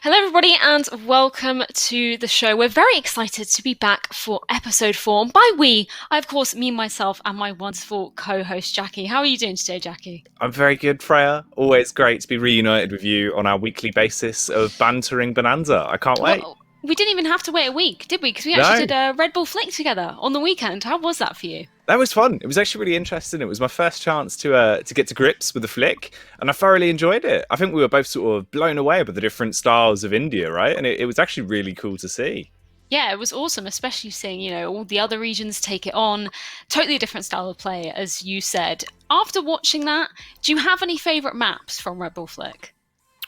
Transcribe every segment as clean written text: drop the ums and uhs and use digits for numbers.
Hello, everybody, and welcome to the show. We're very excited to be back for episode 4. And by we, I, of course, mean myself and my wonderful co-host, Jackie. How are you doing today, Jackie? I'm very good, Freya. Always great to be reunited with you on our weekly basis of bantering bonanza. I can't wait. Well, we didn't even have to wait a week, did we? Because we No, actually did a Red Bull Flick together on the weekend. How was that for you? that was fun. It was actually really interesting. It was my first chance to get to grips with the flick, and I thoroughly enjoyed it. I think we were both sort of blown away by the different styles of India, right? And it was actually really cool to see. Yeah, it was awesome, especially seeing, all the other regions take it on. Totally different style of play, as you said. After watching that, do you have any favourite maps from Red Bull Flick?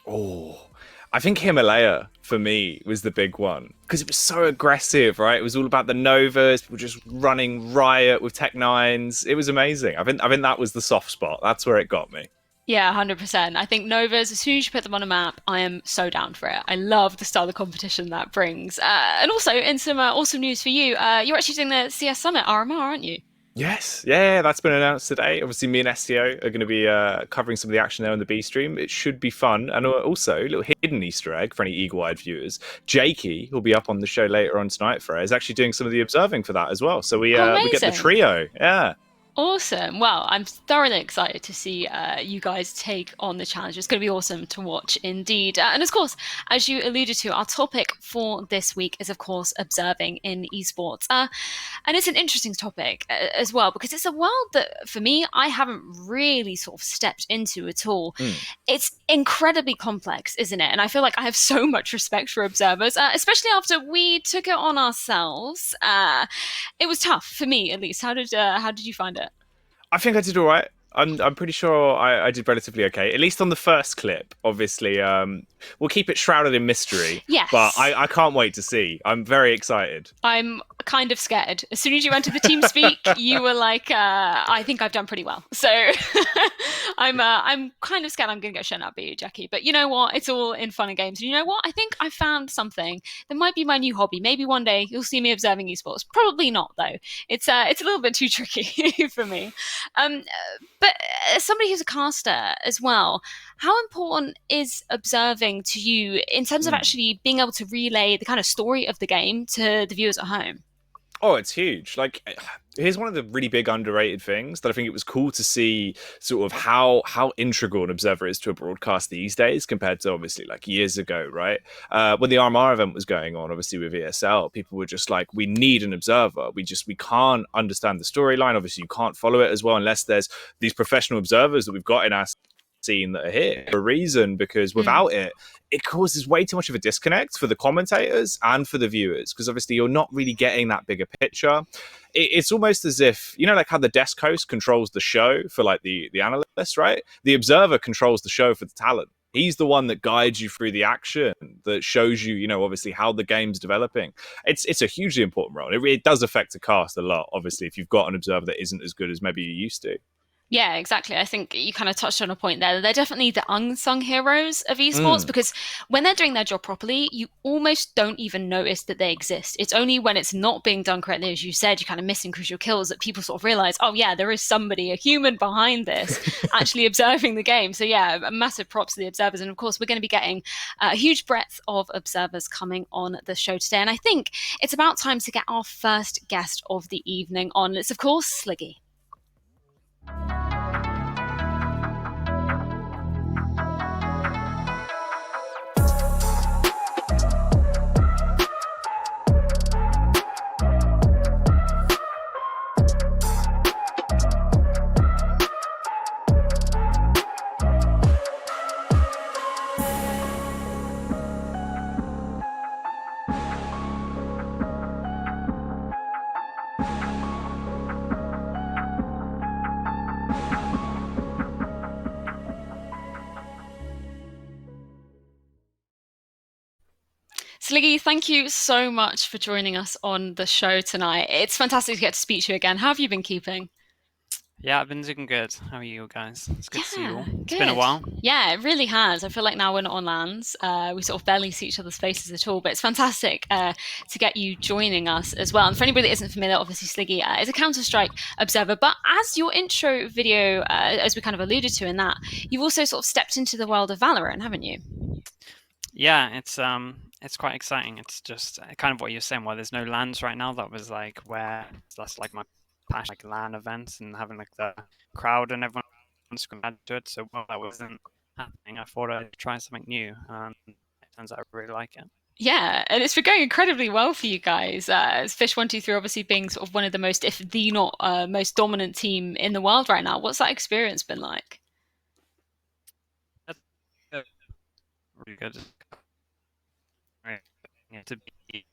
Oh, I think Himalaya for me was the big one because it was so aggressive, right? It was all about the Novas, people just running riot with Tech Nines. It was amazing. I think that was the soft spot. That's where it got me. Yeah, 100%. I think Novas, as soon as you put them on a map, I am so down for it. I love the style of competition that brings. And also, in some awesome news for you, you're actually doing the CS Summit RMR, aren't you? Yes, yeah, that's been announced today. Obviously, me and STO are going to be covering some of the action there on the B stream. It should be fun. And also, a little hidden Easter egg for any eagle-eyed viewers. Jak3y, who'll be up on the show later on tonight for us, is actually doing some of the observing for that as well. So we get the trio. Yeah. Awesome. Well, I'm thoroughly excited to see you guys take on the challenge. It's going to be awesome to watch indeed. And of course, as you alluded to, our topic for this week is, of course, observing in esports. And it's an interesting topic as well, because it's a world that, for me, I haven't really sort of stepped into at all. It's incredibly complex, isn't it? And I feel like I have so much respect for observers, especially after we took it on ourselves. It was tough, for me at least. How did you find it? I think I did all right. I'm pretty sure I did relatively okay, at least on the first clip. Obviously, we'll keep it shrouded in mystery. Yes. But I can't wait to see. I'm very excited. I'm kind of scared. As soon as you entered the team speak, you were like, I think I've done pretty well. So I'm kind of scared I'm going to get shown up by you, Jackie. But you know what? It's all in fun and games. And you know what? I think I found something that might be my new hobby. Maybe one day you'll see me observing esports. Probably not, though. It's a little bit too tricky for me. But as somebody who's a caster as well, how important is observing to you in terms of actually being able to relay the kind of story of the game to the viewers at home? Oh, it's huge. Like, here's one of the really big underrated things that I think it was cool to see sort of how integral an observer is to a broadcast these days compared to obviously like years ago, right? When the RMR event was going on, obviously with ESL, people were just like, we need an observer. We can't understand the storyline. Obviously, you can't follow it as well unless there's these professional observers that we've got in our scene that are here for a reason, because without it causes way too much of a disconnect for the commentators and for the viewers, because obviously you're not really getting that bigger picture. It's almost as if, like how the desk host controls the show for like the analysts, right? The observer controls the show for the talent. He's the one that guides you through the action, that shows you, obviously how the game's developing. It's a hugely important role. It does affect the cast a lot, obviously, if you've got an observer that isn't as good as maybe you used to. Yeah, exactly. I think you kind of touched on a point there. They're definitely the unsung heroes of esports because when they're doing their job properly, you almost don't even notice that they exist. It's only when it's not being done correctly, as you said, you're kind of missing crucial kills, that people sort of realize, oh yeah, there is somebody, a human behind this, actually observing the game. So yeah, massive props to the observers. And of course, we're going to be getting a huge breadth of observers coming on the show today. And I think it's about time to get our first guest of the evening on. It's, of course, Sliggy. Sliggy, thank you so much for joining us on the show tonight. It's fantastic to get to speak to you again. How have you been keeping? Yeah, I've been doing good. How are you guys? It's good to see you all. It's good. been a while. Yeah, it really has. I feel like now we're not on lands. We sort of barely see each other's faces at all, but it's fantastic to get you joining us as well. And for anybody that isn't familiar, obviously Sliggy is a Counter-Strike observer, but as your intro video, as we kind of alluded to in that, you've also sort of stepped into the world of Valorant, haven't you? Yeah, it's quite exciting. It's just kind of what you're saying. While there's no LANs right now, that's like my passion, like LAN events and having like the crowd and everyone screaming to it. So while that wasn't happening, I thought I'd try something new, and it turns out I really like it. Yeah, and it's been going incredibly well for you guys. Fish123 obviously being sort of one of the most, if the not most dominant team in the world right now. What's that experience been like? That's really good. Right. Yeah, to be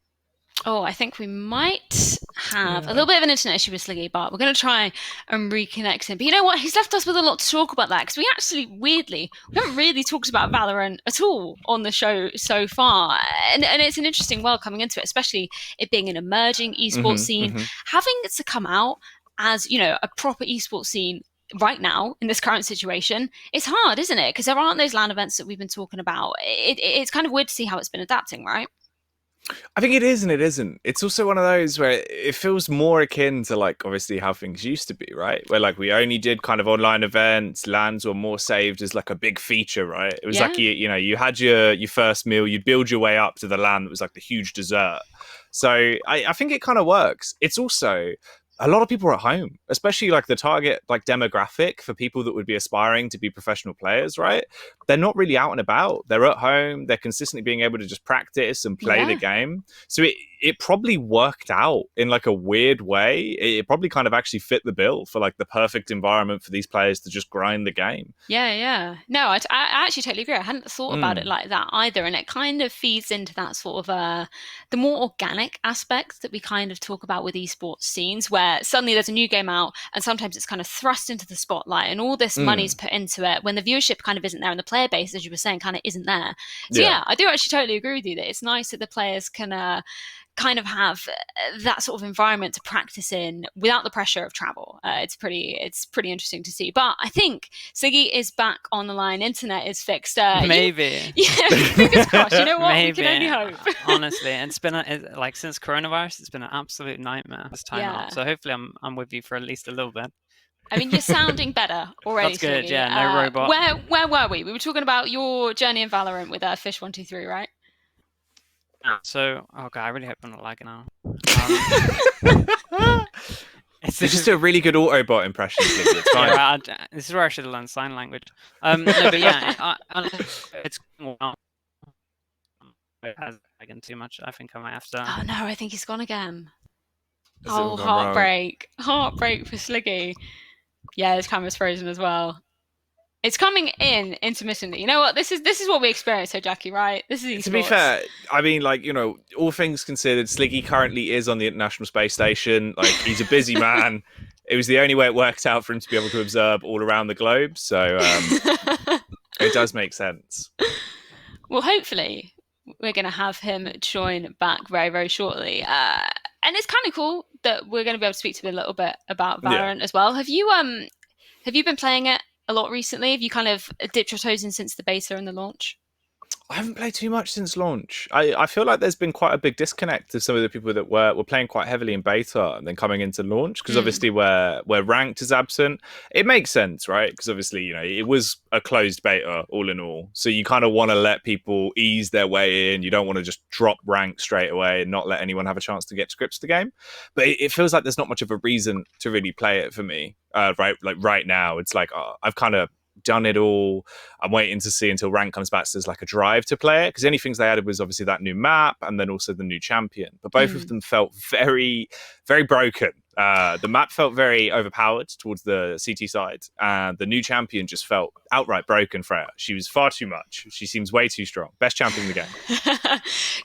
Oh, I think we might have a little bit of an internet issue with Sliggy, but we're going to try and reconnect him. But you know what? He's left us with a lot to talk about that because we actually, weirdly, we haven't really talked about Valorant at all on the show so far. And it's an interesting world coming into it, especially it being an emerging esports scene. Having it to come out as, you know, a proper esports scene right now in this current situation, it's hard, isn't it? Because there aren't those LAN events that we've been talking about. It's kind of weird to see how it's been adapting, right? I think it is and it isn't. It's also one of those where it feels more akin to like obviously how things used to be, right? Where like we only did kind of online events, LANs were more saved as like a big feature, right? It was like you know, you had your first meal, you'd build your way up to the LAN that was like the huge dessert. So I think it kind of works. It's also a lot of people are at home, especially like the target like demographic for people that would be aspiring to be professional players, right? They're not really out and about. They're at home. They're consistently being able to just practice and play the game. So it probably worked out in like a weird way. It probably kind of actually fit the bill for like the perfect environment for these players to just grind the game. Yeah. No, I actually totally agree. I hadn't thought about it like that either. And it kind of feeds into that sort of the more organic aspects that we kind of talk about with esports scenes, where suddenly there's a new game out and sometimes it's kind of thrust into the spotlight and all this money's put into it when the viewership kind of isn't there and the player base, as you were saying, kind of isn't there. So yeah, I do actually totally agree with you that it's nice that the players can kind of have that sort of environment to practice in without the pressure of travel. It's pretty interesting to see. But I think Sliggy is back on the line. Internet is fixed. Maybe. Fingers crossed. You know what? Maybe. We can only hope. Honestly, it's been like since coronavirus, it's been an absolute nightmare this time out. So hopefully, I'm with you for at least a little bit. I mean, you're sounding better already. That's good. Sliggy. Yeah, no robot. Where were we? We were talking about your journey in Valorant with Fish123, right? So, oh god, I really hope I'm not lagging now. It's just a really good Autobot impression. It's fine. Yeah, this is where I should have learned sign language. No, but yeah, it's lagging too much. I think I might have to. Oh no, I think he's gone again. Oh, heartbreak for Sliggy. Yeah, his camera's frozen as well. It's coming in intermittently. You know what? This is what we experience here, Jak3y, right? This is esports. To be fair, I mean, like, you know, all things considered, Sliggy currently is on the International Space Station. Like, he's a busy man. It was the only way it worked out for him to be able to observe all around the globe. So it does make sense. Well, hopefully we're going to have him join back very, very shortly. And it's kind of cool that we're going to be able to speak to him a little bit about Valorant as well. Have you been playing it a lot recently? Have you kind of dipped your toes in since the beta and the launch? I haven't played too much since launch. I feel like there's been quite a big disconnect of some of the people that were playing quite heavily in beta and then coming into launch, because obviously where ranked is absent. It makes sense, right? Because obviously, you know, it was a closed beta all in all. So you kind of want to let people ease their way in. You don't want to just drop rank straight away and not let anyone have a chance to get to grips with the game. But it feels like there's not much of a reason to really play it for me. Right now, it's like I've kind of done it all. I'm waiting to see until rank comes back, so there's like a drive to play it, because the only things they added was obviously that new map and then also the new champion, but both of them felt very, very broken. The map felt very overpowered towards the CT side, and the new champion just felt outright broken. Freya, she was far too much. She seems way too strong. Best champion in the game.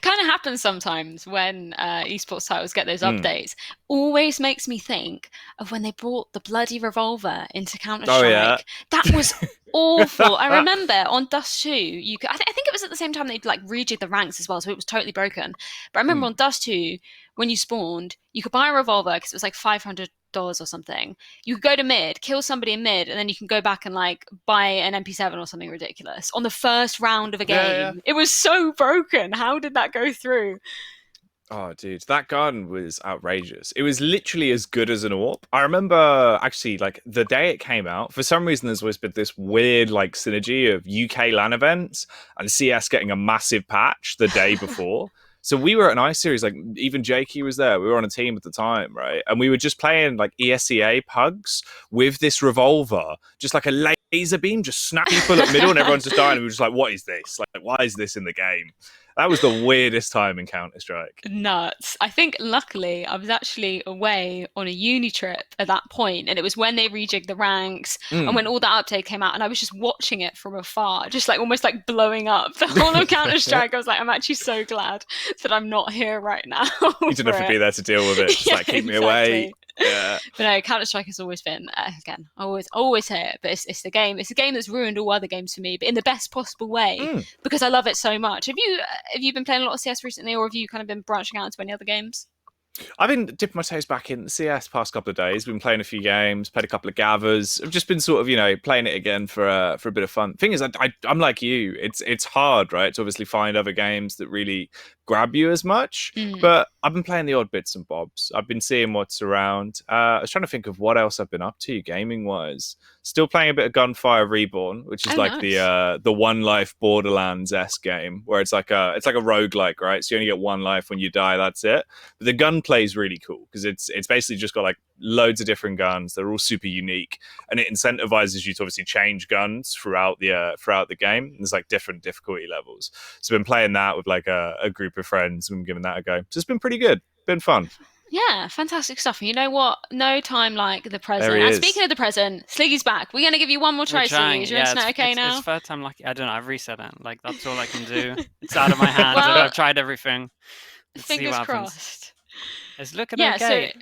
Kind of happens sometimes when esports titles get those updates. Always makes me think of when they brought the bloody revolver into Counter-Strike. Oh, yeah. That was awful. I remember on Dust 2, I think it was at the same time they like rejigged the ranks as well, so it was totally broken. But I remember on Dust 2, when you spawned, you could buy a revolver because it was like $500 or something. You could go to mid, kill somebody in mid, and then you can go back and like buy an MP7 or something ridiculous on the first round of a game. Yeah. It was so broken. How did that go through? Oh, dude, that gun was outrageous. It was literally as good as an AWP. I remember actually, like, the day it came out, for some reason, there's always been this weird, like, synergy of UK LAN events and CS getting a massive patch the day before. So we were at an ice series, like, even Jak3y was there. We were on a team at the time, right? And we were just playing, like, ESEA pugs with this revolver, just like a laser beam, just snap people at middle, and everyone's just dying. And we were just like, what is this? Like, why is this in the game? That was the weirdest time in Counter-Strike. Nuts. I think luckily I was actually away on a uni trip at that point, and it was when they rejigged the ranks and when all that update came out, and I was just watching it from afar, just like almost like blowing up the whole of Counter-Strike. I was like, I'm actually so glad that I'm not here right now. You didn't have to be there to deal with it. Just like, keep me away. Yeah. But no, Counter-Strike has always been, again, I always say it, but it's the game. It's the game that's ruined all other games for me, but in the best possible way, because I love it so much. Have you been playing a lot of CS recently, or have you kind of been branching out into any other games? I've been dipping my toes back in CS past couple of days. Been playing a few games, played a couple of gathers. I've just been sort of, you know, playing it again for a bit of fun. Thing is, I'm like you. It's hard, right, to obviously find other games that really grab you as much. But I've been playing the odd bits and bobs. I've been seeing what's around. I was trying to think of what else I've been up to gaming wise. Still playing a bit of Gunfire Reborn, which is like nice. the One Life Borderlands-esque game where it's like a roguelike, right? So you only get one life when you die, that's it. But the gunplay is really cool because it's basically just got like loads of different guns. They're all super unique, and it incentivizes you to obviously change guns throughout the game. There's like different difficulty levels. So I've been playing that with like a group of friends and giving that a go. So it's been pretty good. Been fun. Yeah, fantastic stuff. And you know what? No time like the present. And speaking of the present, Sliggy's back. We're going to give you one more try, Sliggy. Is your internet okay now? It's third time lucky. I don't know. I've reset it. Like, that's all I can do. It's out of my hands. Well, I've tried everything. Let's fingers crossed. It's looking okay. So,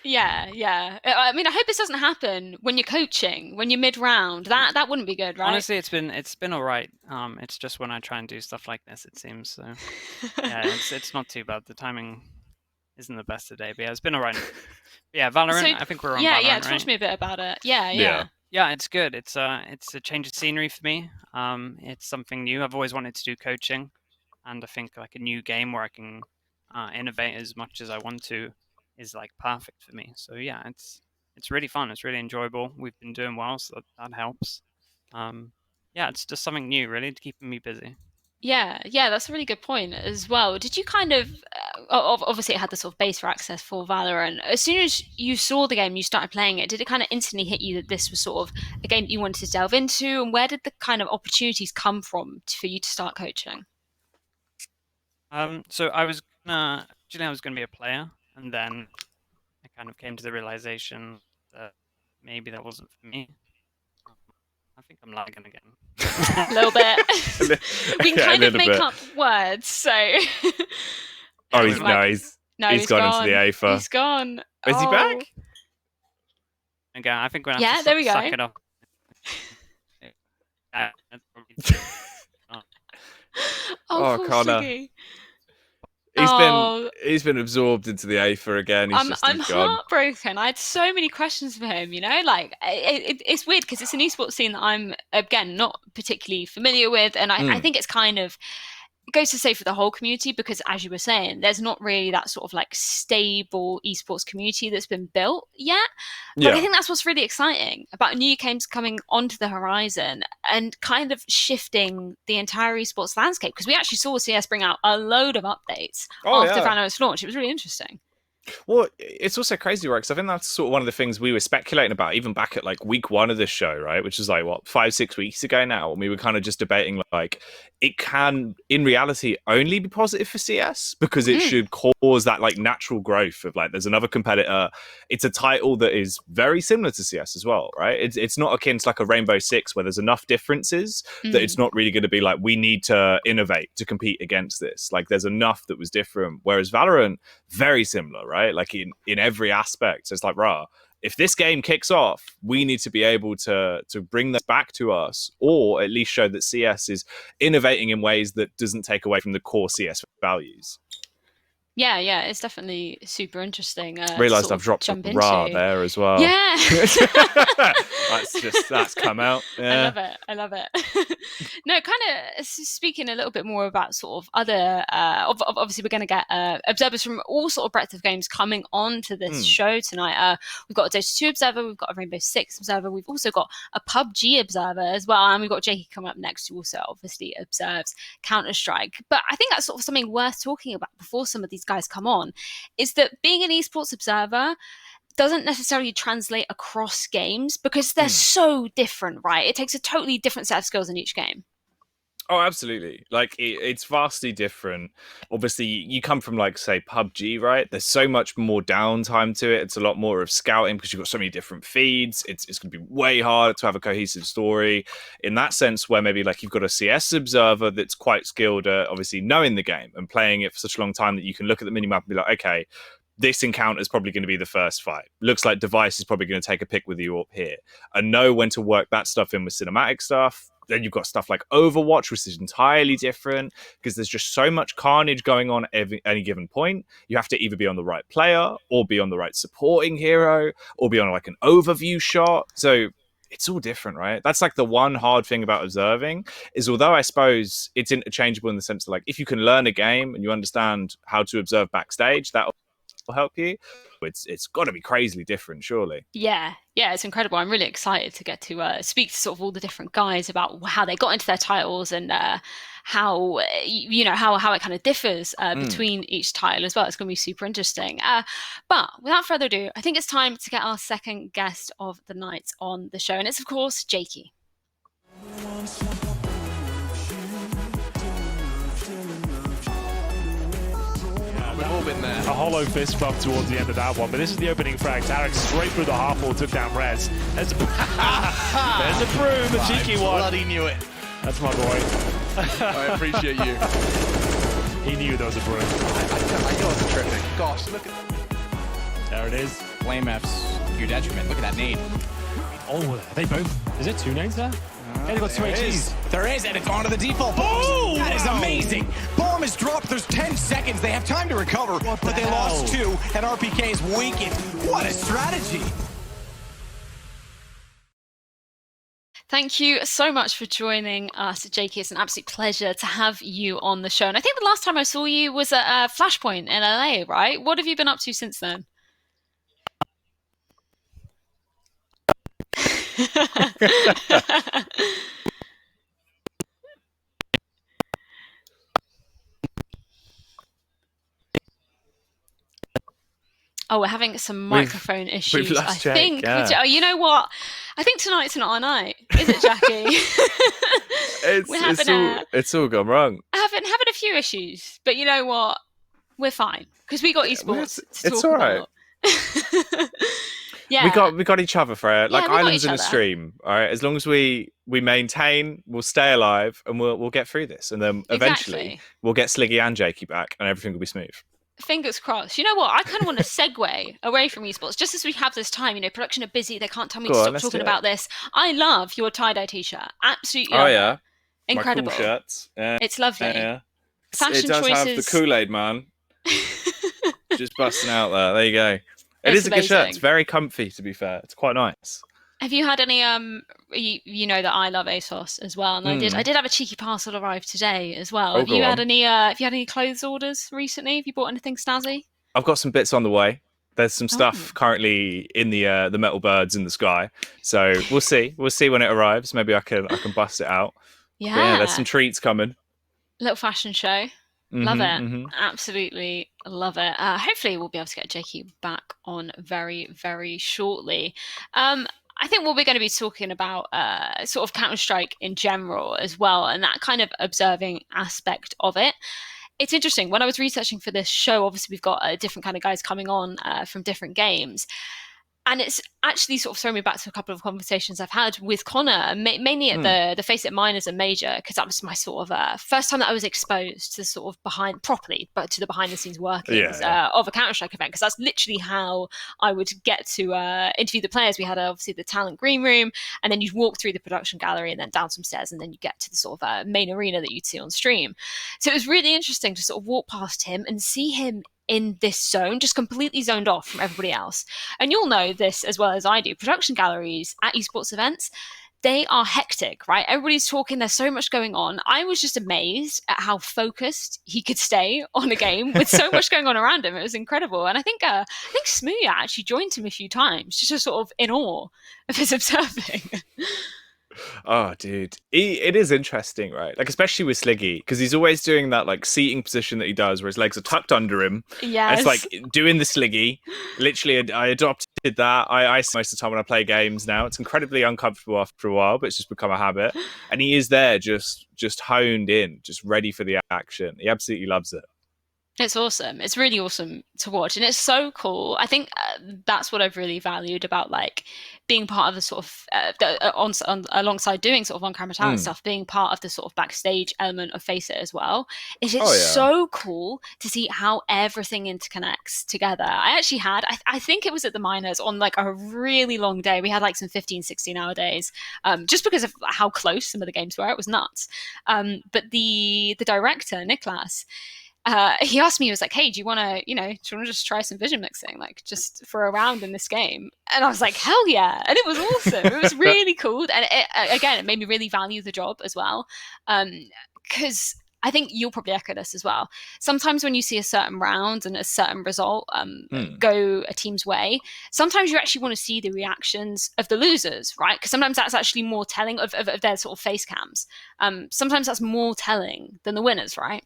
yeah. I mean, I hope this doesn't happen when you're coaching, when you're mid-round. That wouldn't be good, right? Honestly, it's been all right. It's just when I try and do stuff like this, it seems. So, yeah, it's not too bad. The timing isn't the best today, but yeah, it's been all right. Yeah, Valorant. So, I think we're on. Valorant, yeah. Talk to me a bit about it. Yeah. Yeah, it's good. It's a change of scenery for me. It's something new. I've always wanted to do coaching, and I think like a new game where I can innovate as much as I want to is like perfect for me. So yeah, it's really fun. It's really enjoyable. We've been doing well, so that helps. Yeah, it's just something new, really, to keep me busy. Yeah, that's a really good point as well. Did you kind of, obviously it had the sort of base for access for Valorant. As soon as you saw the game, you started playing it, did it kind of instantly hit you that this was sort of a game that you wanted to delve into? And where did the kind of opportunities come from for you to start coaching? So I was gonna be a player, and then I kind of came to the realization that maybe that wasn't for me. I think I'm lagging again. A little bit. We can kind of make up words, so. Oh, he's gone into the AFA. He's gone. Is he back? Okay, I think we're gonna have to suck it up. Oh, Connor. He's been absorbed into the AFA again. I'm heartbroken. I had so many questions for him, you know, like it's weird because it's an esports scene that I'm, again, not particularly familiar with. And I think it's kind of, it goes to say for the whole community, because as you were saying, there's not really that sort of like stable esports community that's been built yet. But I think that's what's really exciting about new games coming onto the horizon and kind of shifting the entire esports landscape, because we actually saw CS bring out a load of updates after Valorant's launch. It was really interesting. Well, it's also crazy, right? Because I think that's sort of one of the things we were speculating about even back at like week 1 of this show, right? Which was like, what, 5-6 weeks ago now? And we were kind of just debating like it can, in reality, only be positive for CS because it should cause that like natural growth of like, there's another competitor. It's a title that is very similar to CS as well, right? It's not akin to like a Rainbow Six where there's enough differences that it's not really going to be like, we need to innovate to compete against this. Like there's enough that was different. Whereas Valorant, very similar, right? Like in every aspect. So it's like, if this game kicks off, we need to be able to bring this back to us, or at least show that CS is innovating in ways that doesn't take away from the core CS values. Yeah, it's definitely super interesting. Realised I've dropped jump ra into. there as well. Yeah. that's come out. Yeah. I love it. No, kind of speaking a little bit more about sort of other, obviously we're going to get observers from all sort of breadth of games coming on to this show tonight. We've got a Dota 2 observer, we've got a Rainbow Six observer, we've also got a PUBG observer as well, and we've got Jak3y coming up next, who also obviously observes Counter-Strike. But I think that's sort of something worth talking about before some of these guys come on, is that being an esports observer doesn't necessarily translate across games because they're so different, right? It takes a totally different set of skills in each game. Oh, absolutely. Like, it's vastly different. Obviously, you come from, like, say, PUBG, right? There's so much more downtime to it. It's a lot more of scouting because you've got so many different feeds. It's going to be way harder to have a cohesive story. In that sense, where maybe, like, you've got a CS observer that's quite skilled at, obviously, knowing the game and playing it for such a long time that you can look at the minimap and be like, okay, this encounter is probably going to be the first fight. Looks like DWEIF is probably going to take a pick with you up here. And know when to work that stuff in with cinematic stuff. Then you've got stuff like Overwatch, which is entirely different because there's just so much carnage going on at any given point. You have to either be on the right player or be on the right supporting hero or be on like an overview shot. So it's all different, right? That's like the one hard thing about observing is, although I suppose it's interchangeable in the sense that, like, if you can learn a game and you understand how to observe backstage, that will help you. It's got to be crazily different, surely. Yeah, it's incredible. I'm really excited to get to speak to sort of all the different guys about how they got into their titles and how how it kind of differs between each title as well. It's going to be super interesting. But without further ado, I think it's time to get our second guest of the night on the show, and it's of course Jak3y. We've all been there. A hollow fist bump towards the end of that one, but this is the opening frag. Tarek straight through the half wall, took down Rez. There's a broom, a cheeky one. Bloody knew it. That's my boy. I appreciate you. He knew there was a broom. I know it's terrific. Gosh, look at There it is. Flame F's your detriment. Look at that nade. Oh, are they both? Is it two nades there? Yeah, they've got two HEs. There is, and it's onto the default box. Oh, that is wow. amazing. Bomb is dropped. There's 10 seconds. They have time to recover, but they lost two, and RPK is winking. What a strategy. Thank you so much for joining us, Jak3y. It's an absolute pleasure to have you on the show. And I think the last time I saw you was at Flashpoint in LA, right? What have you been up to since then? Oh, we're having some microphone issues. We've lost I think. Jake, yeah. Oh, you know what? I think tonight's not our night, is it, Jak3y? It's all gone wrong. Having a few issues, but you know what? We're fine because we got esports to it's talk all right. about. Yeah, We got each other, Freya. Like we got islands each in a other. stream. All right. As long as we maintain, we'll stay alive, and we'll get through this, and then eventually Exactly. we'll get Sliggy and Jak3y back, and everything will be smooth. Fingers crossed. You know what? I kind of want to segue away from esports just as we have this time. You know, production are busy. They can't tell me Go to on, stop let's talking do it. about this. I love your tie-dye t-shirt. Absolutely. Oh love yeah, it. Incredible. My cool shirts. Yeah, It's lovely. yeah. Fashion it does have the choices. Kool-Aid man just busting out there. There you go. It It's is a good shirt. amazing. It's very comfy, to be fair. It's quite nice. Have you had any you know that I love ASOS as well, and I did have a cheeky parcel arrive today as well. Oh, have you go had on. any clothes orders recently? Have you bought anything snazzy? I've got some bits on the way. There's some stuff Oh. currently in the metal birds in the sky. So we'll see. We'll see when it arrives. Maybe I can bust it out. But yeah, there's some treats coming. Little fashion show. Love Mhm, it. mhm. Absolutely love it. Hopefully we'll be able to get Jak3y back on very, very shortly. I think what we're going to be talking about sort of Counter-Strike in general as well, and that kind of observing aspect of it. It's interesting. When I was researching for this show, obviously we've got different kind of guys coming on from different games. And it's actually sort of thrown me back to a couple of conversations I've had with Connor, mainly at the Face It Minors and Major, because that was my sort of first time that I was exposed to sort of behind the behind the scenes workings of a Counter-Strike event, because that's literally how I would get to interview the players. We had obviously the talent green room, and then you'd walk through the production gallery and then down some stairs, and then you get to the sort of main arena that you'd see on stream. So it was really interesting to sort of walk past him and see him in this zone, just completely zoned off from everybody else. And you'll know this as well as I do. Production galleries at esports events, they are hectic, right? Everybody's talking. There's so much going on. I was just amazed at how focused he could stay on a game with so much going on around him. It was incredible. And I think Smooya actually joined him a few times, just sort of in awe of his observing. Oh, dude, it is interesting, right? Like, especially with Sliggy, because he's always doing that like seating position that he does, where his legs are tucked under him. Yes. It's like doing the Sliggy. Literally, I adopted that. I most of the time when I play games now. It's incredibly uncomfortable after a while, but it's just become a habit. And he is there, just honed in, just ready for the action. He absolutely loves it. It's awesome. It's really awesome to watch, and it's so cool. I think that's what I've really valued about like being part of the sort of alongside doing sort of on-camera talent stuff, being part of the sort of backstage element of Face It as well. It's so cool to see how everything interconnects together. I actually had, I think it was at the minors on like a really long day. We had like some 15, 16-hour days, just because of how close some of the games were. It was nuts. But the director, Niklas, he asked me, he was like, hey, do you want to just try some vision mixing, like just for a round in this game? And I was like, hell yeah. And it was awesome. It was really cool. And it made me really value the job as well. Because I think you'll probably echo this as well. Sometimes when you see a certain round and a certain result go a team's way, sometimes you actually want to see the reactions of the losers, right? Because sometimes that's actually more telling of their sort of face cams. Sometimes that's more telling than the winners, right?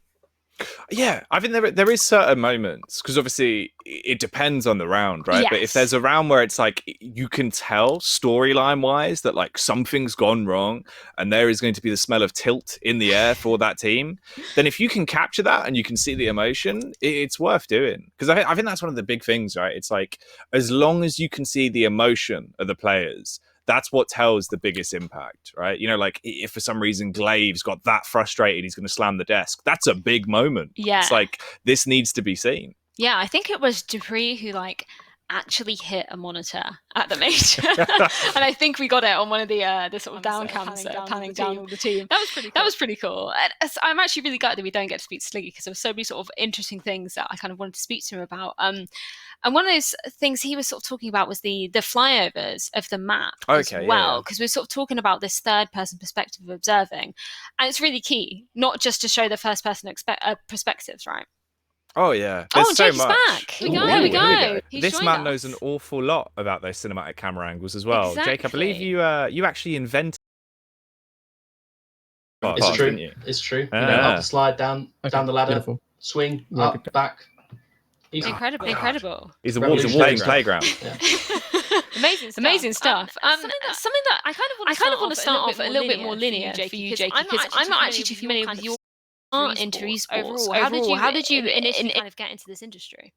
Yeah, I think there is certain moments, because obviously it depends on the round, right? Yes. But if there's a round where it's like you can tell storyline wise that like something's gone wrong and there is going to be the smell of tilt in the air for that team, then if you can capture that and you can see the emotion, it's worth doing. Because I think that's one of the big things, right? It's like as long as you can see the emotion of the players, that's what tells the biggest impact, right? You know, like if for some reason Glaive's got that frustrated, he's going to slam the desk. That's a big moment. Yeah. It's like, this needs to be seen. Yeah, I think it was DWEIF who like actually hit a monitor at the major. And I think we got it on one of the sort of down cams panning down all the team. That was pretty cool. That was pretty cool. And I'm actually really glad that we don't get to speak to Sliggy, because there were so many sort of interesting things that I kind of wanted to speak to him about. And one of those things he was sort of talking about was the flyovers of the map as well, because we're sort of talking about this third-person perspective of observing. And it's really key, not just to show the first-person perspectives, right? Oh, yeah. There's so Jake's much. back. There we go. This man knows an awful lot about those cinematic camera angles as well. Exactly. Jake, I believe you actually invented... It's true. It's true. You know, up the slide, down the ladder, swing, up, back. Easy. Incredible. He's a walking playground. Yeah. Amazing stuff. Something that I kind of want to start off a little bit more linear for you, Jakey, because I'm not actually too familiar with your into esports overall. How did you initially kind of get into this industry?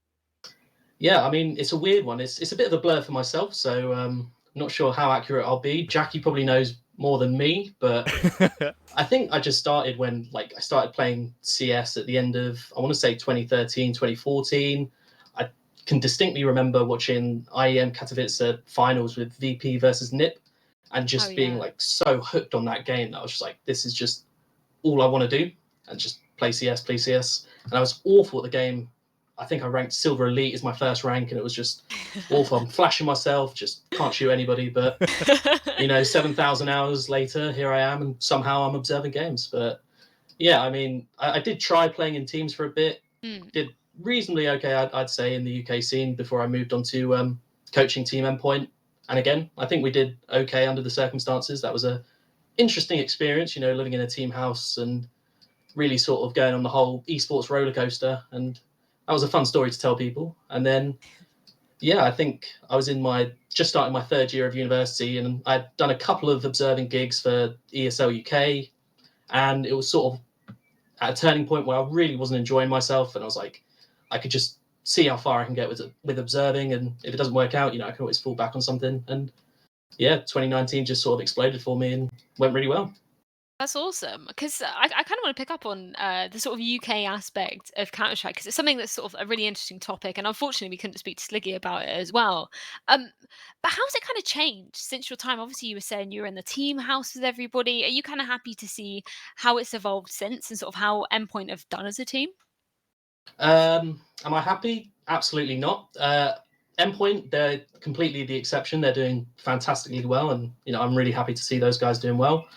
Yeah, I mean, it's a weird one. It's a bit of a blur for myself, so not sure how accurate I'll be. Jackie probably knows more than me, but I think I just started when I started playing CS at the end of, I want to say 2013, 2014. I can distinctly remember watching IEM Katowice finals with VP versus NIP and just being so hooked on that game that I was just like, this is just all I want to do, and just play CS. And I was awful at the game. I think I ranked Silver Elite as my first rank, and it was just awful. I'm flashing myself, just can't shoot anybody. But, 7,000 hours later, here I am, and somehow I'm observing games. But, yeah, I mean, I did try playing in teams for a bit. Did reasonably okay, I'd say, in the UK scene before I moved on to coaching Team Endpoint. And again, I think we did okay under the circumstances. That was a interesting experience, living in a team house and really sort of going on the whole esports roller coaster. And that was a fun story to tell people. And then, yeah, I think I was just starting my third year of university, and I'd done a couple of observing gigs for ESL UK. And it was sort of at a turning point where I really wasn't enjoying myself. And I was like, I could just see how far I can get with observing. And if it doesn't work out, I can always fall back on something. And yeah, 2019 just sort of exploded for me and went really well. That's awesome, because I kind of want to pick up on the sort of UK aspect of Counter-Strike, because it's something that's sort of a really interesting topic, and unfortunately we couldn't speak to Sliggy about it as well. But how's it kind of changed since your time? Obviously you were saying you were in the team house with everybody. Are you kind of happy to see how it's evolved since, and sort of how Endpoint have done as a team? Am I happy? Absolutely not. Endpoint, they're completely the exception. They're doing fantastically well, and I'm really happy to see those guys doing well.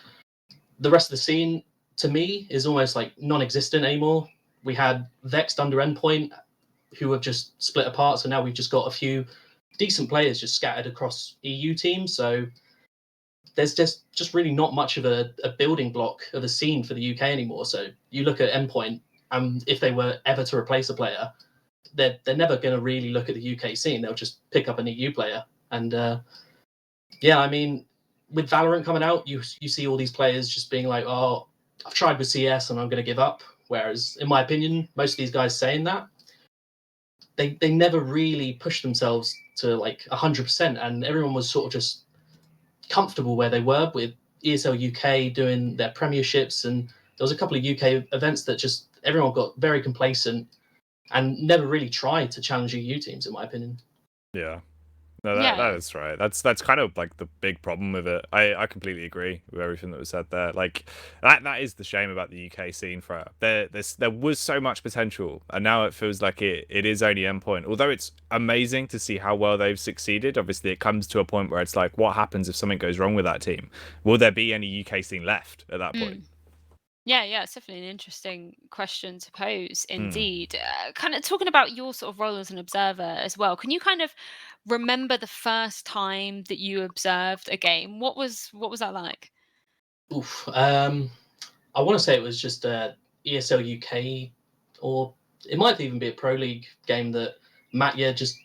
The rest of the scene, to me, is almost like non-existent anymore. We had Vexed under Endpoint, who have just split apart, so now we've just got a few decent players just scattered across EU teams. So there's just really not much of a building block of a scene for the UK anymore. So you look at Endpoint, and if they were ever to replace a player, they're never going to really look at the UK scene. They'll just pick up an EU player. And I mean, with Valorant coming out, you see all these players just being like, oh, I've tried with CS and I'm going to give up. Whereas, in my opinion, most of these guys saying that, they never really pushed themselves to like 100%. And everyone was sort of just comfortable where they were with ESL UK doing their premierships. And there was a couple of UK events that just everyone got very complacent and never really tried to challenge EU teams, in my opinion. Yeah. No, that is right. That's kind of like the big problem with it. I completely agree with everything that was said there. Like that is the shame about the UK scene. For there was so much potential, and now it feels like it is only Endpoint. Although it's amazing to see how well they've succeeded, obviously it comes to a point where it's like, what happens if something goes wrong with that team? Will there be any UK scene left at that point? Yeah, it's definitely an interesting question to pose, indeed. Kind of talking about your sort of role as an observer as well, can you kind of remember the first time that you observed a game? What was that like? Oof. I want to say it was just ESL UK, or it might even be a Pro League game that Matya just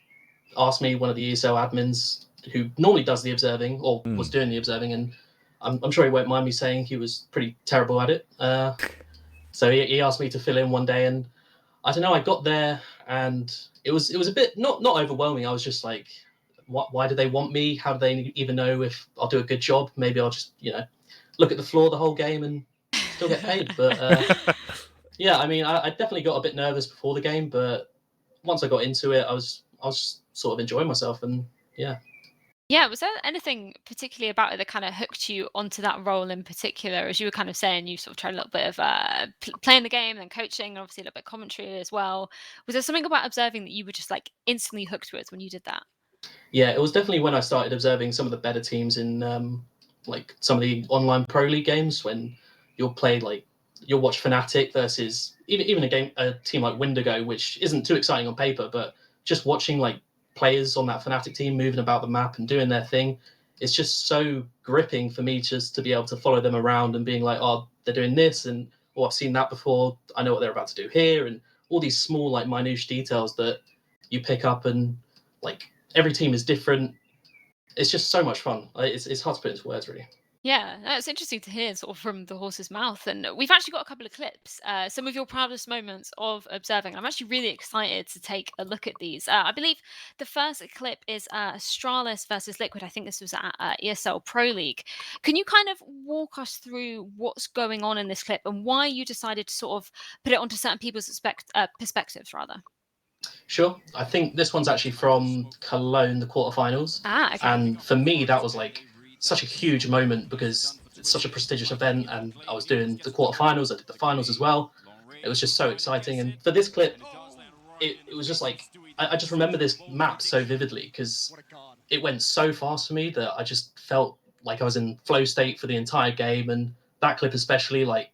asked me, one of the ESL admins who normally does the observing, or was doing the observing, and I'm sure he won't mind me saying he was pretty terrible at it. So he asked me to fill in one day, and I don't know, I got there and it was a bit not overwhelming. I was just like, why do they want me? How do they even know if I'll do a good job? Maybe I'll just look at the floor the whole game and still get paid. But yeah, I mean, I definitely got a bit nervous before the game, but once I got into it, I was sort of enjoying myself, and yeah. Yeah, was there anything particularly about it that kind of hooked you onto that role in particular? As you were kind of saying, you sort of tried a little bit of playing the game and then coaching, and obviously a little bit of commentary as well. Was there something about observing that you were just like instantly hooked with when you did that? Yeah, it was definitely when I started observing some of the better teams in like some of the online Pro League games, when you'll watch Fnatic versus even a team like Windigo, which isn't too exciting on paper, but just watching like players on that Fnatic team moving about the map and doing their thing, it's just so gripping for me just to be able to follow them around and being like, oh, they're doing this, and oh, I've seen that before, I know what they're about to do here, and all these small like minute details that you pick up, and like every team is different. It's just so much fun. It's hard to put into words, really. Yeah, that's interesting to hear sort of from the horse's mouth. And we've actually got a couple of clips, some of your proudest moments of observing. I'm actually really excited to take a look at these. I believe the first clip is Astralis versus Liquid. I think this was at ESL Pro League. Can you kind of walk us through what's going on in this clip and why you decided to sort of put it onto certain people's perspectives, rather? Sure. I think this one's actually from Cologne, the quarterfinals. Okay. And for me, that was like such a huge moment because it's such a prestigious event, and I was doing the quarterfinals, I did the finals as well. It was just so exciting. And for this clip, it was just like, I just remember this map so vividly because it went so fast for me that I just felt like I was in flow state for the entire game. And that clip especially, like,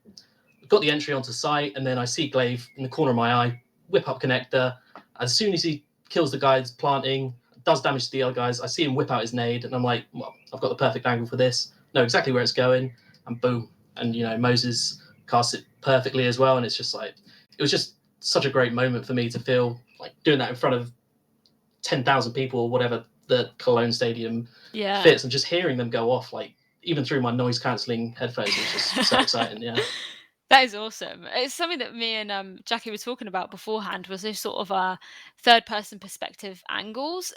got the entry onto site, and then I see glaive in the corner of my eye, whip up connector. As soon as he kills the guys planting, does damage to the other guys, I see him whip out his nade, and I'm like, well, I've got the perfect angle for this. Know exactly where it's going, and boom. And, Moses casts it perfectly as well, and it's just like, it was just such a great moment for me to feel like doing that in front of 10,000 people or whatever the Cologne stadium fits, and just hearing them go off, like, even through my noise-cancelling headphones, was just so exciting, yeah. That is awesome. It's something that me and Jak3y were talking about beforehand, was those sort of third-person perspective angles.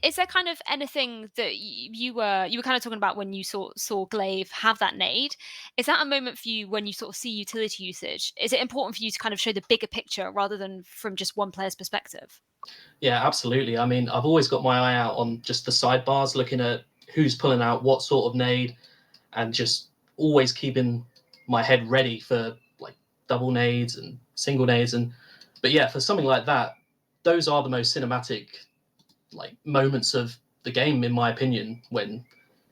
Is there kind of anything that you were kind of talking about when you saw glaive have that nade? Is that a moment for you when you sort of see utility usage? Is it important for you to kind of show the bigger picture rather than from just one player's perspective? Yeah, absolutely. I mean, I've always got my eye out on just the sidebars, looking at who's pulling out what sort of nade, and just always keeping my head ready for like double nades and single nades. And But yeah, for something like that, those are the most cinematic like moments of the game, in my opinion, when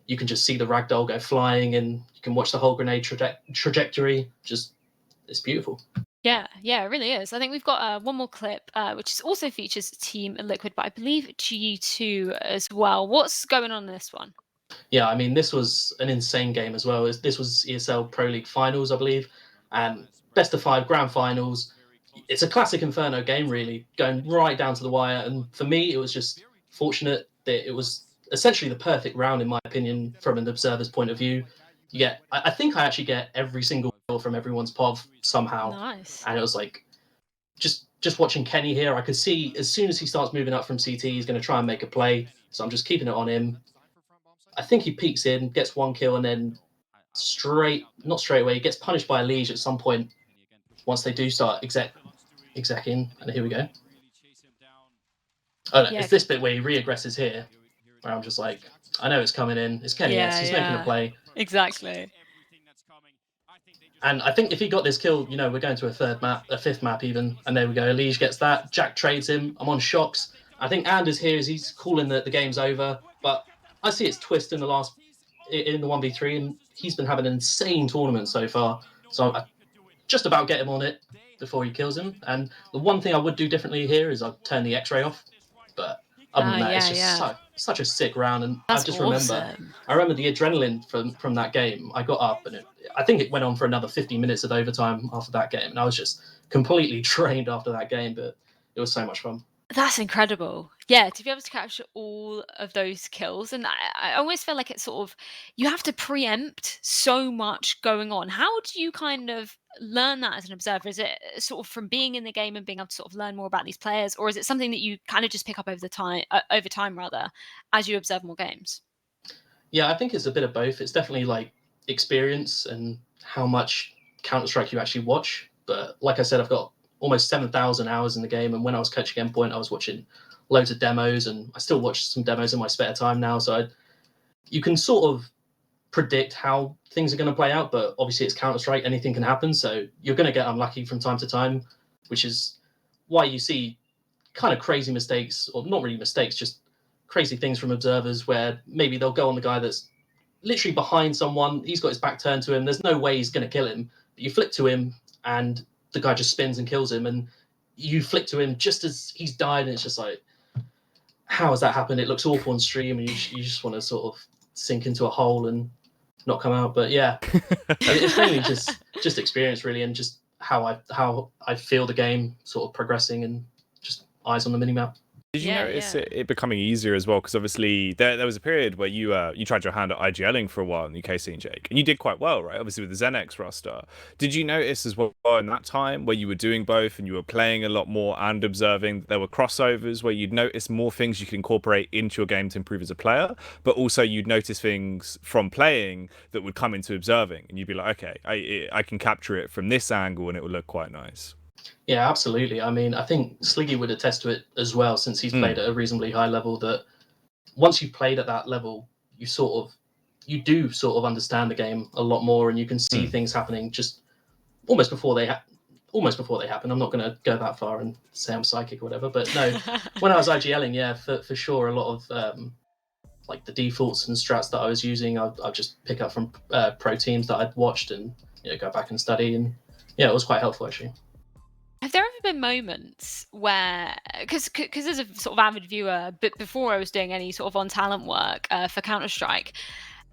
you can just see the ragdoll go flying and you can watch the whole grenade trajectory. Just, it's beautiful. Yeah, it really is. I think we've got one more clip, which also features Team Liquid, but I believe G2 as well. What's going on in this one? Yeah, I mean, this was an insane game as well. This was ESL Pro League Finals, I believe, and best of 5 grand finals. It's a classic Inferno game, really, going right down to the wire. And for me, it was just fortunate that it was essentially the perfect round, in my opinion, from an observer's point of view. You get, I think I actually get every single kill from everyone's POV somehow. Nice. And it was like, just watching Kenny here, I could see as soon as he starts moving up from CT, he's going to try and make a play. So I'm just keeping it on him. I think he peeks in, gets 1 kill, and then not straight away, he gets punished by a Liege at some point once they do start execing. And here we go. Oh no, it's this bit where he re-aggresses here, where I'm just like, I know it's coming in. It's Kenny, he's making a play. Exactly. And I think if he got this kill, you know, we're going to a fifth map even. And there we go. Liege gets that. Jak trades him. I'm on shocks. I think Anders here is he's calling that the game's over. But I see it's twist in the 1v3, and he's been having an insane tournament so far. So I just about get him on it before he kills him. And the one thing I would do differently here is I'd turn the X-ray off. But other than that, it's just such a sick round. And That's I just awesome. remember the adrenaline from that game. I got up and I think it went on for another 50 minutes of overtime after that game. And I was just completely drained after that game, but it was so much fun. That's incredible. Yeah, to be able to capture all of those kills. And I always feel like it's sort of, you have to preempt so much going on. How do you kind of learn that as an observer? Is it sort of from being in the game and being able to sort of learn more about these players? Or is it something that you kind of just pick up over time, as you observe more games? Yeah, I think it's a bit of both. It's definitely like experience and how much Counter-Strike you actually watch. But like I said, I've got almost 7,000 hours in the game, and when I was coaching Endpoint, I was watching loads of demos, and I still watch some demos in my spare time now. So you can sort of predict how things are going to play out, but obviously it's Counter-Strike, anything can happen. So you're going to get unlucky from time to time, which is why you see kind of crazy mistakes, or not really mistakes, just crazy things from observers where maybe they'll go on the guy that's literally behind someone. He's got his back turned to him. There's no way he's going to kill him. But you flick to him and the guy just spins and kills him, and you flick to him just as he's died, and it's just like, how has that happened? It looks awful on stream, and you just want to sort of sink into a hole and not come out. But yeah, it's mainly just experience really, and just how I feel the game sort of progressing, and just eyes on the minimap. Did you notice it becoming easier as well? Because obviously there was a period where you tried your hand at IGLing for a while in the UK scene, Jake, and you did quite well, right? Obviously with the ZenX roster. Did you notice as well in that time where you were doing both and you were playing a lot more and observing that there were crossovers where you'd notice more things you could incorporate into your game to improve as a player, but also you'd notice things from playing that would come into observing, and you'd be like, okay, I can capture it from this angle and it would look quite nice. Yeah, absolutely. I mean, I think Sliggy would attest to it as well, since he's played at a reasonably high level, that once you've played at that level, you do sort of understand the game a lot more, and you can see things happening just almost before they happen. I'm not going to go that far and say I'm psychic or whatever, but no, when I was IGLing, yeah, for sure, a lot of like the defaults and strats that I was using, I'd just pick up from pro teams that I'd watched and go back and study, and yeah, it was quite helpful actually. Have there ever been moments where, because as a sort of avid viewer, but before I was doing any sort of on-talent work for Counter-Strike,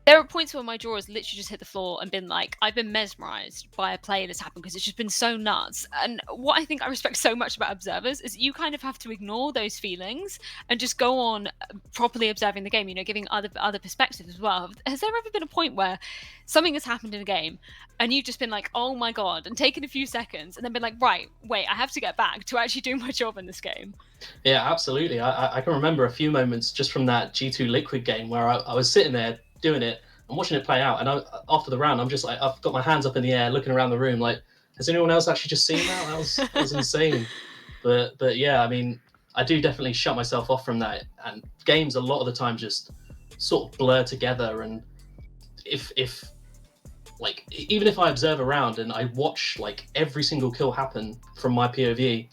there are points where my jaw has literally just hit the floor and been like, I've been mesmerized by a play that's happened because it's just been so nuts. And what I think I respect so much about observers is you kind of have to ignore those feelings and just go on properly observing the game, giving other perspectives as well. Has there ever been a point where something has happened in a game and you've just been like, oh my God, and taken a few seconds and then been like, right, wait, I have to get back to actually do my job in this game? Yeah, absolutely. I can remember a few moments just from that G2 Liquid game where I was sitting there doing it and watching it play out, and after the round, I'm just like, I've got my hands up in the air, looking around the room, like, has anyone else actually just seen that? That was insane. But yeah, I mean, I do definitely shut myself off from that, and games a lot of the time just sort of blur together. And if like, even if I observe around and I watch like every single kill happen from my POV,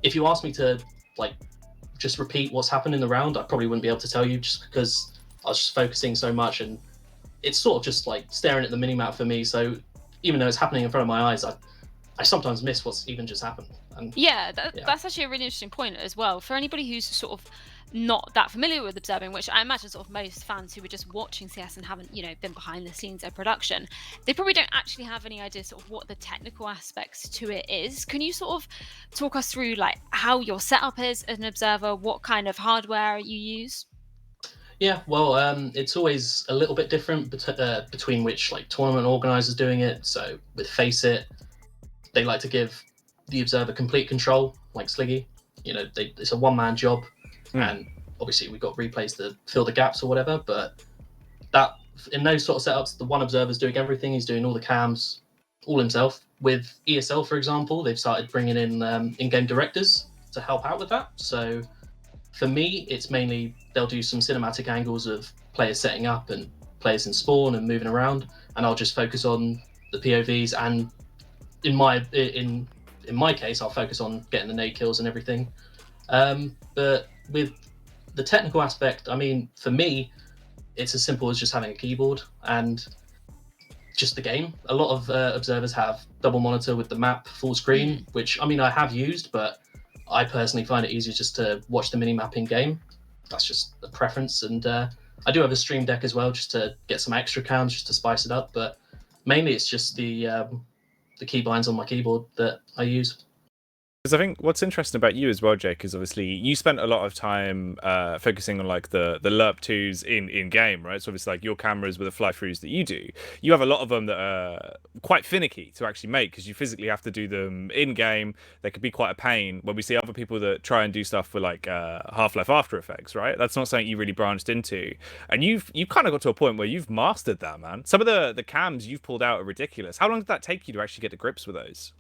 if you asked me to like just repeat what's happened in the round, I probably wouldn't be able to tell you, just because I was just focusing so much, and it's sort of just like staring at the minimap for me. So even though it's happening in front of my eyes, I sometimes miss what's even just happened. And yeah, that's actually a really interesting point as well. For anybody who's sort of not that familiar with observing, which I imagine sort of most fans who were just watching CS and haven't, been behind the scenes of production, they probably don't actually have any idea sort of what the technical aspects to it is. Can you sort of talk us through like how your setup is as an observer, what kind of hardware you use? Yeah, well, it's always a little bit different between which like tournament organizers doing it. So with Faceit, they like to give the observer complete control, like Sliggy. It's a one-man job, and obviously we've got replays to fill the gaps or whatever. But that in those sort of setups, the one observer's doing everything. He's doing all the cams, all himself. With ESL, for example, they've started bringing in in-game directors to help out with that. So for me, it's mainly they'll do some cinematic angles of players setting up and players in spawn and moving around, and I'll just focus on the POVs. And in my case, I'll focus on getting the nade kills and everything. But with the technical aspect, I mean, for me, it's as simple as just having a keyboard and just the game. A lot of observers have double monitor with the map full screen, which I mean I have used, but I personally find it easier just to watch the mini-map in-game. That's just a preference. And I do have a stream deck as well, just to get some extra cams, just to spice it up. But mainly it's just the keybinds on my keyboard that I use. Because I think what's interesting about you as well, Jake, is obviously you spent a lot of time focusing on like the LERP 2s in game, right? So obviously like your cameras with the fly throughs that you do, you have a lot of them that are quite finicky to actually make because you physically have to do them in game. They could be quite a pain. When we see other people that try and do stuff with like Half-Life After Effects, right? That's not something you really branched into, and you've kind of got to a point where you've mastered that, man. Some of the cams you've pulled out are ridiculous. How long did that take you to actually get to grips with those?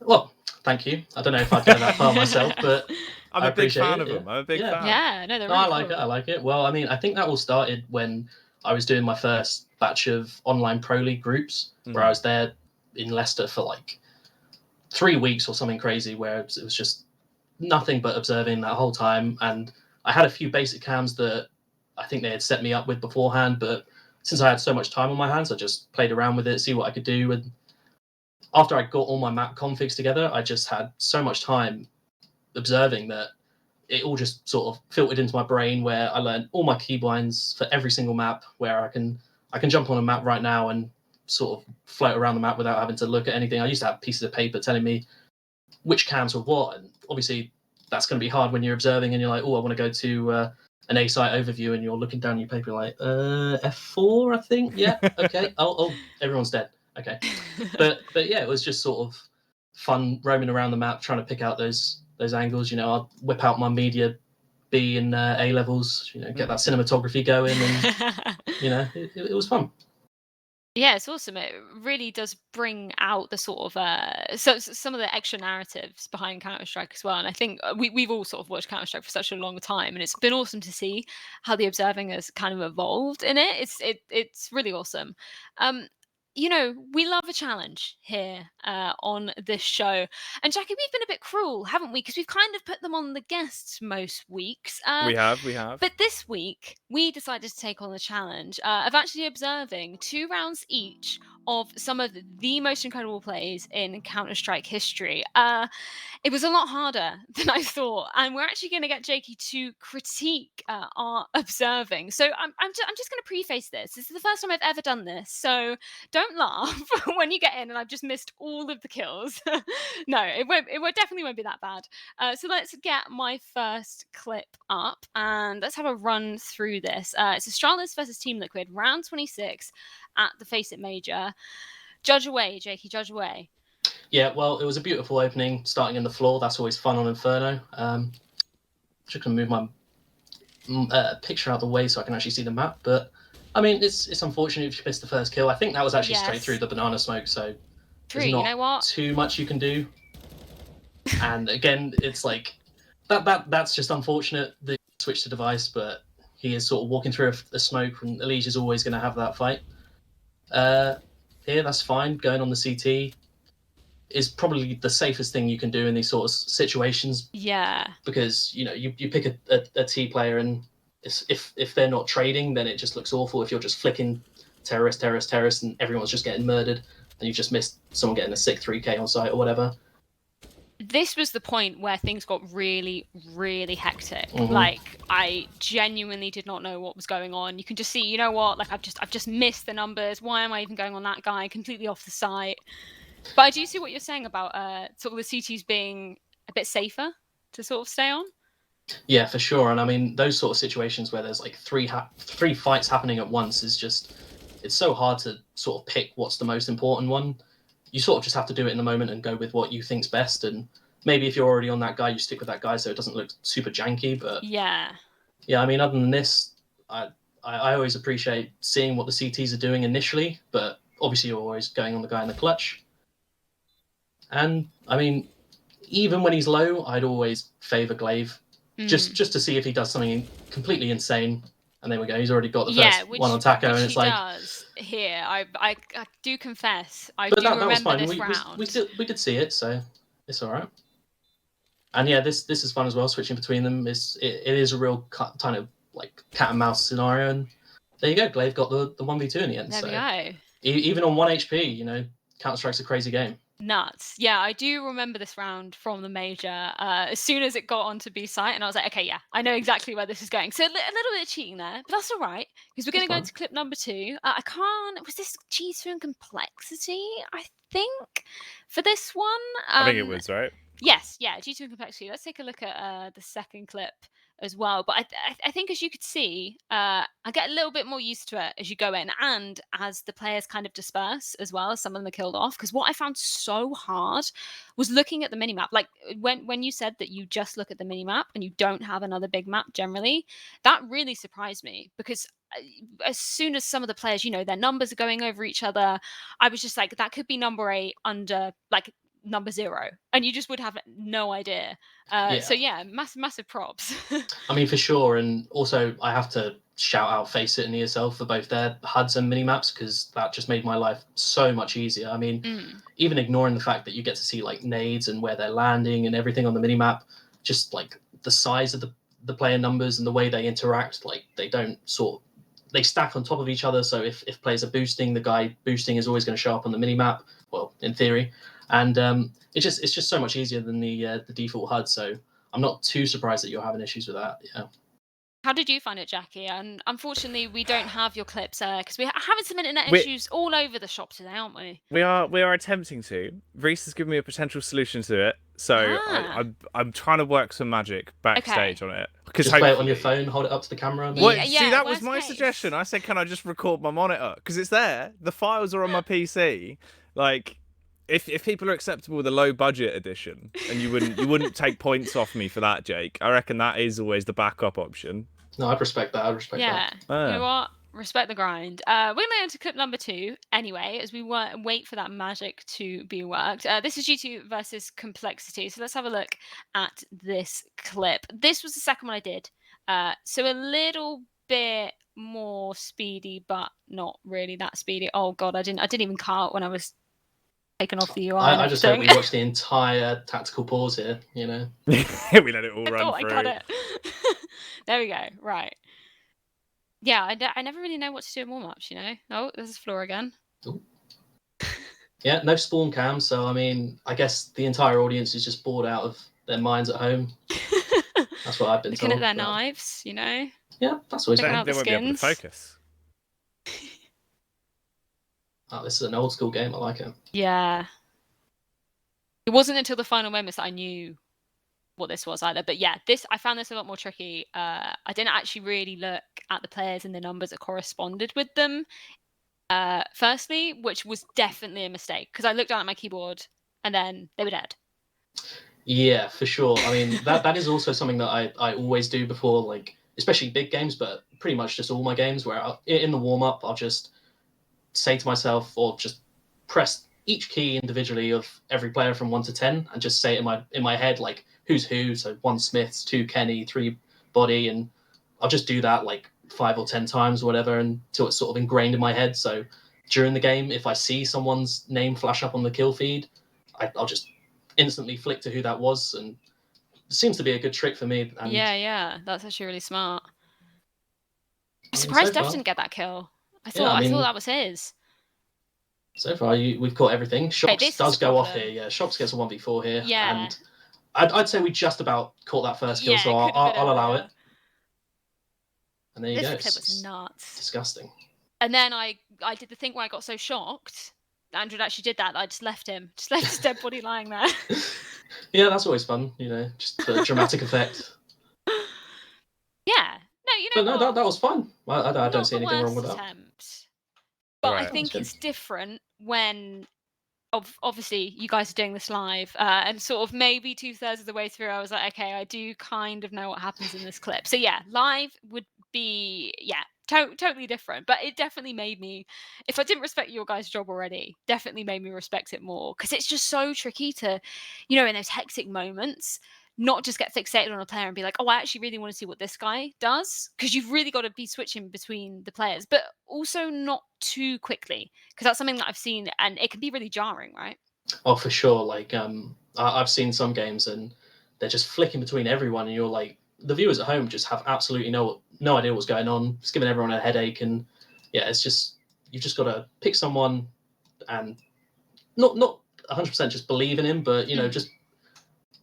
Well, thank you. I don't know if I'd go that far myself, but I'm a big fan of them. I'm a big fan. Yeah, no, they're No, really I like cool. it. I like it. Well, I mean, I think that all started when I was doing my first batch of online Pro League groups, where I was there in Leicester for like 3 weeks or something crazy, where it was just nothing but observing that whole time. And I had a few basic cams that I think they had set me up with beforehand, but since I had so much time on my hands, I just played around with it, see what I could do. And after I got all my map configs together, I just had so much time observing that it all just sort of filtered into my brain, where I learned all my keybinds for every single map, where I can jump on a map right now and sort of float around the map without having to look at anything. I used to have pieces of paper telling me which cams were what, and obviously that's going to be hard when you're observing and you're like, oh, I want to go to an A site overview, and you're looking down your paper like F4, I think. Yeah, okay. oh, everyone's dead. Okay, but yeah, it was just sort of fun roaming around the map, trying to pick out those angles. I'd whip out my media B and A levels, get that cinematography going, and it was fun. Yeah, it's awesome. It really does bring out the sort of some of the extra narratives behind Counter-Strike as well. And I think we've all sort of watched Counter-Strike for such a long time, and it's been awesome to see how the observing has kind of evolved in it. It's really awesome. We love a challenge here on this show. And Jackie, we've been a bit cruel, haven't we? Because we've kind of put them on the guests most weeks. We have. But this week, we decided to take on the challenge of actually observing 2 rounds each of some of the most incredible plays in Counter-Strike history. It was a lot harder than I thought, and we're actually going to get Jakey to critique our observing. So I'm just going to preface this. This is the first time I've ever done this, so don't laugh when you get in and I've just missed all of the kills. No, it definitely won't be that bad. So let's get my first clip up and let's have a run through this. It's Astralis versus Team Liquid, round 26 at the Faceit Major. Judge away, Jakey, judge away. Yeah, well, it was a beautiful opening, starting in the floor. That's always fun on Inferno. Just going to move my picture out of the way so I can actually see the map. But, I mean, it's unfortunate if you missed the first kill. I think that was actually straight through the banana smoke, so there's not too much you can do. And, again, it's like, that's just unfortunate that he switched the device, but he is sort of walking through a smoke, and Elige is always going to have that fight. Here, that's fine, going on the CT. is probably the safest thing you can do in these sort of situations. Yeah. Because, you know, you pick a T player, and if they're not trading, then it just looks awful. If you're just flicking terrorist, and everyone's just getting murdered, and you just missed someone getting a sick 3k on site or whatever. This was the point where things got really, really hectic. Mhm. Like, I genuinely did not know what was going on. You can just see, you know what? Like, I've just missed the numbers. Why am I even going on that guy? Completely off the site. But I do see what you're saying about sort of the CTs being a bit safer to sort of stay on. Yeah, for sure. And I mean, those sort of situations where there's like three fights happening at once is just, it's so hard to sort of pick what's the most important one. You sort of just have to do it in the moment and go with what you think's best. And maybe if you're already on that guy, you stick with that guy so it doesn't look super janky. But yeah, I mean, other than this, I always appreciate seeing what the CTs are doing initially, but obviously you're always going on the guy in the clutch. And I mean, even when he's low, I'd always favour glaive, just to see if he does something completely insane. And there we go. He's already got the first one on Taco, and it's like does here. I do confess, I but do that was remember fine. this round. We did see it, so it's all right. And yeah, this is fun as well. Switching between them it is a real kind of like cat and mouse scenario. And there you go. Glaive got the 1v2 in the end. There so we go. Even on 1 HP, you know, Counter-Strike's a crazy game. Nuts. Yeah, I do remember this round from the major. As soon as it got onto B site, and I was like, okay, yeah, I know exactly where this is going. So a little bit of cheating there, but that's all right, because we're going to go into clip number 2. I can't. Was this G2 and Complexity? I think for this one. I think it was, right? Yes, yeah, G2 and Complexity. Let's take a look at the second clip as well. But I think, as you could see, I get a little bit more used to it as you go in, and as the players kind of disperse as well, some of them are killed off. Because what I found so hard was looking at the minimap. Like when you said that you just look at the minimap and you don't have another big map generally, that really surprised me, because as soon as some of the players, you know, their numbers are going over each other, I was just like, that could be number 8 under like number 0, and you just would have no idea. So yeah, massive props. I mean, for sure. And also I have to shout out Faceit and ESL for both their HUDs and minimaps, because that just made my life so much easier. I mean, even ignoring the fact that you get to see like nades and where they're landing and everything on the minimap, just like the size of the player numbers and the way they interact, like they stack on top of each other. So if players are boosting, the guy boosting is always going to show up on the minimap, well, in theory. And it's just so much easier than the default HUD. So I'm not too surprised that you're having issues with that. Yeah. How did you find it, Jackie? And unfortunately, we don't have your clips because we're having some internet issues all over the shop today, aren't we? We are attempting to. Reese has given me a potential solution to it, so I'm trying to work some magic backstage on it. Just play it on your phone, hold it up to the camera. Well, see, that was my suggestion. I said, can I just record my monitor? Because it's there. The files are on my PC. Like, if people are acceptable with a low budget edition, and you wouldn't take points off me for that, Jake, I reckon that is always the backup option. No, I respect that. that. Yeah, you know what? Respect the grind. We're going to go into clip number 2 anyway, as we wait for that magic to be worked. This is G2 versus Complexity. So let's have a look at this clip. This was the second one I did. So a little bit more speedy, but not really that speedy. Oh god, I didn't even cut when I was taken off the UI. I just hope we watched the entire tactical pause here, you know. We let it all run through. I got it. There we go. Right. Yeah, I never really know what to do in warm-ups, you know. Oh, there's a floor again. Ooh. Yeah, no spawn cam, so I mean, I guess the entire audience is just bored out of their minds at home. That's what I've been Looking told. at their knives, you know. Yeah, that's always Checking out They the won't be able to skins. focus. Oh, this is an old school game. I like it. Yeah. It wasn't until the final moments that I knew what this was either. But yeah, I found this a lot more tricky. I didn't actually really look at the players and the numbers that corresponded with them. Firstly, which was definitely a mistake, because I looked down at my keyboard and then they were dead. Yeah, for sure. I mean, that is also something that I always do before, like, especially big games, but pretty much just all my games, where in the warm-up, I'll just say to myself, or just press each key individually of every player from 1 to 10 and just say it in my head, like, who's who. So 1 Smiths, 2 Kenny, 3 Body, and I'll just do that like 5 or 10 times or whatever until it's sort of ingrained in my head. So during the game, if I see someone's name flash up on the kill feed, I'll just instantly flick to who that was, and it seems to be a good trick for me. And Yeah, that's actually really smart. I'm I mean, surprised so Dev far- didn't get that kill. I Yeah, thought I mean- that was his. So far, we've caught everything. Shops this is does the go off problem. here. Yeah, Shops gets a 1v4 here. Yeah. And I'd say we just about caught that first kill, so it could have been I'll allow earlier. it. And there you This go. clip was It's nuts. disgusting. And then I did the thing where I got so shocked. Andrew actually did that I just left him. Just left his dead body lying there. Yeah, that's always fun, just for dramatic effect. Yeah. No, you know But no, what? that was fun. I don't Not see the anything wrong with worst that. attempt. But I Right. think That's it's different when obviously you guys are doing this live, and sort of maybe 2/3 of the way through I was like, okay, I do kind of know what happens in this clip. So yeah, live would be totally different, but it definitely made me, if I didn't respect your guys' job already, definitely made me respect it more, because it's just so tricky to, in those hectic moments, not just get fixated on a player and be like, oh, I actually really want to see what this guy does, because you've really got to be switching between the players, but also not too quickly, because that's something that I've seen and it can be really jarring, right? Oh, for sure. Like, I've seen some games and they're just flicking between everyone, and you're like, the viewers at home just have absolutely no idea what's going on. It's giving everyone a headache, and yeah, it's just, you've just got to pick someone and not 100% just believe in him, but just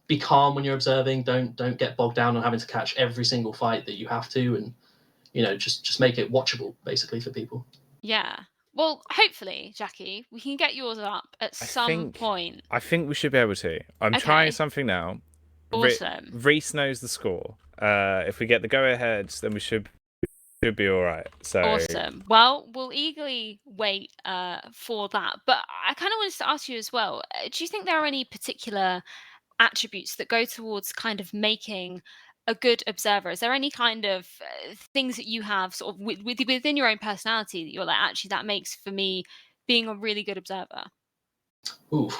be calm when you're observing. Don't get bogged down on having to catch every single fight that you have to, and just make it watchable basically for people. Yeah. Well, hopefully, Jackie, we can get yours up at some point. I think we should be able to. I'm Okay. trying something now. Awesome. Reese knows the score. If we get the go-ahead, then we should be all right. So Awesome. Well, we'll eagerly wait for that. But I kind of wanted to ask you as well, do you think there are any particular attributes that go towards kind of making a good observer? Is there any kind of things that you have sort of within your own personality that you're like, actually, that makes for me being a really good observer? Ooh,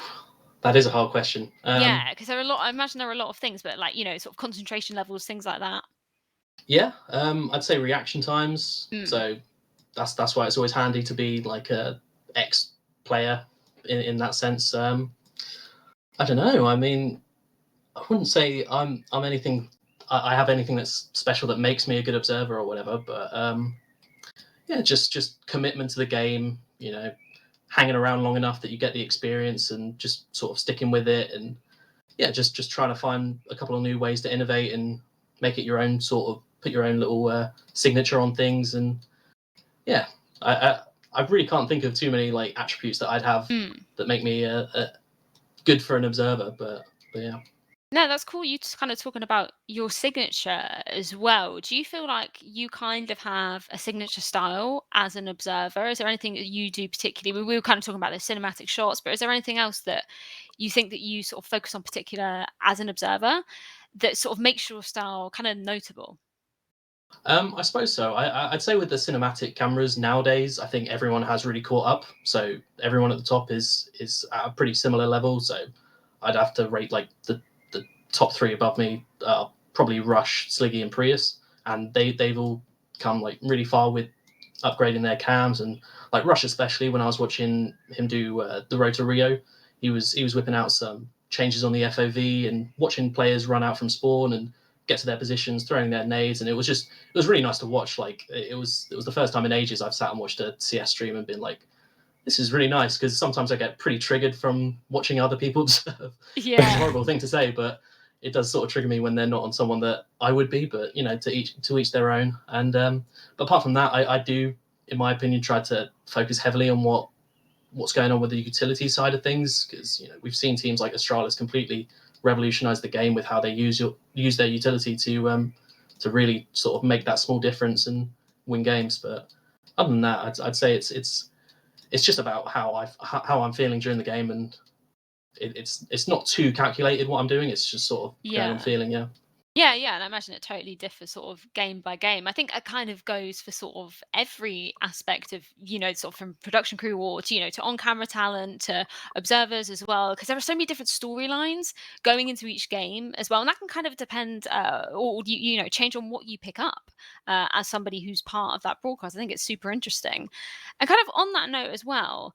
that is a hard question. Yeah, because I imagine there are a lot of things, but like, sort of concentration levels, things like that. Yeah, I'd say reaction times. So that's why it's always handy to be like a ex-player in that sense. I don't know. I mean, I wouldn't say I'm anything. I have anything that's special that makes me a good observer or whatever. But yeah, just commitment to the game. Hanging around long enough that you get the experience, and just sort of sticking with it, and yeah, just trying to find a couple of new ways to innovate and make it your own, sort of put your own little signature on things. And yeah, I really can't think of too many like attributes that I'd have that make me good for an observer. But yeah. No, that's cool. You just kind of talking about your signature as well. Do you feel like you kind of have a signature style as an observer? Is there anything that you do particularly? We were kind of talking about the cinematic shots, but is there anything else that you think that you sort of focus on particular as an observer that sort of makes your style kind of notable? I suppose so. I'd say with the cinematic cameras nowadays, I think everyone has really caught up. So everyone at the top is at a pretty similar level. So I'd have to rate like the top three above me, probably Rush, Sliggy, and Prius, and they've all come like really far with upgrading their cams. And like Rush, especially when I was watching him do the Road to Rio, he was whipping out some changes on the FOV and watching players run out from spawn and get to their positions, throwing their nades, and it was really nice to watch. Like it was the first time in ages I've sat and watched a CS stream and been like, this is really nice, because sometimes I get pretty triggered from watching other people observe. Yeah. It's a horrible thing to say, but it does sort of trigger me when they're not on someone that I would be. But to each their own. And but apart from that, I do, in my opinion, try to focus heavily on what's going on with the utility side of things, because we've seen teams like Astralis completely revolutionize the game with how they use their utility to really sort of make that small difference and win games. But other than that, I'd say it's just about how I'm feeling during the game, and it's not too calculated what I'm doing. It's just sort of going on feeling. Yeah, and I imagine it totally differs sort of game by game. I think it kind of goes for sort of every aspect of, sort of from production crew or to on-camera talent to observers as well, because there are so many different storylines going into each game as well. And that can kind of depend or, change on what you pick up as somebody who's part of that broadcast. I think it's super interesting. And kind of on that note as well,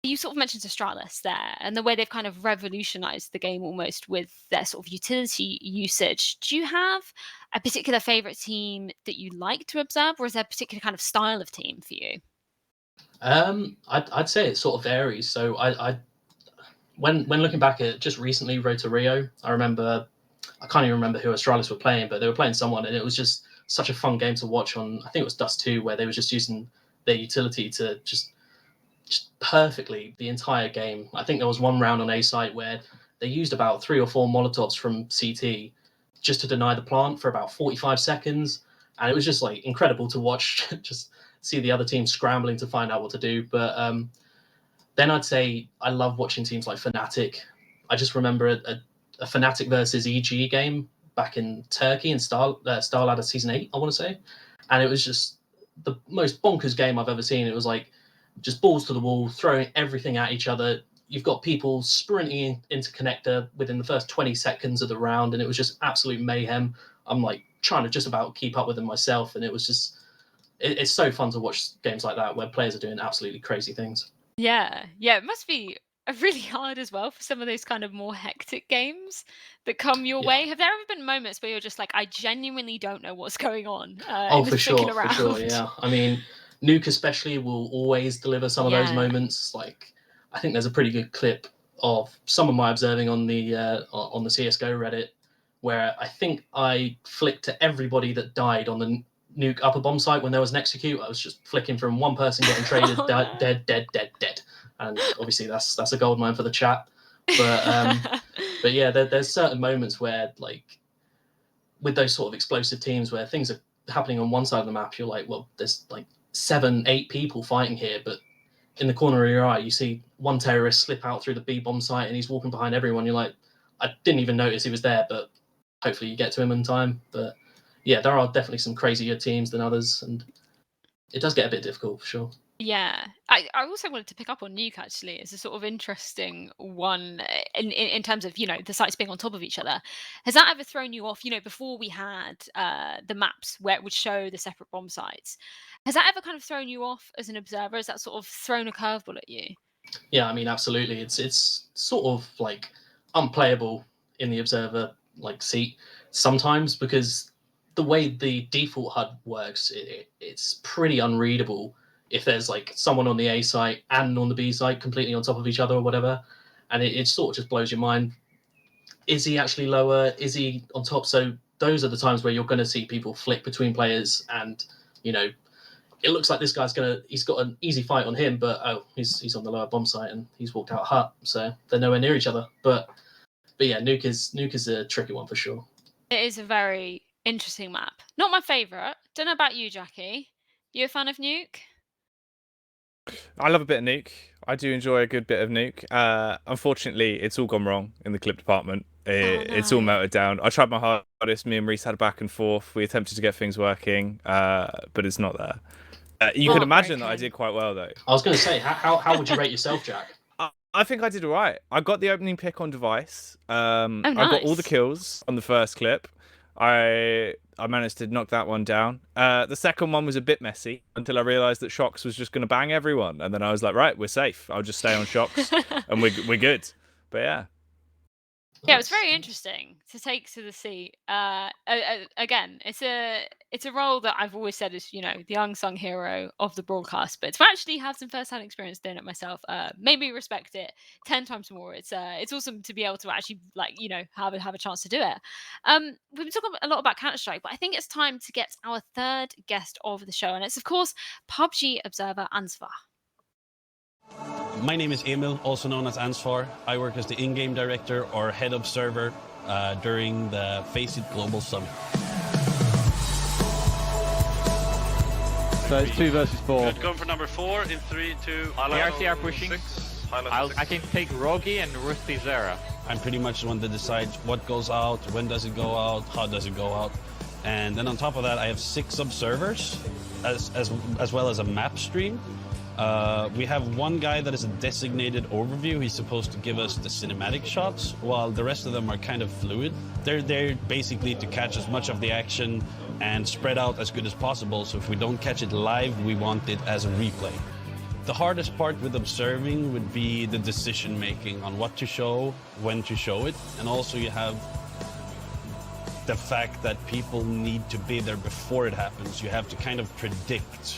You sort of mentioned Astralis there, and the way they've kind of revolutionized the game almost with their sort of utility usage. Do you have a particular favorite team that you like to observe, or is there a particular kind of style of team for you? I'd say it sort of varies. So when looking back at just recently Road to Rio, I can't even remember who Astralis were playing, but they were playing someone, and it was just such a fun game to watch on. I think it was Dust 2, where they were just using their utility to just perfectly the entire game. I think there was one round on A site where they used about 3 or 4 Molotovs from CT just to deny the plant for about 45 seconds, and it was just like incredible to watch. Just see the other team scrambling to find out what to do. But then I'd say I love watching teams like Fnatic. I just remember a Fnatic versus EG game back in Turkey in Star Ladder Season 8, I want to say. And it was just the most bonkers game I've ever seen. It was like just balls to the wall, throwing everything at each other. You've got people sprinting into connector within the first 20 seconds of the round, and it was just absolute mayhem. I'm like trying to just about keep up with them myself, and it was just, it's so fun to watch games like that where players are doing absolutely crazy things. Yeah, it must be really hard as well for some of those kind of more hectic games that come your way. Have there ever been moments where you're just like, I genuinely don't know what's going on? In this particular round? Yeah. I mean, Nuke especially will always deliver some of those moments. Like, I think there's a pretty good clip of some of my observing on the CSGO Reddit, where I think I flicked to everybody that died on the Nuke upper bomb site when there was an execute. I was just flicking from one person getting traded, dead. And obviously that's a gold mine for the chat. But yeah, there's certain moments where, like, with those sort of explosive teams where things are happening on one side of the map, you're like, well, there's like 7-8 people fighting here, but in the corner of your eye, you see one terrorist slip out through the B bomb site and he's walking behind everyone. You're like, I didn't even notice he was there, but hopefully you get to him in time. But yeah, there are definitely some crazier teams than others, and it does get a bit difficult for sure. Yeah, I also wanted to pick up on Nuke actually. It's a sort of interesting one in terms of, you know, the sites being on top of each other. Has that ever thrown you off? You know, before we had the maps where it would show the separate bomb sites, has that ever kind of thrown you off as an observer? Has that sort of thrown a curveball at you? Yeah, I mean, absolutely. It's sort of like unplayable in the observer like seat sometimes, because the way the default HUD works, it's pretty unreadable if there's like someone on the A site and on the B site completely on top of each other or whatever. And it sort of just blows your mind. Is he actually lower? Is he on top? So those are the times where you're going to see people flick between players, and, you know, it looks like this guy's he's got an easy fight on him, but he's on the lower bomb site and he's walked out hut, so they're nowhere near each other. But yeah, Nuke is a tricky one for sure. It is a very interesting map. Not my favorite. Don't know about you, Jackie. You a fan of Nuke? I love a bit of Nuke. I do enjoy a good bit of Nuke. Unfortunately, it's all gone wrong in the clip department. It's all melted down. I tried my hardest. Me and Reese had a back and forth. We attempted to get things working, but it's not there. You can imagine that I did quite well, though. I was going to say, how would you rate yourself, Jack? I think I did all right. I got the opening pick on device. Nice. I got all the kills on the first clip. I managed to knock that one down. The second one was a bit messy until I realised that Shox was just going to bang everyone. And then I was like, right, we're safe. I'll just stay on Shox and we're good. But yeah. Yeah, it was very interesting to take to the seat. Again, it's a role that I've always said is, you know, the unsung hero of the broadcast. But to actually have some first-hand experience doing it myself made me respect it 10 times more. It's awesome to be able to actually, like, you know, have a chance to do it. We've been talking a lot about Counter-Strike, but I think it's time to get our third guest of the show, and it's of course PUBG observer Ansvar. My name is Emil, also known as Ansvar. I work as the in-game director or head observer during the Face It Global Summit. So it's 2 versus 4. Good, going for number 4 in 3, 2. The RCR pushing. I can take Rogi and Rusty Zera. I'm pretty much the one that decides what goes out, when does it go out, how does it go out. And then on top of that, I have 6 observers, as well as a map stream. We have one guy that is a designated overview. He's supposed to give us the cinematic shots, while the rest of them are kind of fluid. They're there basically to catch as much of the action and spread out as good as possible. So if we don't catch it live, we want it as a replay. The hardest part with observing would be the decision making on what to show, when to show it, and also you have the fact that people need to be there before it happens. You have to kind of predict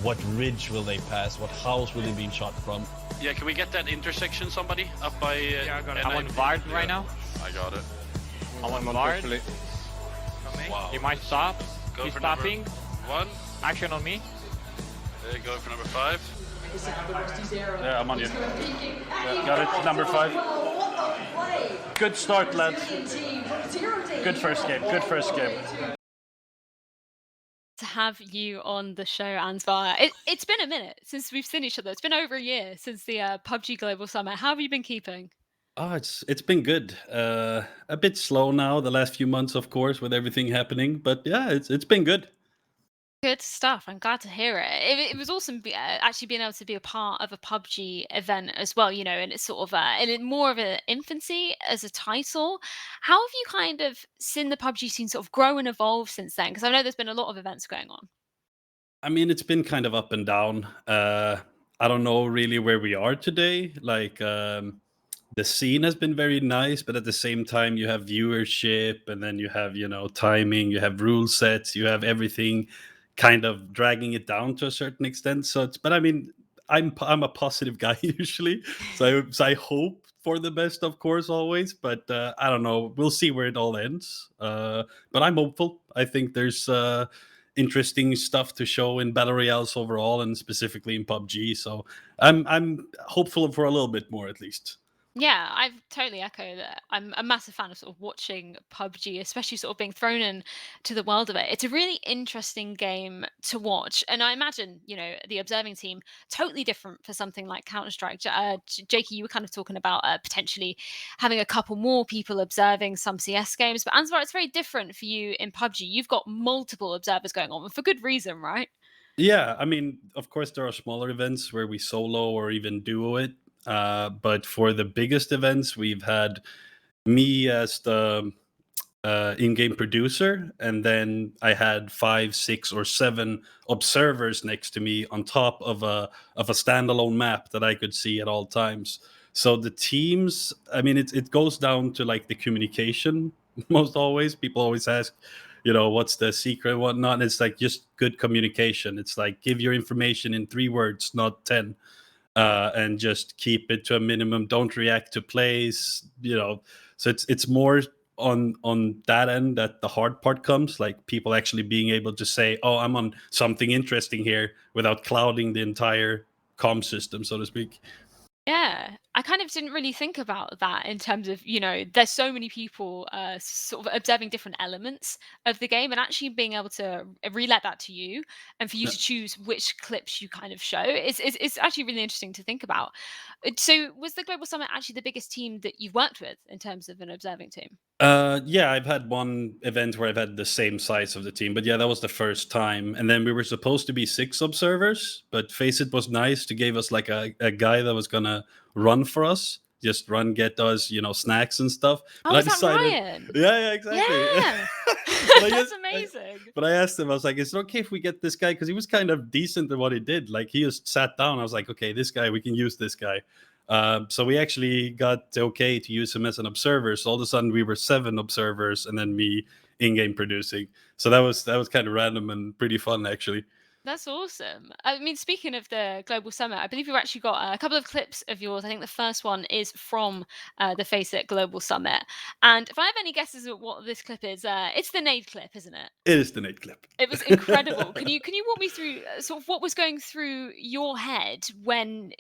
what ridge will they pass, what house will they be shot from. Yeah, can we get that intersection, somebody? Up by... Yeah, I got it. I'm on Vard right now. I got it. I'm on Vard. Wow. He might stop. Go He's for stopping. Number 1. Action on me. Going for number 5. Yeah, I'm on you. Yeah, got it, number 5. Good start, lads. Good first game, good first game. To have you on the show, Ansvar. It's been a minute since we've seen each other. It's been over a year since the PUBG Global Summit. How have you been keeping? Oh, it's been good. A bit slow now the last few months, of course, with everything happening. But yeah, it's been good. Good stuff. I'm glad to hear it. It was awesome actually being able to be a part of a PUBG event as well, you know, and it's sort of in more of an infancy as a title. How have you kind of seen the PUBG scene sort of grow and evolve since then? Because I know there's been a lot of events going on. I mean, it's been kind of up and down. I don't know really where we are today. Like, the scene has been very nice, but at the same time, you have viewership, and then you have, you know, timing, you have rule sets, you have everything kind of dragging it down to a certain extent. So it's, but I mean, I'm a positive guy usually, so I hope for the best, of course, always. But I don't know. We'll see where it all ends. But I'm hopeful. I think there's interesting stuff to show in battle royales overall, and specifically in PUBG. So I'm hopeful for a little bit more, at least. Yeah, I've totally echoed that. I'm a massive fan of sort of watching PUBG, especially sort of being thrown in to the world of it. It's a really interesting game to watch, and I imagine, you know, the observing team totally different for something like Counter-Strike. Jakey, you were kind of talking about potentially having a couple more people observing some CS games, but Ansvar, it's very different for you in PUBG. You've got multiple observers going on, and for good reason, right? Yeah, I mean, of course, there are smaller events where we solo or even duo it. But for the biggest events, we've had me as the in-game producer, and then I had 5, 6, or 7 observers next to me on top of a standalone map that I could see at all times. So the teams, I mean, it goes down to like the communication. Most always, people always ask, you know, what's the secret and whatnot. And it's like just good communication. It's like give your information in 3 words, not 10. And just keep it to a minimum. Don't react to plays, you know. So it's more on that end that the hard part comes, like people actually being able to say, "Oh, I'm on something interesting here," without clouding the entire comm system, so to speak. Yeah, I kind of didn't really think about that in terms of, you know, there's so many people sort of observing different elements of the game, and actually being able to relay that to you and for you Yeah. to choose which clips you kind of show. It's actually really interesting to think about. So was the Global Summit actually the biggest team that you've worked with in terms of an observing team? Yeah, I've had one event where I've had the same size of the team, but yeah, that was the first time. And then we were supposed to be 6 observers, but Faceit was nice to give us like a guy that was gonna run for us, just run, get us, you know, snacks and stuff. Oh, But I is that decided, Ryan? yeah, exactly. Yeah. But I That's just- amazing. But I asked him, I was like, is it okay if we get this guy? Because he was kind of decent at what he did. Like, he just sat down. I was like, okay, this guy, we can use this guy. So we actually got okay to use him as an observer. So all of a sudden we were 7 observers, and then me in-game producing. So that was kind of random and pretty fun, actually. That's awesome. I mean, speaking of the Global Summit, I believe you've actually got a couple of clips of yours. I think the first one is from the Faceit Global Summit. And if I have any guesses at what this clip is, it's the nade clip, isn't it? It is the Nate clip. It was incredible. Can you walk me through sort of what was going through your head when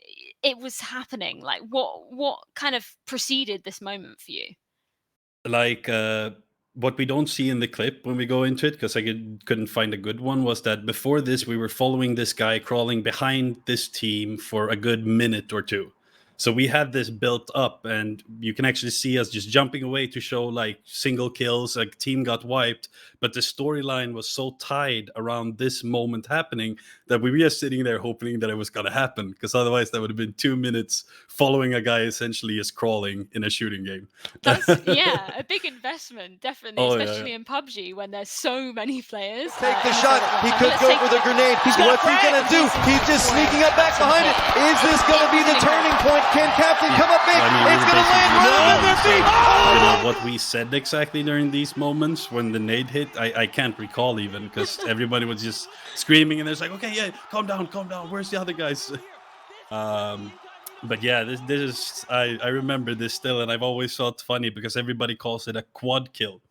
it was happening? Like what kind of preceded this moment for you? Like, what we don't see in the clip when we go into it, because I couldn't find a good one, was that before this, we were following this guy crawling behind this team for a good minute or two. So we had this built up, and you can actually see us just jumping away to show like single kills, like team got wiped. But the storyline was so tied around this moment happening that we were just sitting there hoping that it was going to happen, because otherwise that would have been 2 minutes following a guy essentially just crawling in a shooting game. That's a big investment, definitely, especially in PUBG when there's so many players. Take the shot. He could go for the grenade. What's he gonna do? He's just sneaking up back behind it. Is this gonna be the turning point? Can Captain come up big? It's gonna land right on their feet. You know what we said exactly during these moments when the nade hit? I can't recall even, because everybody was just screaming and there's like, okay, yeah, calm down. Where's the other guys? But yeah, this is I remember this still, and I've always thought funny because everybody calls it a quad kill.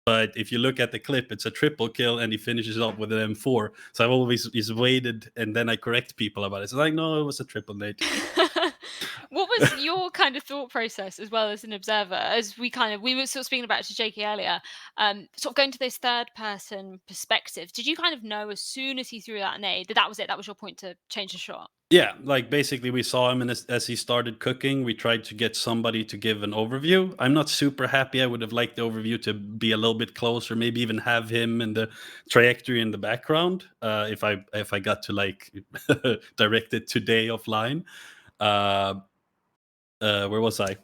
But if you look at the clip, it's a triple kill, and he finishes off with an M4. So I've always just waited, and then I correct people about it. So like, no, it was a triple nade. What was your kind of thought process as well as an observer, as we were sort of speaking about to Jakey earlier, sort of going to this third person perspective? Did you kind of know as soon as he threw that nade that was it? That was your point to change the shot? Yeah, like basically we saw him, and as he started cooking, we tried to get somebody to give an overview. I'm not super happy. I would have liked the overview to be a little bit closer, maybe even have him and the trajectory in the background. If I got to like direct it today offline. Where was I?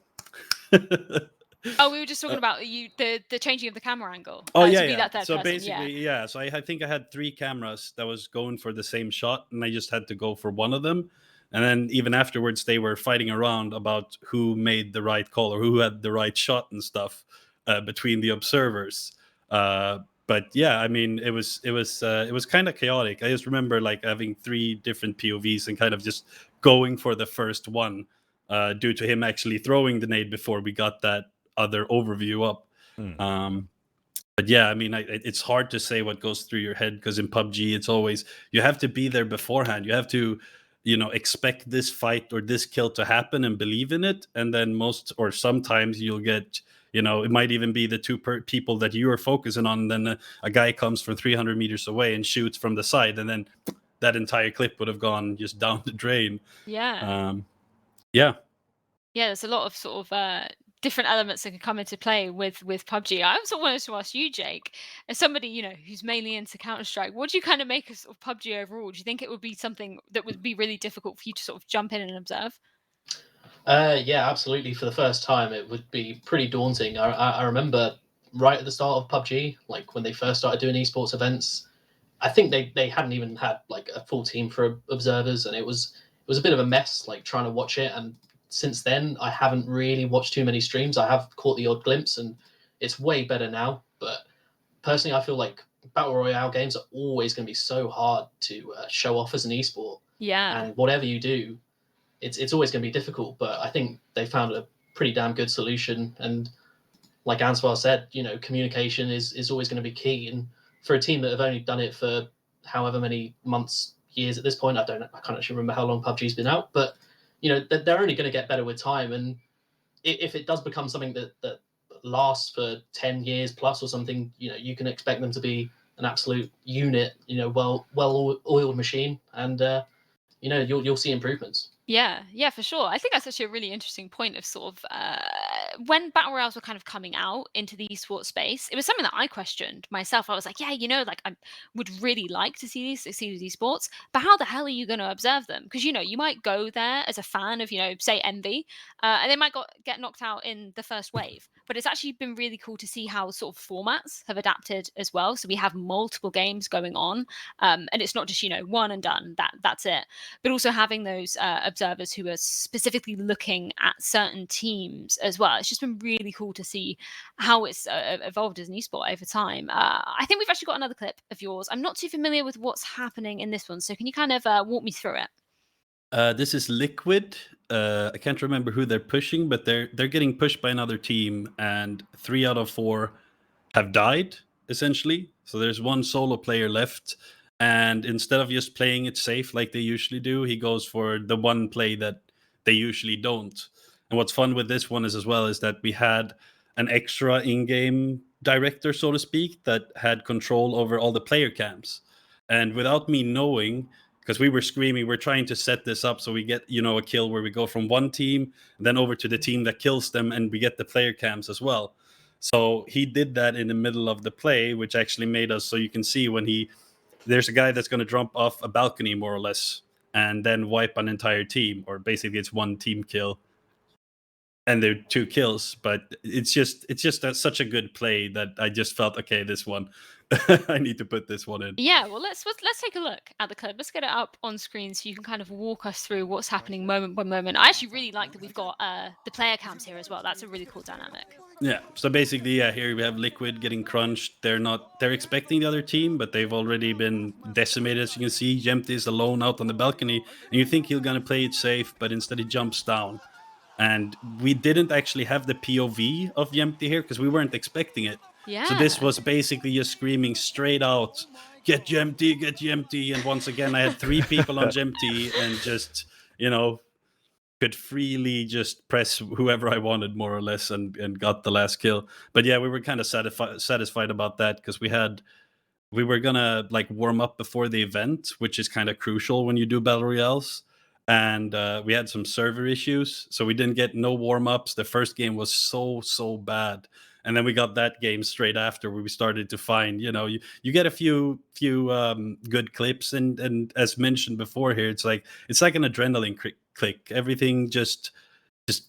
Oh, we were just talking about the changing of the camera angle. Oh, to yeah, be yeah. That third So person, basically, yeah. So I think I had 3 cameras that was going for the same shot, and I just had to go for one of them. And then even afterwards, they were fighting around about who made the right call or who had the right shot and stuff between the observers. But yeah, I mean, it was kind of chaotic. I just remember like having 3 different POVs and kind of just going for the first one due to him actually throwing the nade before we got that other overview up. But yeah, I mean, it's hard to say what goes through your head, because in PUBG, it's always, you have to be there beforehand. You have to, expect this fight or this kill to happen and believe in it. And then sometimes you'll get, it might even be the 2 people that you are focusing on. And then a guy comes from 300 meters away and shoots from the side. And then that entire clip would have gone just down the drain. Yeah. Yeah, there's a lot of sort of different elements that can come into play with PUBG. I also wanted to ask you, Jake, as somebody who's mainly into Counter-Strike, what do you kind of make of sort of PUBG overall? Do you think it would be something that would be really difficult for you to sort of jump in and observe? Yeah, absolutely. For the first time, it would be pretty daunting. I remember right at the start of PUBG, like when they first started doing esports events, I think they hadn't even had like a full team for observers, and it was a bit of a mess, like trying to watch it. And since then, I haven't really watched too many streams. I have caught the odd glimpse, and it's way better now. But personally, I feel like Battle Royale games are always going to be so hard to show off as an esport. Yeah. And whatever you do, it's always going to be difficult. But I think they found a pretty damn good solution. And like Ansvar said, communication is always going to be key. And for a team that have only done it for however many months, years at this point, I can't actually remember how long PUBG's been out, but they're only going to get better with time. And if it does become something that lasts for 10 years plus or something, you can expect them to be an absolute unit, well-oiled machine, and you'll see improvements. Yeah, for sure. I think that's actually a really interesting point of sort of when Battle Royales were kind of coming out into the esports space, it was something that I questioned myself. I was like, yeah, like I would really like to see these succeed with esports, but how the hell are you going to observe them? Because, you might go there as a fan of, say Envy, and they might get knocked out in the first wave. But it's actually been really cool to see how sort of formats have adapted as well. So we have multiple games going on, and it's not just, one and done, that's it. But also having those observers who are specifically looking at certain teams as well. It's just been really cool to see how it's evolved as an esport over time. I think we've actually got another clip of yours. I'm not too familiar with what's happening in this one, so can you kind of walk me through it? This is Liquid. I can't remember who they're pushing, but they're getting pushed by another team, and 3 out of 4 have died, essentially. So there's 1 solo player left. And instead of just playing it safe like they usually do, he goes for the one play that they usually don't. And what's fun with this one is that we had an extra in-game director, so to speak, that had control over all the player cams. And without me knowing, because we were screaming, we're trying to set this up so we get, a kill where we go from one team and then over to the team that kills them, and we get the player cams as well. So he did that in the middle of the play, which actually made us, so you can see when there's a guy that's going to jump off a balcony more or less and then wipe an entire team, or basically it's one team kill and there are 2 kills, but it's just such a good play that I just felt, okay, this one I need to put this one in. Yeah, well, let's take a look at the clip. Let's get it up on screen so you can kind of walk us through what's happening moment by moment. I actually really like that we've got the player cams here as well. That's a really cool dynamic. Yeah, so basically, here we have Liquid getting crunched. They're expecting the other team, but they've already been decimated, as you can see. Jak3y is alone out on the balcony, and you think he's gonna play it safe, but instead he jumps down. And we didn't actually have the POV of Jak3y here because we weren't expecting it. Yeah. So this was basically just screaming straight out, get Jak3y, get Jak3y. And once again, I had 3 people on Jak3y and just, could freely just press whoever I wanted, more or less, and got the last kill. But yeah, we were kind of satisfied about that because we were gonna warm up before the event, which is kind of crucial when you do battle royales. And we had some server issues, so we didn't get no warm-ups. The first game was so bad. And then we got that game straight after where we started to find, you get a few good clips. And as mentioned before here, it's like an adrenaline click. Everything just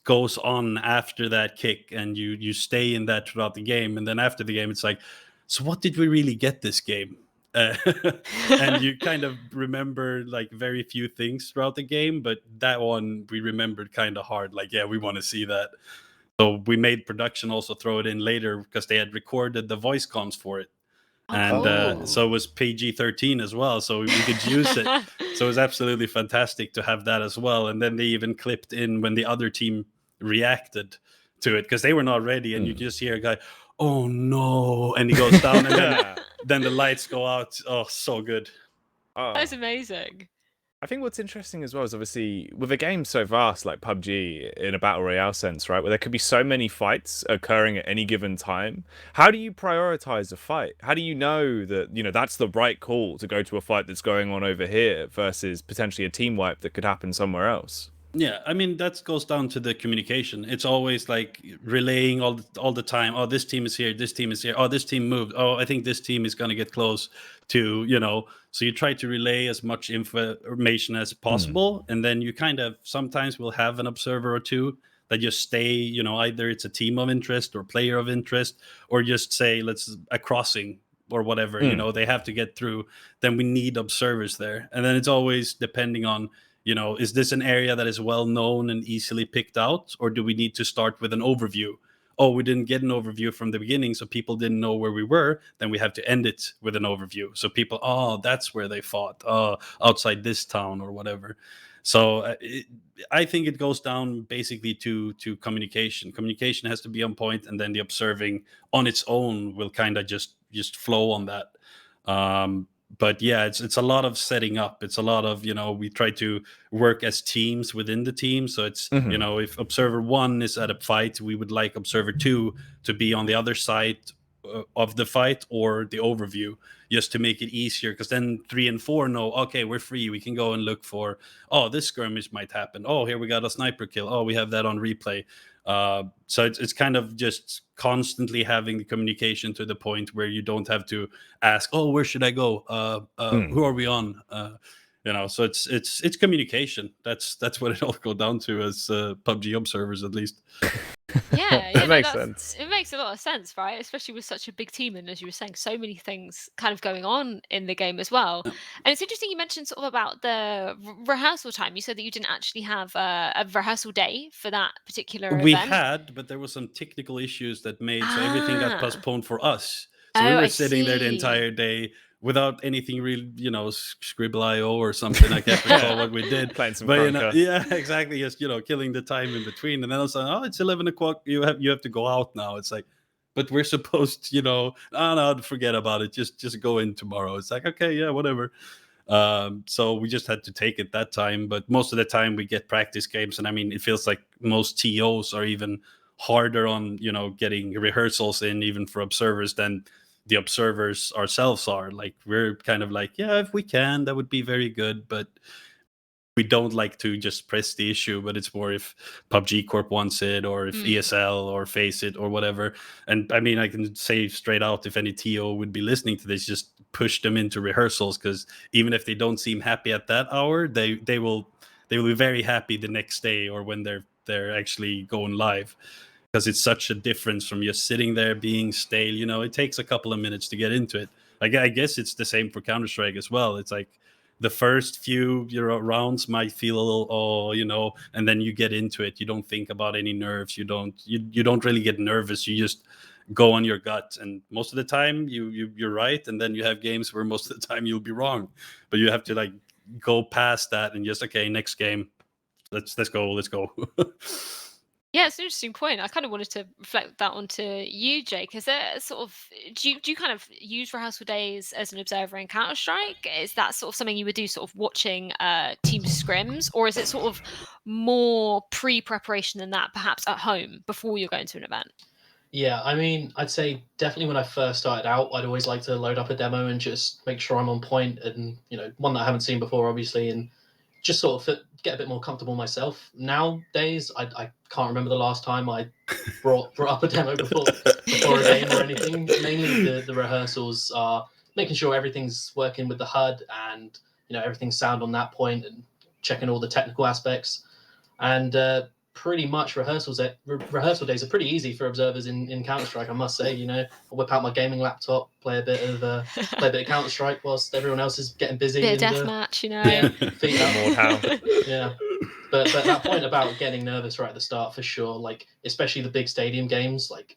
goes on after that kick, and you stay in that throughout the game. And then after the game, it's like, so what did we really get this game? And you kind of remember very few things throughout the game, but that one we remembered kind of hard. We want to see that. So we made production also throw it in later because they had recorded the voice comms for it. And so it was PG-13 as well, so we could use it. So it was absolutely fantastic to have that as well. And then they even clipped in when the other team reacted to it because they were not ready, and you just hear a guy, oh no, and he goes down, and then the lights go out. Oh, so good. Oh. That's amazing. I think what's interesting as well is obviously with a game so vast like PUBG in a battle royale sense, right, where there could be so many fights occurring at any given time. How do you prioritize a fight? How do you know that, that's the right call to go to a fight that's going on over here versus potentially a team wipe that could happen somewhere else? Yeah, I mean, that goes down to the communication. It's always relaying all the time. Oh, this team is here. This team is here. Oh, this team moved. Oh, I think this team is going to get close to, So you try to relay as much information as possible. And then you kind of sometimes will have an observer or 2 that just stay, either it's a team of interest or player of interest, or just say, a crossing or whatever, they have to get through. Then we need observers there. And then it's always depending on, is this an area that is well known and easily picked out, or do we need to start with an overview? Oh, we didn't get an overview from the beginning, so people didn't know where we were. Then we have to end it with an overview. So people, that's where they fought, outside this town or whatever. So I think it goes down basically to communication. Communication has to be on point, and then the observing on its own will kind of just flow on that. But yeah, it's a lot of setting up. It's a lot of, we try to work as teams within the team. So it's, if observer 1 is at a fight, we would like observer 2 to be on the other side of the fight or the overview, just to make it easier. Because then 3 and 4 know, okay, we're free. We can go and look for, this skirmish might happen. Oh, here we got a sniper kill. Oh, we have that on replay. So it's kind of just constantly having the communication to the point where you don't have to ask, where should I go? Who are we on? So it's communication. That's what it all goes down to as PUBG observers, at least. Yeah, that makes sense. It makes a lot of sense, right? Especially with such a big team, and as you were saying, so many things kind of going on in the game as well. And it's interesting you mentioned sort of about the rehearsal time. You said that you didn't actually have a rehearsal day for that particular event. We had, but there were some technical issues that made so everything got postponed for us. So we were sitting there the entire day without anything real, Scribble.io or something. I can't recall what we did. Playing some yeah, exactly. Just, killing the time in between. And then I was like, it's 11 o'clock. You have to go out now. It's like, but we're supposed, no, forget about it. Just go in tomorrow. It's like, okay, yeah, whatever. So we just had to take it that time. But most of the time we get practice games. And I mean, it feels like most TOs are even harder on, getting rehearsals in, even for observers, than the observers ourselves are. Like, we're kind of like, yeah, if we can, that would be very good, but we don't like to just press the issue, but it's more if PUBG Corp wants it, or if ESL or Face It or whatever. And I mean, I can say straight out, if any TO would be listening to this, just push them into rehearsals, because even if they don't seem happy at that hour, they will be very happy the next day, or when they're actually going live, because it's such a difference from just sitting there being stale. You know, it takes a couple of minutes to get into it. I guess it's the same for Counter-Strike as well. It's like the first few rounds might feel a little, and then you get into it. You don't think about any nerves. You don't really get nervous. You just go on your gut, and most of the time you're right. And then you have games where most of the time you'll be wrong, but you have to like go past that and just, okay, next game, let's go. Yeah, it's an interesting point. I kind of wanted to reflect that onto you, Jake. Is there sort of do you kind of use rehearsal days as an observer in Counter-Strike? Is that sort of something you would do, sort of watching team scrims, or is it sort of more pre-preparation than that, perhaps at home before you're going to an event? Yeah, I mean, I'd say definitely when I first started out, I'd always like to load up a demo and just make sure I'm on point, and one that I haven't seen before, obviously, and just sort of get a bit more comfortable myself. Nowadays, I can't remember the last time I brought up a demo before a game or anything. Mainly the rehearsals are making sure everything's working with the HUD, and everything's sound on that point, and checking all the technical aspects. And pretty much rehearsal days are pretty easy for observers in Counter-Strike, I must say. I whip out my gaming laptop, play a bit of Counter-Strike whilst everyone else is getting busy. Bit of deathmatch, Yeah, feet up. Yeah. But that point about getting nervous right at the start, for sure, like especially the big stadium games, like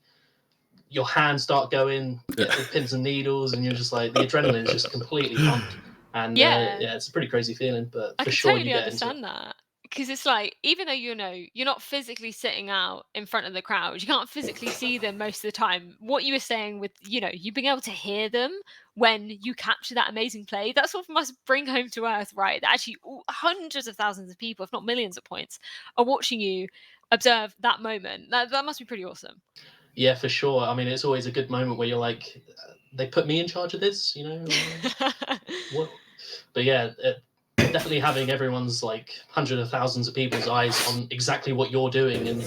your hands start going, get the pins and needles, and you're just like, the adrenaline is just completely pumped. And it's a pretty crazy feeling, but for sure you get into it. I totally understand that. Because it's like, even though you're not physically sitting out in front of the crowd, you can't physically see them most of the time. What you were saying with you being able to hear them when you capture that amazing play, that sort of must bring home to earth, right? That actually hundreds of thousands of people, if not millions of points, are watching you observe that moment. That must be pretty awesome. Yeah, for sure. I mean, it's always a good moment where you're like, they put me in charge of this, what? But yeah, definitely having everyone's like hundreds of thousands of people's eyes on exactly what you're doing, and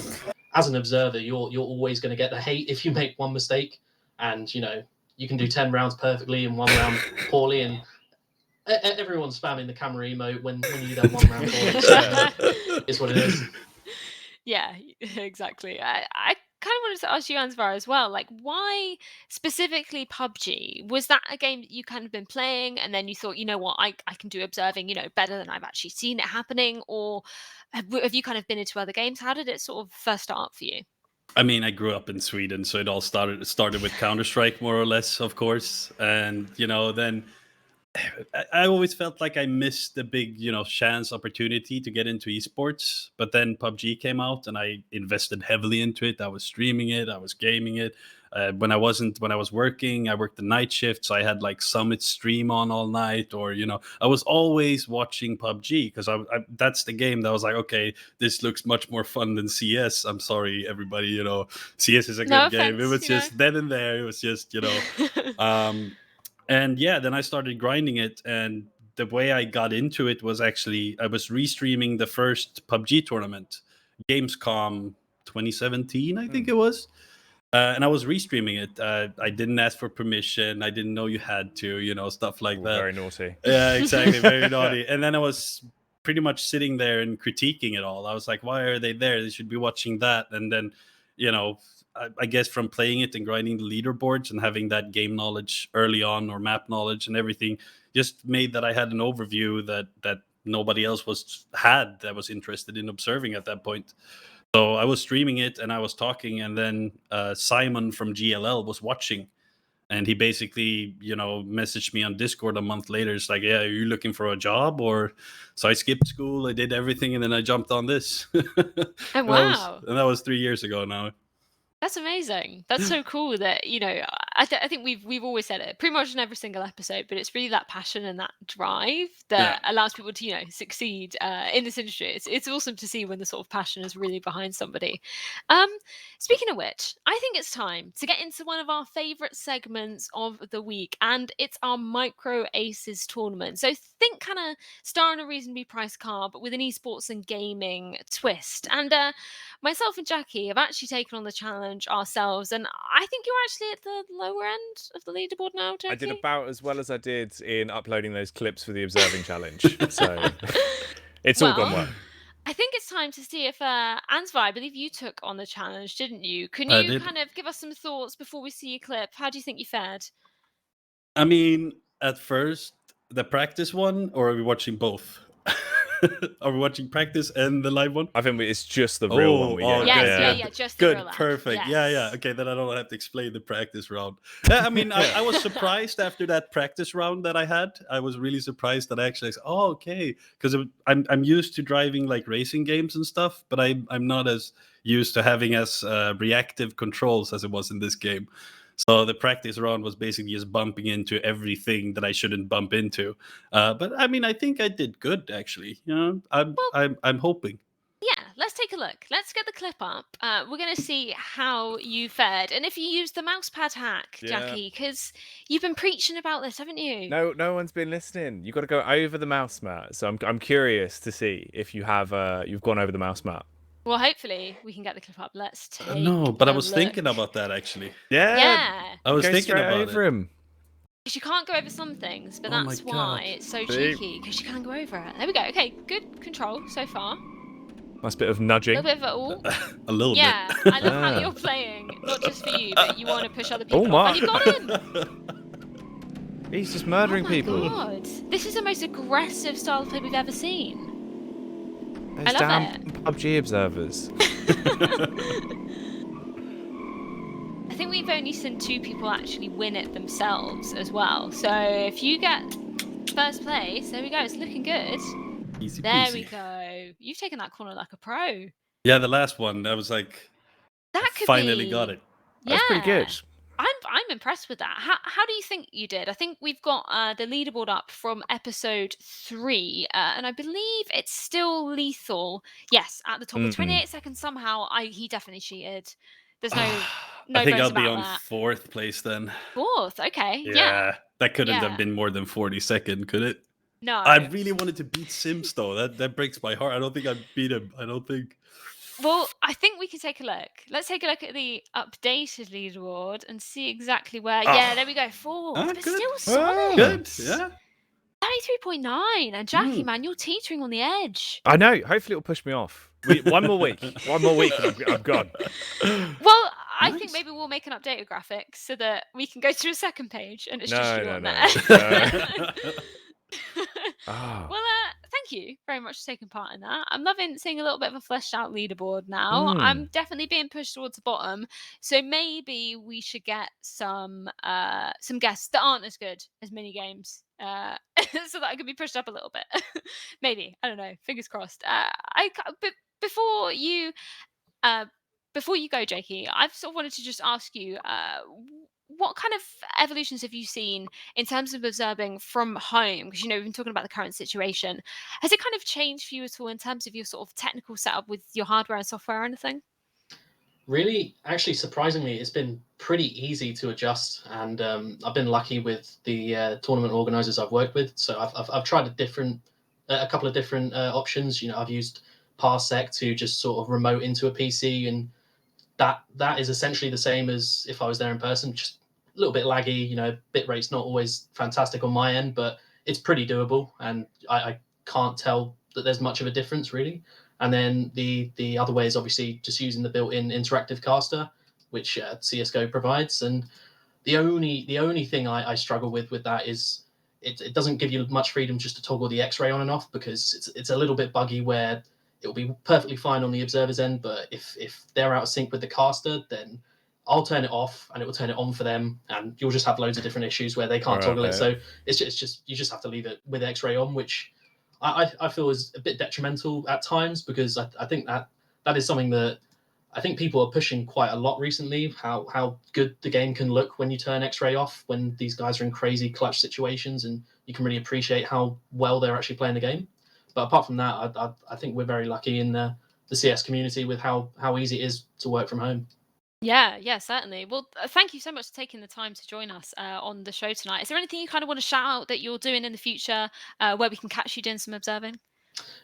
as an observer, you're always going to get the hate if you make one mistake, and you can do 10 rounds perfectly and 1 round poorly, and everyone's spamming the camera emote when you do that 1 round poorly. So it's what it is. Yeah, exactly. I kind of wanted to ask you, Ansvar, as well. Like, why specifically PUBG? Was that a game that you kind of been playing, and then you thought, what, I can do observing, better than I've actually seen it happening? Or have you kind of been into other games? How did it sort of first start for you? I mean, I grew up in Sweden, so it all started with Counter-Strike, more or less, of course. And, then I always felt like I missed the big, chance opportunity to get into esports. But then PUBG came out, and I invested heavily into it. I was streaming it, I was gaming it. When I was working, I worked the night shift, so I had like Summit stream on all night, or I was always watching PUBG, because I that's the game that was like, okay, this looks much more fun than CS. I'm sorry, everybody, CS is a good game. It was just then and there. It was just And yeah, then I started grinding it, and the way I got into it was actually I was restreaming the first PUBG tournament, Gamescom 2017, I think it was. And I was restreaming it. I didn't ask for permission. I didn't know you had to, stuff like that. Very naughty. Yeah, exactly. Very naughty. And then I was pretty much sitting there and critiquing it all. I was like, why are they there? They should be watching that. And then, I guess from playing it and grinding the leaderboards and having that game knowledge early on, or map knowledge and everything, just made that I had an overview that nobody else that was interested in observing at that point. So I was streaming it and I was talking, and then Simon from GLL was watching, and he basically, messaged me on Discord a month later. It's like, yeah, are you looking for a job? Or so I skipped school, I did everything, and then I jumped on this. Oh, wow. And that was 3 years ago now. That's amazing. That's so cool that, I think we've always said it pretty much in every single episode, but it's really that passion and that drive that allows people to succeed in this industry. It's awesome to see when the sort of passion is really behind somebody. Speaking of which, I think it's time to get into one of our favorite segments of the week, and it's our MicroAces Tournament. So think kind of Star on a reasonably priced car, but with an esports and gaming twist. And myself and Jak3y have actually taken on the challenge ourselves, and I think you're actually at the lower end of the leaderboard now, Jak3y. I did about as well as I did in uploading those clips for the observing challenge, so it's all gone well. I think it's time to see if Ansvar, I believe you took on the challenge, didn't you? Can you kind of give us some thoughts before we see your clip? How do you think you fared? I mean, at first, the practice one, or are we watching both? Are we watching practice and the live one? I think it's just the real one we get. Yeah, just the real Good, perfect. Yes. Yeah. Okay, then I don't have to explain the practice round. I mean, I was surprised after that practice round that I had. I was really surprised that I actually said, oh, okay. Because I'm used to driving like racing games and stuff, but I'm not as used to having as reactive controls as it was in this game. So the practice round was basically just bumping into everything that I shouldn't bump into. But I mean, I think I did good, actually. I'm hoping. Yeah, let's take a look. Let's get the clip up. We're going to see how you fared. And if you use the mousepad hack, Jak3y, because you've been preaching about this, haven't you? No one's been listening. You've got to go over the mouse mat. So I'm curious to see if you have you've gone over the mouse mat. Well, hopefully we can get the clip up. Let's take I was look. thinking about that, actually. Yeah. I was thinking about over him. Because you can't go over some things, but that's why it's so cheeky, because you can't go over it. There we go. Okay, good control so far. Nice bit of nudging. A little bit of it all. A little bit. Yeah, I love how you're playing. Not just for you, but you want to push other people off. And you got him! He's just murdering people. God. This is the most aggressive style of play we've ever seen. Those I love it. PUBG observers. I think we've only seen 2 people actually win it themselves as well. So if you get first place, there we go. It's looking good. Easy there peasy. we go. You've taken that corner like a pro. Yeah, the last one, I was like, that could finally got it. That's pretty good. I'm impressed with that. How do you think you did? I think we've got the leaderboard up from episode 3, and I believe it's still lethal. Yes, at the top with 28 seconds. Somehow, he definitely cheated. There's no I think I'll bones be about on that. 4th place then. 4th, okay. Yeah. That couldn't have been more than 42nd, could it? No. I really wanted to beat Sims though. That breaks my heart. I don't think I beat him. I don't think. Well, I think we can take a look. Let's take a look at the updated leaderboard and see exactly where. Yeah, there we go. 4th, but still solid. Good. Yeah. 33.9, and Jak3y, man, you're teetering on the edge. I know. Hopefully, it'll push me off. One more week. One more week, and I'm gone. Well, I think maybe we'll make an updated graphic so that we can go to a second page and it's just you on there. Well, thank you very much for taking part in that. I'm loving seeing a little bit of a fleshed out leaderboard now. I'm definitely being pushed towards the bottom, so maybe we should get some guests that aren't as good as mini games, so that I can be pushed up a little bit. Maybe, I don't know. Fingers crossed. But before you go, Jak3y, I've sort of wanted to just ask you, what kind of evolutions have you seen in terms of observing from home? Because, we've been talking about the current situation. Has it kind of changed for you at all in terms of your sort of technical setup with your hardware and software or anything? Really, actually, surprisingly, it's been pretty easy to adjust. And I've been lucky with the tournament organizers I've worked with. So I've tried a couple of different options. I've used Parsec to just sort of remote into a PC, and that is essentially the same as if I was there in person, just a little bit laggy, bitrate's not always fantastic on my end, but it's pretty doable, and I can't tell that there's much of a difference really. And then the other way is obviously just using the built-in interactive caster, which CSGO provides. And the only thing I struggle with that is it doesn't give you much freedom just to toggle the X-ray on and off, because it's a little bit buggy where it'll be perfectly fine on the observer's end, but if they're out of sync with the caster, then I'll turn it off and it will turn it on for them, and you'll just have loads of different issues where they can't toggle it. So it's just you just have to leave it with X-ray on, which I feel is a bit detrimental at times, because I think that is something that I think people are pushing quite a lot recently how good the game can look when you turn X3y off, when these guys are in crazy clutch situations, and you can really appreciate how well they're actually playing the game. But apart from that, I think we're very lucky in the CS community with how easy it is to work from home. Yeah, certainly. Well, thank you so much for taking the time to join us on the show tonight. Is there anything you kind of want to shout out that you're doing in the future where we can catch you doing some observing?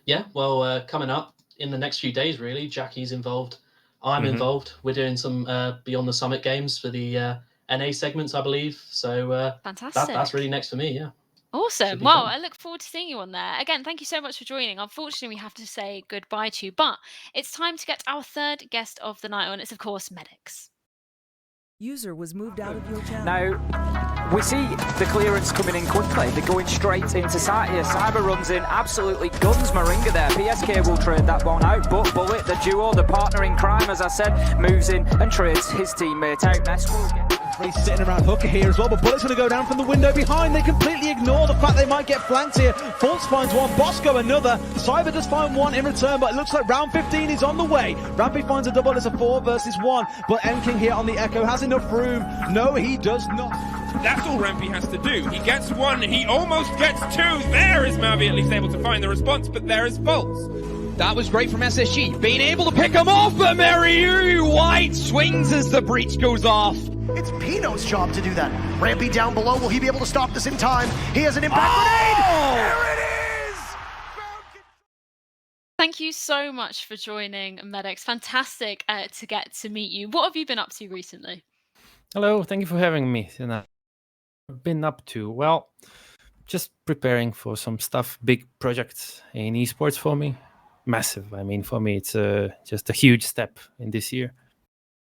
Yeah, well, coming up in the next few days, really, Jacky's involved. I'm involved. We're doing some Beyond the Summit games for the NA segments, I believe. So Fantastic. that's really next for me, yeah. Awesome. Well, I look forward to seeing you on there. Again, thank you so much for joining. Unfortunately, we have to say goodbye to you, but it's time to get to our third guest of the night on. It's, of course, Medicz. User was moved out of your channel. Now, we see the clearance coming in quickly. They're going straight into sight here. Cyber runs in, absolutely guns Moringa there. PSK will trade that one out, but Bullet, the duo, the partner in crime, as I said, moves in and trades his teammate out. Nest will get... He's sitting around Hooker here as well, but Bullet's going to go down from the window behind. They completely ignore the fact they might get flanked here. False finds one, Bosco another. Cyber does find one in return, but it looks like round 15 is on the way. Rampy finds a double, it's a 4 versus 1, but M King here on the Echo has enough room. No, he does not. That's all Rampy has to do. He gets one, he almost gets two. There is Mavi at least able to find the response, but there is False. That was great from SSG, being able to pick him off, but Mary White swings as the breach goes off. It's Pino's job to do that. Rampy down below, will he be able to stop this in time? He has an impact grenade! There it is! Thank you so much for joining, Medicz. Fantastic to get to meet you. What have you been up to recently? Hello, thank you for having me. I've been up to, well, just preparing for some stuff, big projects in esports for me. Massive. I mean, for me, it's just a huge step in this year.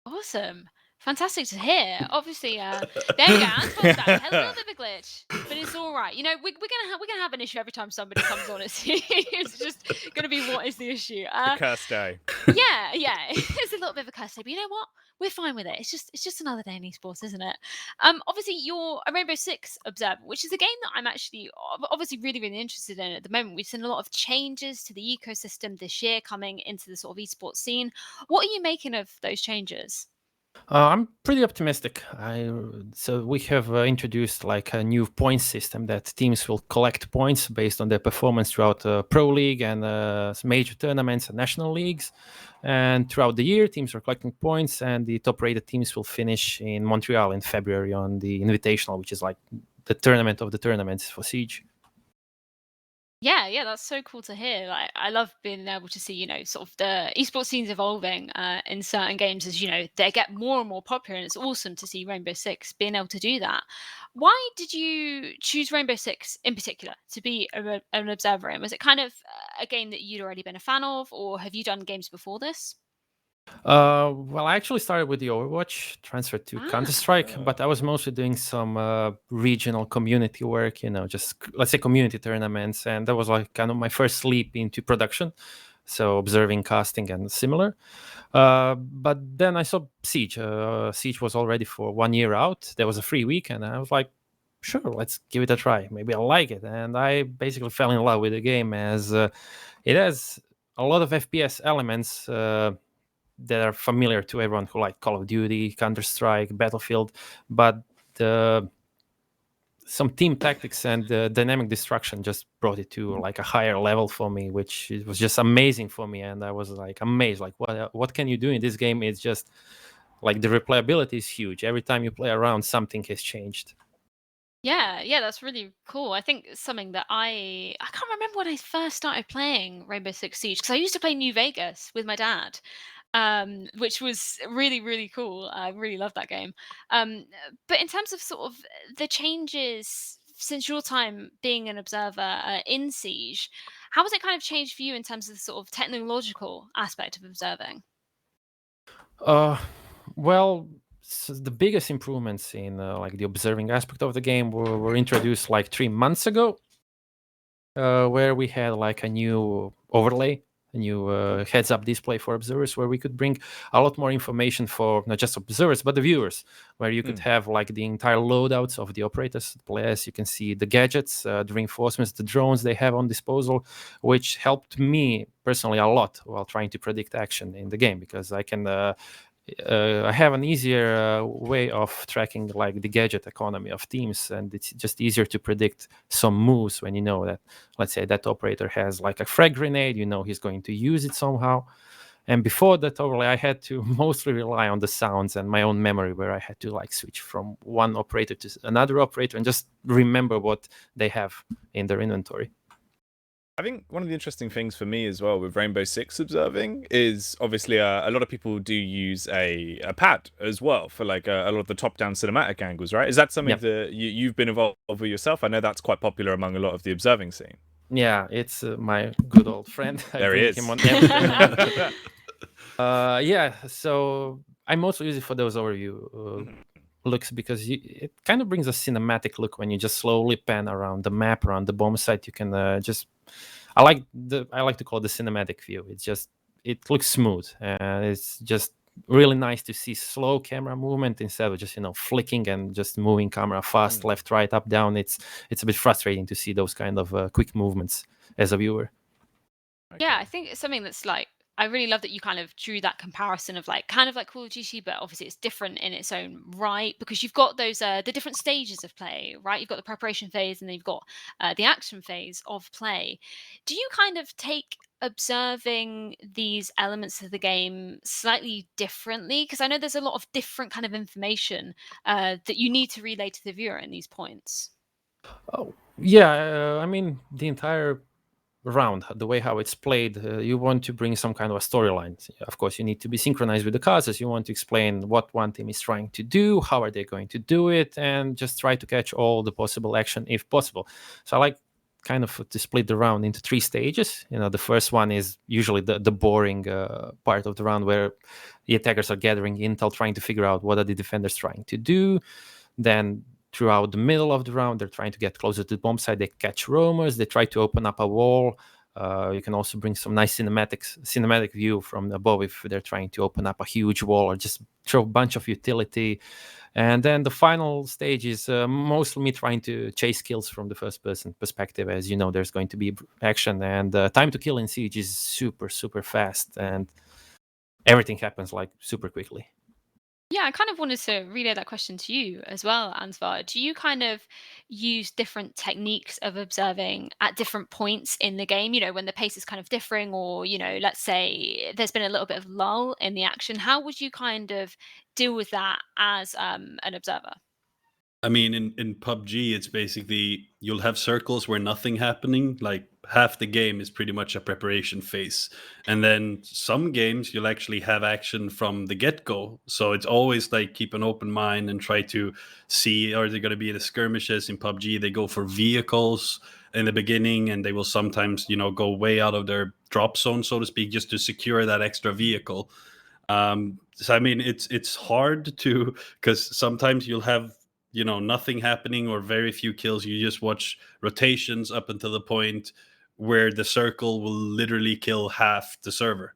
Awesome. Fantastic to hear. Obviously, there you go. Answar's down. Had a little bit of a glitch, but it's all right. You know, we're gonna have an issue every time somebody comes on. It's just gonna be what is the issue? The cursed day. Yeah. It's a little bit of a curse day, but you know what? We're fine with it. It's just another day in esports, isn't it? Obviously, you're a Rainbow Six observer, which is a game that I'm actually obviously really interested in at the moment. We've seen a lot of changes to the ecosystem this year coming into the sort of esports scene. What are you making of those changes? I'm pretty optimistic. So we have introduced like a new point system that teams will collect points based on their performance throughout Pro League and major tournaments and national leagues. And throughout the year, teams are collecting points, and the top-rated teams will finish in Montreal in February on the Invitational, which is like the tournament of the tournaments for Siege. Yeah, that's so cool to hear. Like, I love being able to see, sort of the esports scenes evolving in certain games as, they get more and more popular, and it's awesome to see Rainbow Six being able to do that. Why did you choose Rainbow Six in particular to be an observer in? Was it kind of a game that you'd already been a fan of, or have you done games before this? Well, I actually started with the Overwatch, transferred to Counter-Strike, but I was mostly doing some regional community work, just let's say community tournaments, and that was like kind of my first leap into production, so observing, casting, and similar. But then I saw Siege. Siege was already for 1 year out. There was a free week, and I was like, sure, let's give it a try. Maybe I'll like it. And I basically fell in love with the game as it has a lot of FPS elements that are familiar to everyone who like Call of Duty, Counter-Strike, Battlefield, but some team tactics and dynamic destruction just brought it to like a higher level for me, which was just amazing for me. And I was like amazed, like what can you do in this game? It's just like the replayability is huge. Every time you play around, something has changed. Yeah, that's really cool. I think something that I can't remember when I first started playing Rainbow Six Siege, because I used to play New Vegas with my dad. Which was really cool. I really loved that game. But in terms of sort of the changes since your time being an observer in Siege, how has it kind of changed for you in terms of the sort of technological aspect of observing? Well, so the biggest improvements in like the observing aspect of the game were introduced like 3 months ago, where we had like a new overlay new heads-up display for observers, where we could bring a lot more information for not just observers but the viewers, where you could have like the entire loadouts of the operators, the players. You can see the gadgets, the reinforcements, the drones they have on disposal, which helped me personally a lot while trying to predict action in the game, because I can I have an easier way of tracking like the gadget economy of teams, and it's just easier to predict some moves when you know that, let's say, that operator has like a frag grenade, you know he's going to use it somehow. And before that overlay, I had to mostly rely on the sounds and my own memory, where I had to like switch from one operator to another operator and just remember what they have in their inventory. I think one of the interesting things for me as well with Rainbow Six observing is obviously a lot of people do use a pad as well for like a lot of the top-down cinematic angles, right? Is that something that you've been involved with yourself? I know that's quite popular among a lot of the observing scene. Yeah, it's my good old friend. There he is. Him on everything. Yeah, so I mostly use it for those overview looks, because it kind of brings a cinematic look when you just slowly pan around the map, around the bomb site. You can just I like to call it the cinematic view. It looks smooth, and it's just really nice to see slow camera movement instead of just flicking and just moving camera fast, left, right, up, down. It's a bit frustrating to see those kind of quick movements as a viewer. Yeah, I think it's something that's like, I really love that you kind of drew that comparison of like kind of like Call of Duty, but obviously it's different in its own right, because you've got those the different stages of play, right? You've got the preparation phase and then you've got the action phase of play. Do you kind of take observing these elements of the game slightly differently? Because I know there's a lot of different kind of information that you need to relay to the viewer in these points. Oh, yeah, I mean, the entire round, the way how it's played, you want to bring some kind of a storyline. Of course, you need to be synchronized with the casters. You want to explain what one team is trying to do, how are they going to do it, and just try to catch all the possible action if possible. So I like kind of to split the round into 3 stages. The first one is usually the boring part of the round, where the attackers are gathering intel, trying to figure out what are the defenders trying to do. Then throughout the middle of the round, they're trying to get closer to the bomb site. They catch roamers. They try to open up a wall. You can also bring some nice cinematic view from above if they're trying to open up a huge wall or just throw a bunch of utility. And then the final stage is mostly me trying to chase kills from the first-person perspective. As you know, there's going to be action, and time to kill in Siege is super, super fast, and everything happens like super quickly. Yeah, I kind of wanted to relay that question to you as well, Ansvar. Do you kind of use different techniques of observing at different points in the game? When the pace is kind of differing, or, let's say there's been a little bit of lull in the action. How would you kind of deal with that as an observer? I mean, in PUBG, it's basically you'll have circles where nothing happening. Like half the game is pretty much a preparation phase. And then some games you'll actually have action from the get-go. So it's always like keep an open mind and try to see, are they going to be the skirmishes in PUBG? They go for vehicles in the beginning, and they will sometimes, go way out of their drop zone, so to speak, just to secure that extra vehicle. So I mean, it's hard to, because sometimes you'll have nothing happening or very few kills. You just watch rotations up until the point where the circle will literally kill half the server.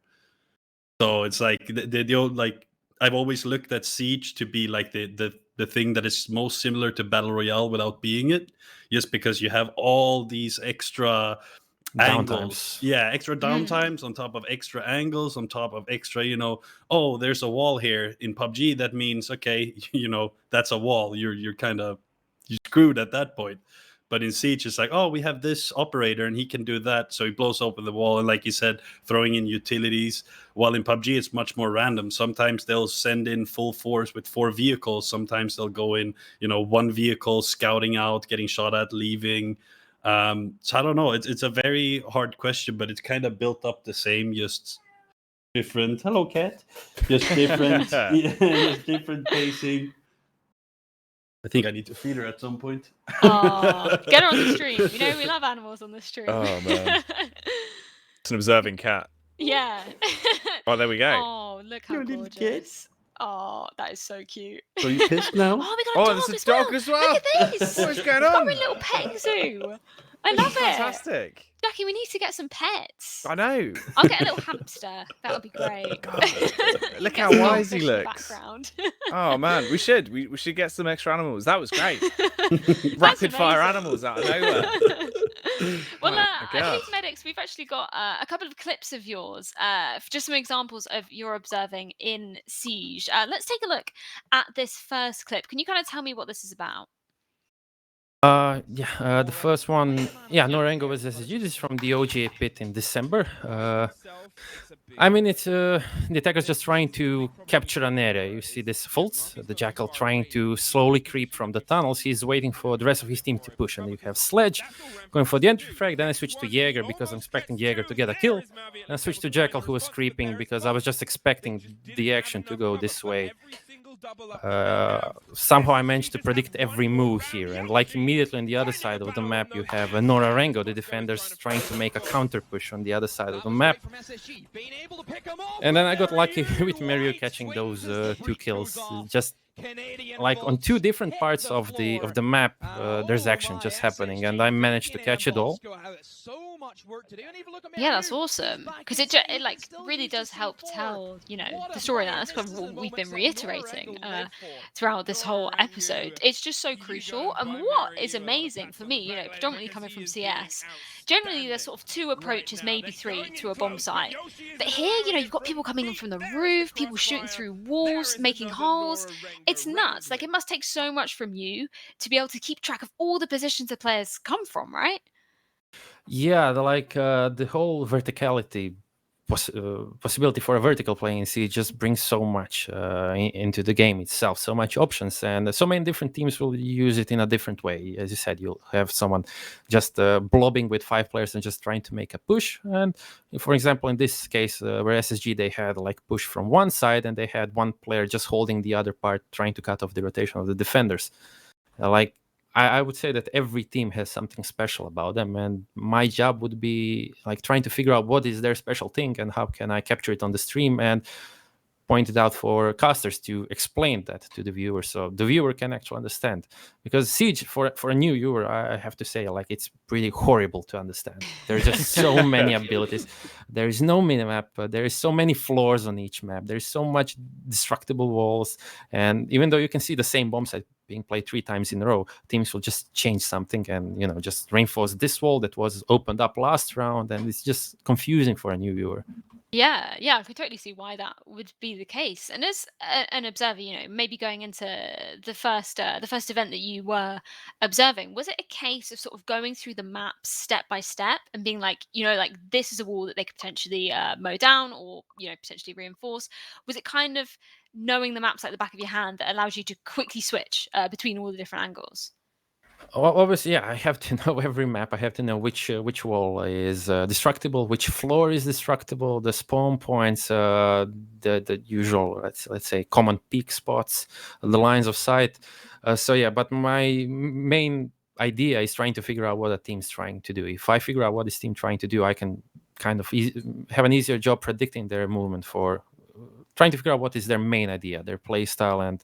So it's like like I've always looked at Siege to be like the thing that is most similar to Battle Royale without being it, just because you have all these extra angles. Yeah, extra downtimes on top of extra angles on top of extra, oh, there's a wall here. In PUBG, that means, okay, that's a wall. You're kind of screwed at that point. But in Siege, it's like, oh, we have this operator and he can do that. So he blows open the wall. And like you said, throwing in utilities. While in PUBG, it's much more random. Sometimes they'll send in full force with 4 vehicles. Sometimes they'll go in, 1 vehicle, scouting out, getting shot at, leaving. So I don't know. It's a very hard question, but it's kind of built up the same, just different. Hello, cat. Just different, just different pacing. I think I need to feed her at some point. Oh, get her on the stream. We love animals on the stream. Oh man, it's an observing cat. Yeah. Oh, there we go. Oh, look how gorgeous. Oh, that is so cute. So you pissed now? Oh, we got a dog there's a dog as well. Look at this. What is going We've got on? a little petting zoo. I love it. Fantastic. Jackie, we need to get some pets. I know. I'll get a little hamster. That'll be great. Look Get how some wise he goldfish in the looks. background. Oh man, we should get some extra animals. That was great. Rapid fire animals out of nowhere. Well, My I God. believe Medicz, we've actually got a couple of clips of yours, just some examples of your observing in Siege. Let's take a look at this first clip. Can you kind of tell me what this is about? The first one, Norengo vs SSG. This is from the OGA pit in December. I mean, it's the attacker's just trying to capture an area. You see this Fultz, the Jackal, trying to slowly creep from the tunnels. He's waiting for the rest of his team to push, and you have Sledge going for the entry frag. Then I switched to Jaeger because I'm expecting Jaeger to get a kill. And I switched to Jackal, who was creeping because I was just expecting the action to go this way. Somehow I managed to predict every move here, and like immediately on the other side of the map you have Norengo, the defenders trying to make a counter push on the other side of the map, and then I got lucky with Mario catching those 2 kills. Just like on 2 different parts of the map, there's action just happening, and I managed to catch it all. Yeah, that's awesome, because it like really does help tell, you know, the story. That's kind of what we've been reiterating throughout this whole episode. It's just so crucial, and what is amazing for me, you know, predominantly coming from CS, generally there's sort of 2 approaches, maybe 3 to a bomb site, but here, you know, you've got people coming in from the roof, people shooting through walls, making holes. It's nuts. Like, it must take so much from you to be able to keep track of all the positions the players come from, right? Yeah, the whole verticality possibility for a vertical play in Siege just brings so much into the game itself, so much options, and so many different teams will use it in a different way. As you said, you'll have someone just blobbing with 5 players and just trying to make a push. And for example, in this case, where SSG, they had like push from one side and they had one player just holding the other part, trying to cut off the rotation of the defenders. I would say that every team has something special about them, and my job would be like trying to figure out what is their special thing and how can I capture it on the stream and point it out for casters to explain that to the viewer, so the viewer can actually understand. Because Siege, for a new viewer, I have to say, like, it's pretty horrible to understand. There's just so many abilities. There is no minimap. There is so many floors on each map. There's so much destructible walls, and even though you can see the same bomb site being played 3 times in a row, teams will just change something and, you know, just reinforce this wall that was opened up last round, and it's just confusing for a new viewer. Yeah, I can totally see why that would be the case. And as an observer, you know, maybe going into the first event that you were observing, was it a case of sort of going through the maps step by step and being like, you know, like, this is a wall that they could potentially mow down or, you know, potentially reinforce? Was it kind of knowing the maps like the back of your hand that allows you to quickly switch between all the different angles? Obviously, yeah, I have to know every map. I have to know which wall is destructible, which floor is destructible, the spawn points, the usual, let's say, common peak spots, the lines of sight. So yeah, but my main idea is trying to figure out what a team's trying to do. If I figure out what this team trying to do, I can kind of have an easier job predicting their movement, for trying to figure out what is their main idea, their play style, and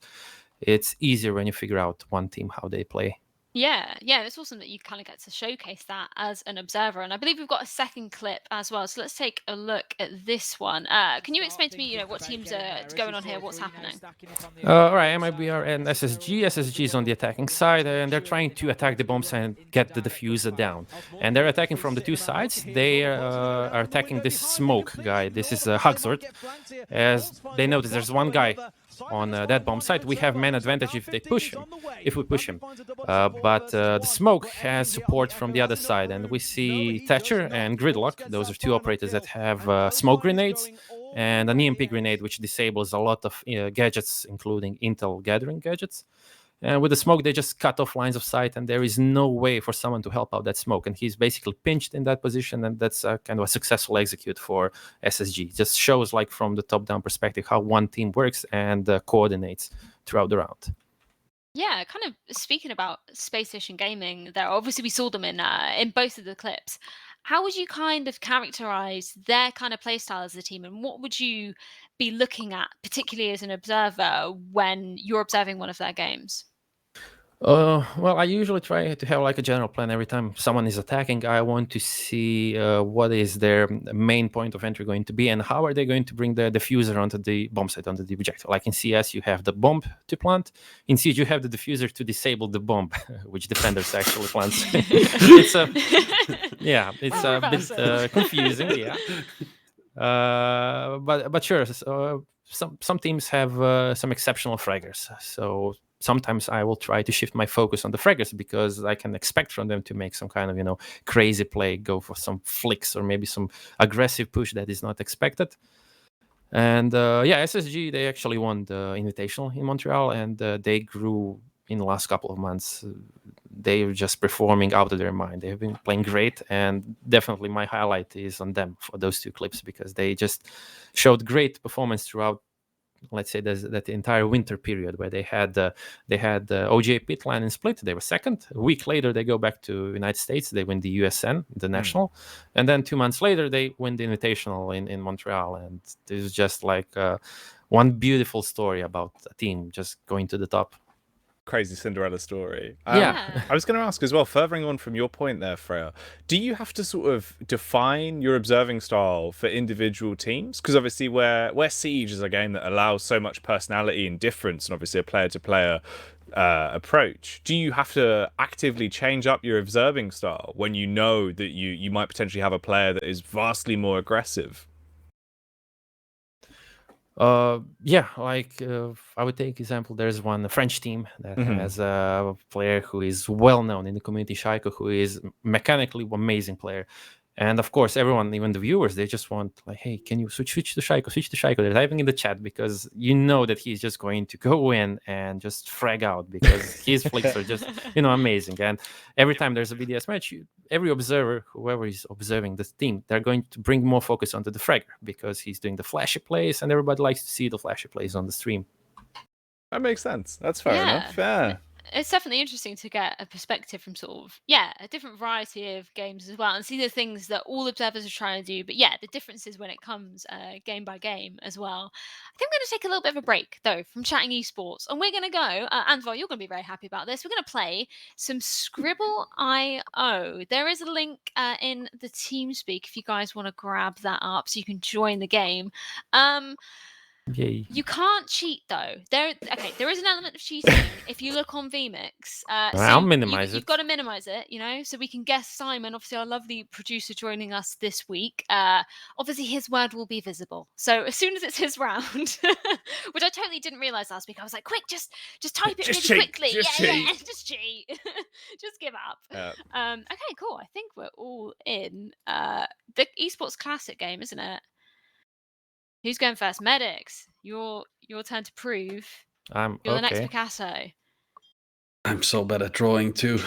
it's easier when you figure out one team how they play. Yeah, it's awesome that you kind of get to showcase that as an observer. And I believe we've got a second clip as well. So let's take a look at this one. Can you explain to me, you know, what teams are going on here, what's happening? All right, MIBR and SSG. SSG is on the attacking side, and they're trying to attack the bombs and get the diffuser down. And they're attacking from the 2 sides. They are attacking this smoke guy. This is Hugsword. As they notice, there's one guy on that bomb site. We have man advantage if we push him. But the smoke has support from the other side, and we see Thatcher and Gridlock. Those are 2 operators that have smoke grenades and an EMP grenade, which disables a lot of gadgets, including intel gathering gadgets. And with the smoke, they just cut off lines of sight, and there is no way for someone to help out that smoke. And he's basically pinched in that position, and that's kind of a successful execute for SSG. Just shows, like, from the top-down perspective, how one team works and coordinates throughout the round. Yeah, kind of speaking about Space Station Gaming there, obviously we saw them in both of the clips. How would you kind of characterize their kind of playstyle as a team, and what would you be looking at, particularly as an observer, when you're observing one of their games? Well, I usually try to have like a general plan every time someone is attacking. I want to see what is their main point of entry going to be and how are they going to bring the diffuser onto the bomb site, onto the objective. Like in CS, you have the bomb to plant. In Siege, you have the diffuser to disable the bomb, which defenders actually plant. It's a bit confusing, yeah. But sure, some teams have some exceptional fraggers, so sometimes I will try to shift my focus on the fraggers because I can expect from them to make some kind of crazy play, go for some flicks or maybe some aggressive push that is not expected. And SSG, they actually won the Invitational in Montreal, and they grew in the last couple of months. They're just performing out of their mind. They've been playing great, and definitely my highlight is on them for those 2 clips because they just showed great performance throughout, let's say, that entire winter period where they had OGA pit line and split. They were second. A week later, they go back to United States. They win the USN, the national, and then 2 months later, they win the Invitational in Montreal. And this is just like one beautiful story about a team just going to the top. Crazy Cinderella story. Yeah. I was going to ask as well, furthering on from your point there, Freya, do you have to sort of define your observing style for individual teams? Because obviously where Siege is a game that allows so much personality and difference, and obviously a player-to-player approach, do you have to actively change up your observing style when you know that you might potentially have a player that is vastly more aggressive? I would take example. There's one French team that has a player who is well known in the community, Shaiko, who is mechanically amazing player. And of course, everyone, even the viewers, they just want like, hey, can you switch to Shaiko, switch to Shaiko? They're typing in the chat because you know that he's just going to go in and just frag out because his flicks are just, amazing. And every time there's a BDS match, every observer, whoever is observing this team, they're going to bring more focus onto the fragger because he's doing the flashy plays and everybody likes to see the flashy plays on the stream. That makes sense. That's fair enough. Yeah. It's definitely interesting to get a perspective from sort of, a different variety of games as well and see the things that all observers are trying to do. But the differences when it comes game by game as well. I think I'm going to take a little bit of a break, though, from chatting esports. And we're going to go, Ansvar, you're going to be very happy about this. We're going to play some Scribble.io. There is a link in the TeamSpeak if you guys want to grab that up so you can join the game. Yay. You can't cheat though. There is an element of cheating if you look on VMix. I'll minimize it. You've got to minimize it, so we can guess Simon, obviously our lovely producer joining us this week. Obviously his word will be visible. So as soon as it's his round, which I totally didn't realize last week, I was like, quick, just type it really quickly. Just cheat. Just give up. Okay, cool. I think we're all in. The esports classic game, isn't it? Who's going first? Medicz, your turn to prove. You're the next Picasso. I'm so bad at drawing too.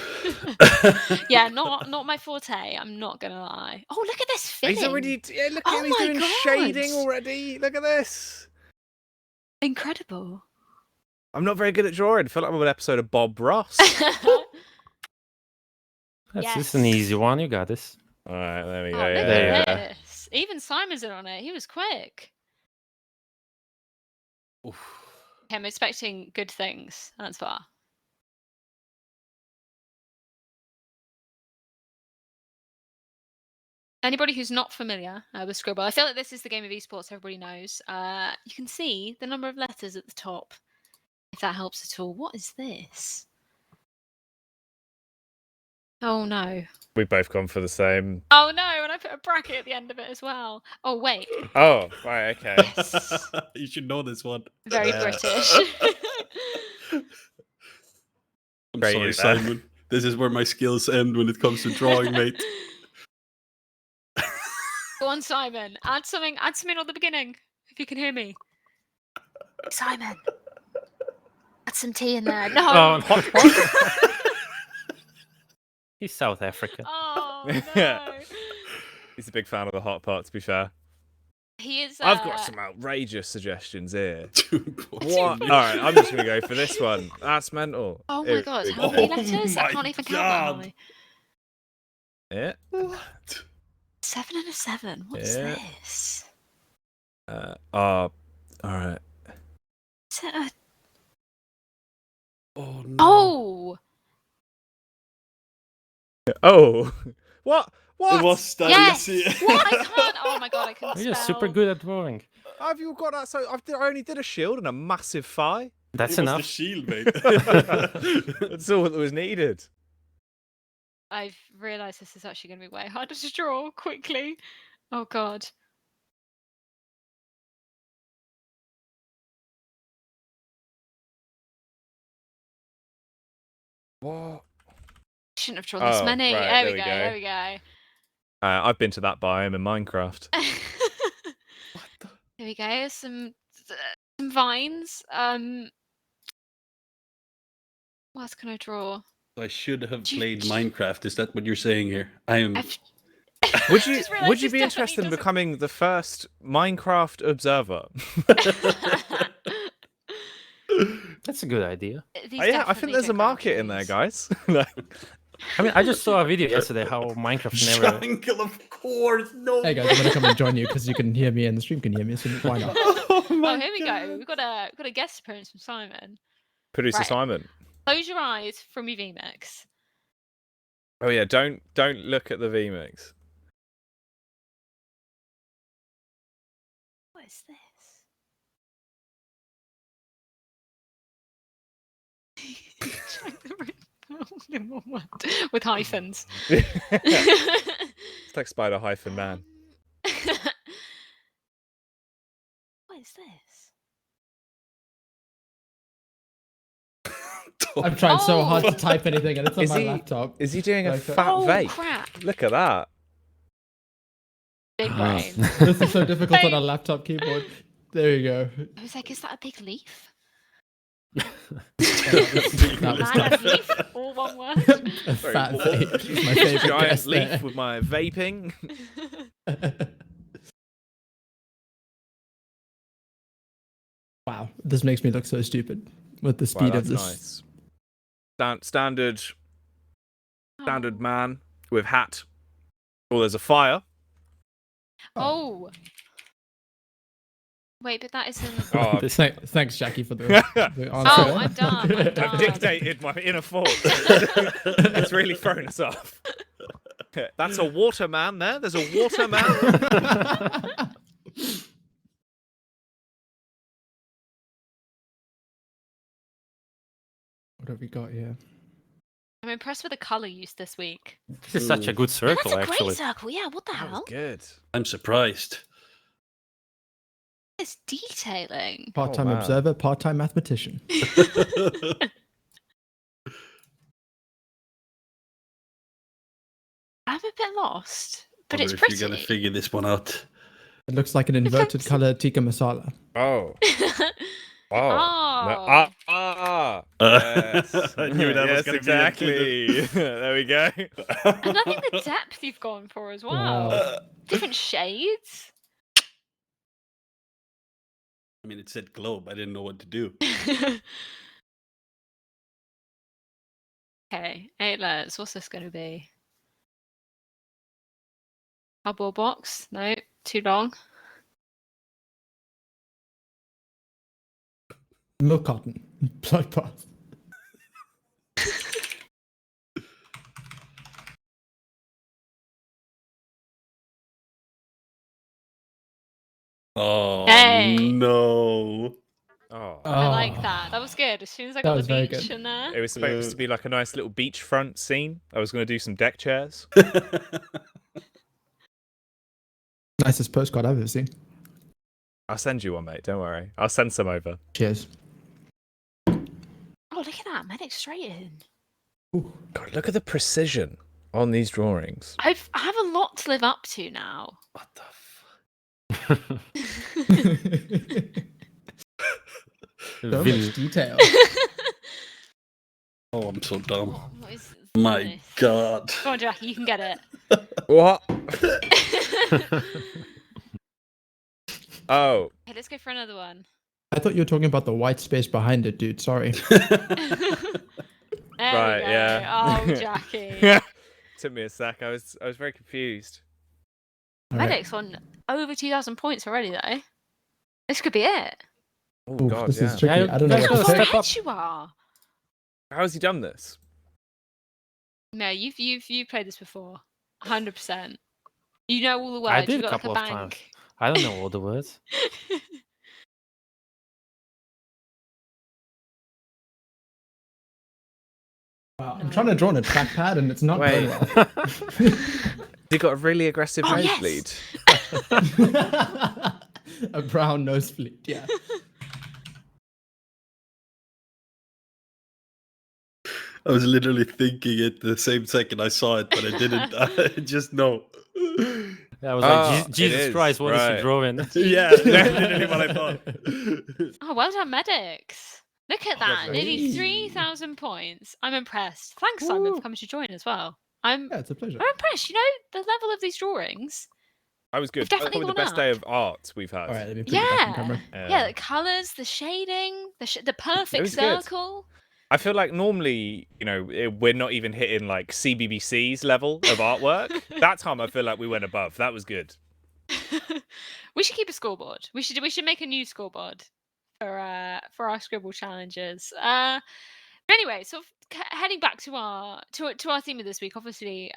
Yeah, not my forte. I'm not gonna lie. Oh, look at this filling. He's already. Yeah, look at him. He's doing shading already. Look at this. Incredible. I'm not very good at drawing. I feel like I'm on an episode of Bob Ross. This is an easy one. You got this. All right, there we go. Look at this. Even Simon's in on it. He was quick. Oof. Okay, I'm expecting good things. That's far. Anybody who's not familiar with Scribble, I feel like this is the game of esports everybody knows. You can see the number of letters at the top, if that helps at all. What is this? Oh no. We've both gone for the same. Oh no, and I put a bracket at the end of it as well. Oh wait. Oh, right, okay. Yes. You should know this one. Very British. I'm sorry, Simon. This is where my skills end when it comes to drawing, mate. Go on, Simon. Add something at the beginning, if you can hear me. Simon. Add some tea in there. No. Oh, he's South African. Oh no. He's a big fan of the hot pot, to be fair. He is. I've got some outrageous suggestions here. What? All right, I'm just gonna go for this one. That's mental. Oh my god! How many letters? I can't even count that. Yeah. What? 7 and a 7. What's this? All right. Is it a Oh no. Oh! Oh! What? What? It was stunning. Yes! What? I can't. Oh my god, I couldn't You're spell. super good at drawing. Have you got that? So I only did a shield and a massive thigh. That's It was enough. the shield, mate. That's all that was needed. I've realised this is actually going to be way harder to draw quickly. Oh god. What? Shouldn't have drawn this many. Right, there we go. There we go. I've been to that biome in Minecraft. There we go. Some vines. What else can I draw? I should have played Minecraft. Is that what you're saying here? I am. Would you be interested in becoming the first Minecraft observer? That's a good idea. Yeah, I think there's a market in there, guys. I mean, I just saw a video yesterday how Minecraft never. Triangle, of course. No. Hey guys, I'm gonna come and join you because you can hear me and the stream can hear me. So why not? Oh, here we go. We've got a guest appearance from Simon. Producer Right. Simon. Close your eyes from your VMix. Oh yeah, don't look at the VMix. What is this? With hyphens. It's like Spider hyphen man. What is this? I'm trying so hard to type anything and it's on my laptop. Is he doing a Like, fat vape? Crap. Look at that. Big brain. This is so difficult on a laptop keyboard. There you go. I was like, is that a big leaf? That was Man, tough. a leaf? All one word? A fat vape is my favorite Giant guess leaf there. with my vaping. Wow, this makes me look so stupid with the speed of this. Nice. Standard man with hat. Oh, there's a fire. Oh. Wait, but that isn't. Oh, Thanks, Jackie, for the answer. Oh, I'm done. I'm I've done. dictated my inner thoughts. It's really thrown us off. That's a water man there. There's a water man. What have we got here? I'm impressed with the colour used this week. This is such a good circle, That's a actually. great circle. Yeah, what the hell? Good. I'm surprised. It's detailing. Part-time wow. observer, part-time mathematician. I'm a bit lost, but Wonder it's if pretty. you're gonna figure this one out. It looks like an inverted color tikka masala. Oh. Oh. Oh. Yes. I knew that was gonna exactly. be There we go. And I think the depth you've gone for as well. Wow. Different shades. I mean, it said globe. I didn't know what to do. Okay, 8 letters. What's this going to be? Cardboard box? No, too long. Milk carton. Bloodbath. Oh Hey. no! Oh. I like that. That was good. As soon as I That got was the very beach good. in there. It was supposed to be like a nice little beachfront scene. I was going to do some deck chairs. Nicest postcard I've ever seen. I'll send you one, mate. Don't worry. I'll send some over. Cheers. Oh, look at that. Medicz straight in. God, look at the precision on these drawings. I have a lot to live up to now. What the fuck? So much detail. Oh, I'm so dumb. What is My this? God. Go on, Jackie. You can get it. What? Oh. Okay, let's go for another one. I thought you were talking about the white space behind it, dude. Sorry. There Right, we go. yeah. Oh, Jackie. Took me a sec. I was very confused. All right. Medicz on over 2,000 points already, though. This could be it. Oh Oof, God, this yeah. is tricky. Yeah, I don't know that's what to gonna say. step up. You are. How has he done this? No, you've played this before, 100%. You know all the words. I did You've a got couple like a of times. bank. I don't know all the words. Wow, I'm trying to draw on a trackpad and it's not going well. He got a really aggressive nosebleed. A brown nosebleed, yeah. I was literally thinking it the same second I saw it, but I didn't. I just know. Yeah, I was like, Jesus Christ, what is he drawing? Yeah, literally what I thought. Oh, well done, Medicz. Look at that, nearly 3,000 points. I'm impressed. Thanks, Simon, for coming to join as well. Yeah, it's a pleasure. I'm impressed. You know, the level of these drawings. I was good. We've That was definitely probably the gone best up. day of art we've had. All right, let me put it back in camera. Yeah, the colours, the shading, the perfect was good. circle. I feel like normally, you know, we're not even hitting like CBBC's level of artwork. That time I feel like we went above. That was good. We should keep a scoreboard. We should make a new scoreboard for our scribble challenges. But anyway, sort of heading back to our theme of this week, obviously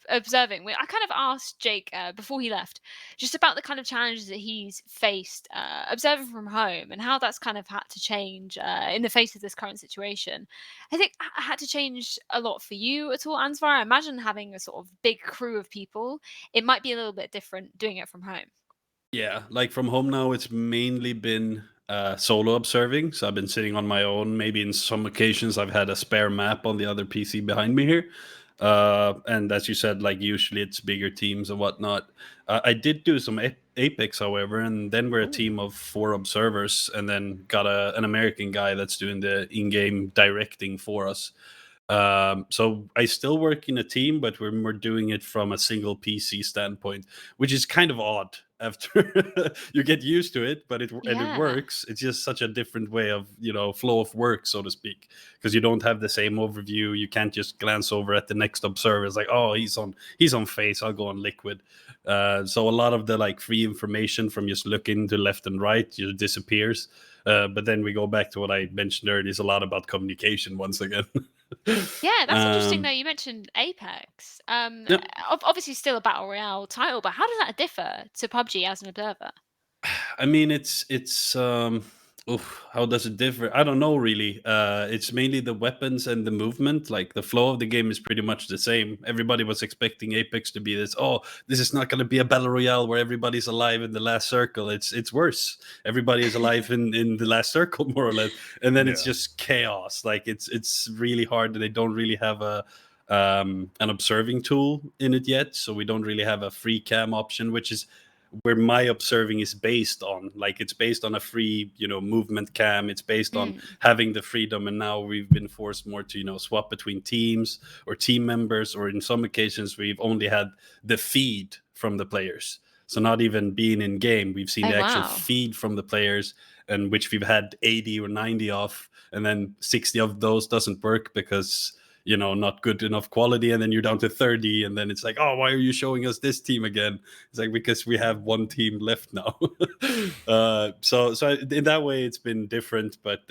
observing. I kind of asked Jake before he left just about the kind of challenges that he's faced observing from home and how that's kind of had to change in the face of this current situation. I think it had to change a lot for you at all, Ansvar. I imagine having a sort of big crew of people, it might be a little bit different doing it from home. Yeah, like from home now, it's mainly been solo observing. So I've been sitting on my own. Maybe in some occasions, I've had a spare map on the other PC behind me here. And as you said, like usually it's bigger teams and whatnot. I did do some Apex, however, and then we're a team of 4 observers, and then got an American guy that's doing the in-game directing for us. So I still work in a team, but we're doing it from a single PC standpoint, which is kind of odd after you get used to it, but and it works. It's just such a different way of, flow of work, so to speak, because you don't have the same overview. You can't just glance over at the next observer. It's like, oh, he's on face, I'll go on liquid. So a lot of the like free information from just looking to left and right just disappears. But then we go back to what I mentioned earlier. It's a lot about communication once again. Yeah, that's interesting though. You mentioned Apex. Obviously still a Battle Royale title, but how does that differ to PUBG as an observer? I mean, it's how does it differ? I don't know really. It's mainly the weapons and the movement. Like the flow of the game is pretty much the same. Everybody was expecting Apex to be this. Oh, this is not going to be a battle royale where everybody's alive in the last circle. It's worse. Everybody is alive in the last circle, more or less, and then it's just chaos. Like it's really hard. They don't really have an observing tool in it yet, so we don't really have a free cam option, which is where my observing is based on. Like it's based on a free movement cam. It's based on having the freedom, and now we've been forced more to swap between teams or team members, or in some occasions we've only had the feed from the players, so not even being in game, we've seen the actual feed from the players, and which we've had 80 or 90 of, and then 60 of those doesn't work because not good enough quality, and then you're down to 30, and then it's like, oh, why are you showing us this team again? It's like, because we have one team left now. So in that way it's been different, but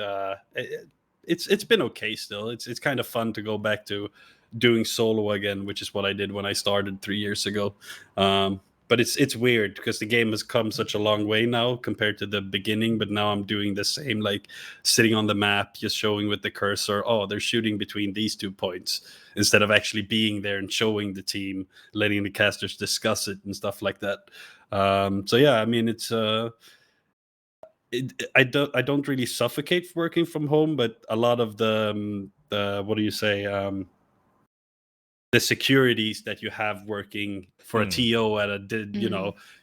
it's been okay still. It's kind of fun to go back to doing solo again, which is what I did when I started 3 years ago. But it's weird because the game has come such a long way now compared to the beginning. But now I'm doing the same, like sitting on the map, just showing with the cursor, oh, they're shooting between these 2 points, instead of actually being there and showing the team, letting the casters discuss it and stuff like that. So yeah, I mean, it's I don't really suffocate working from home, but a lot of the what do you say? The securities that you have working for a TO at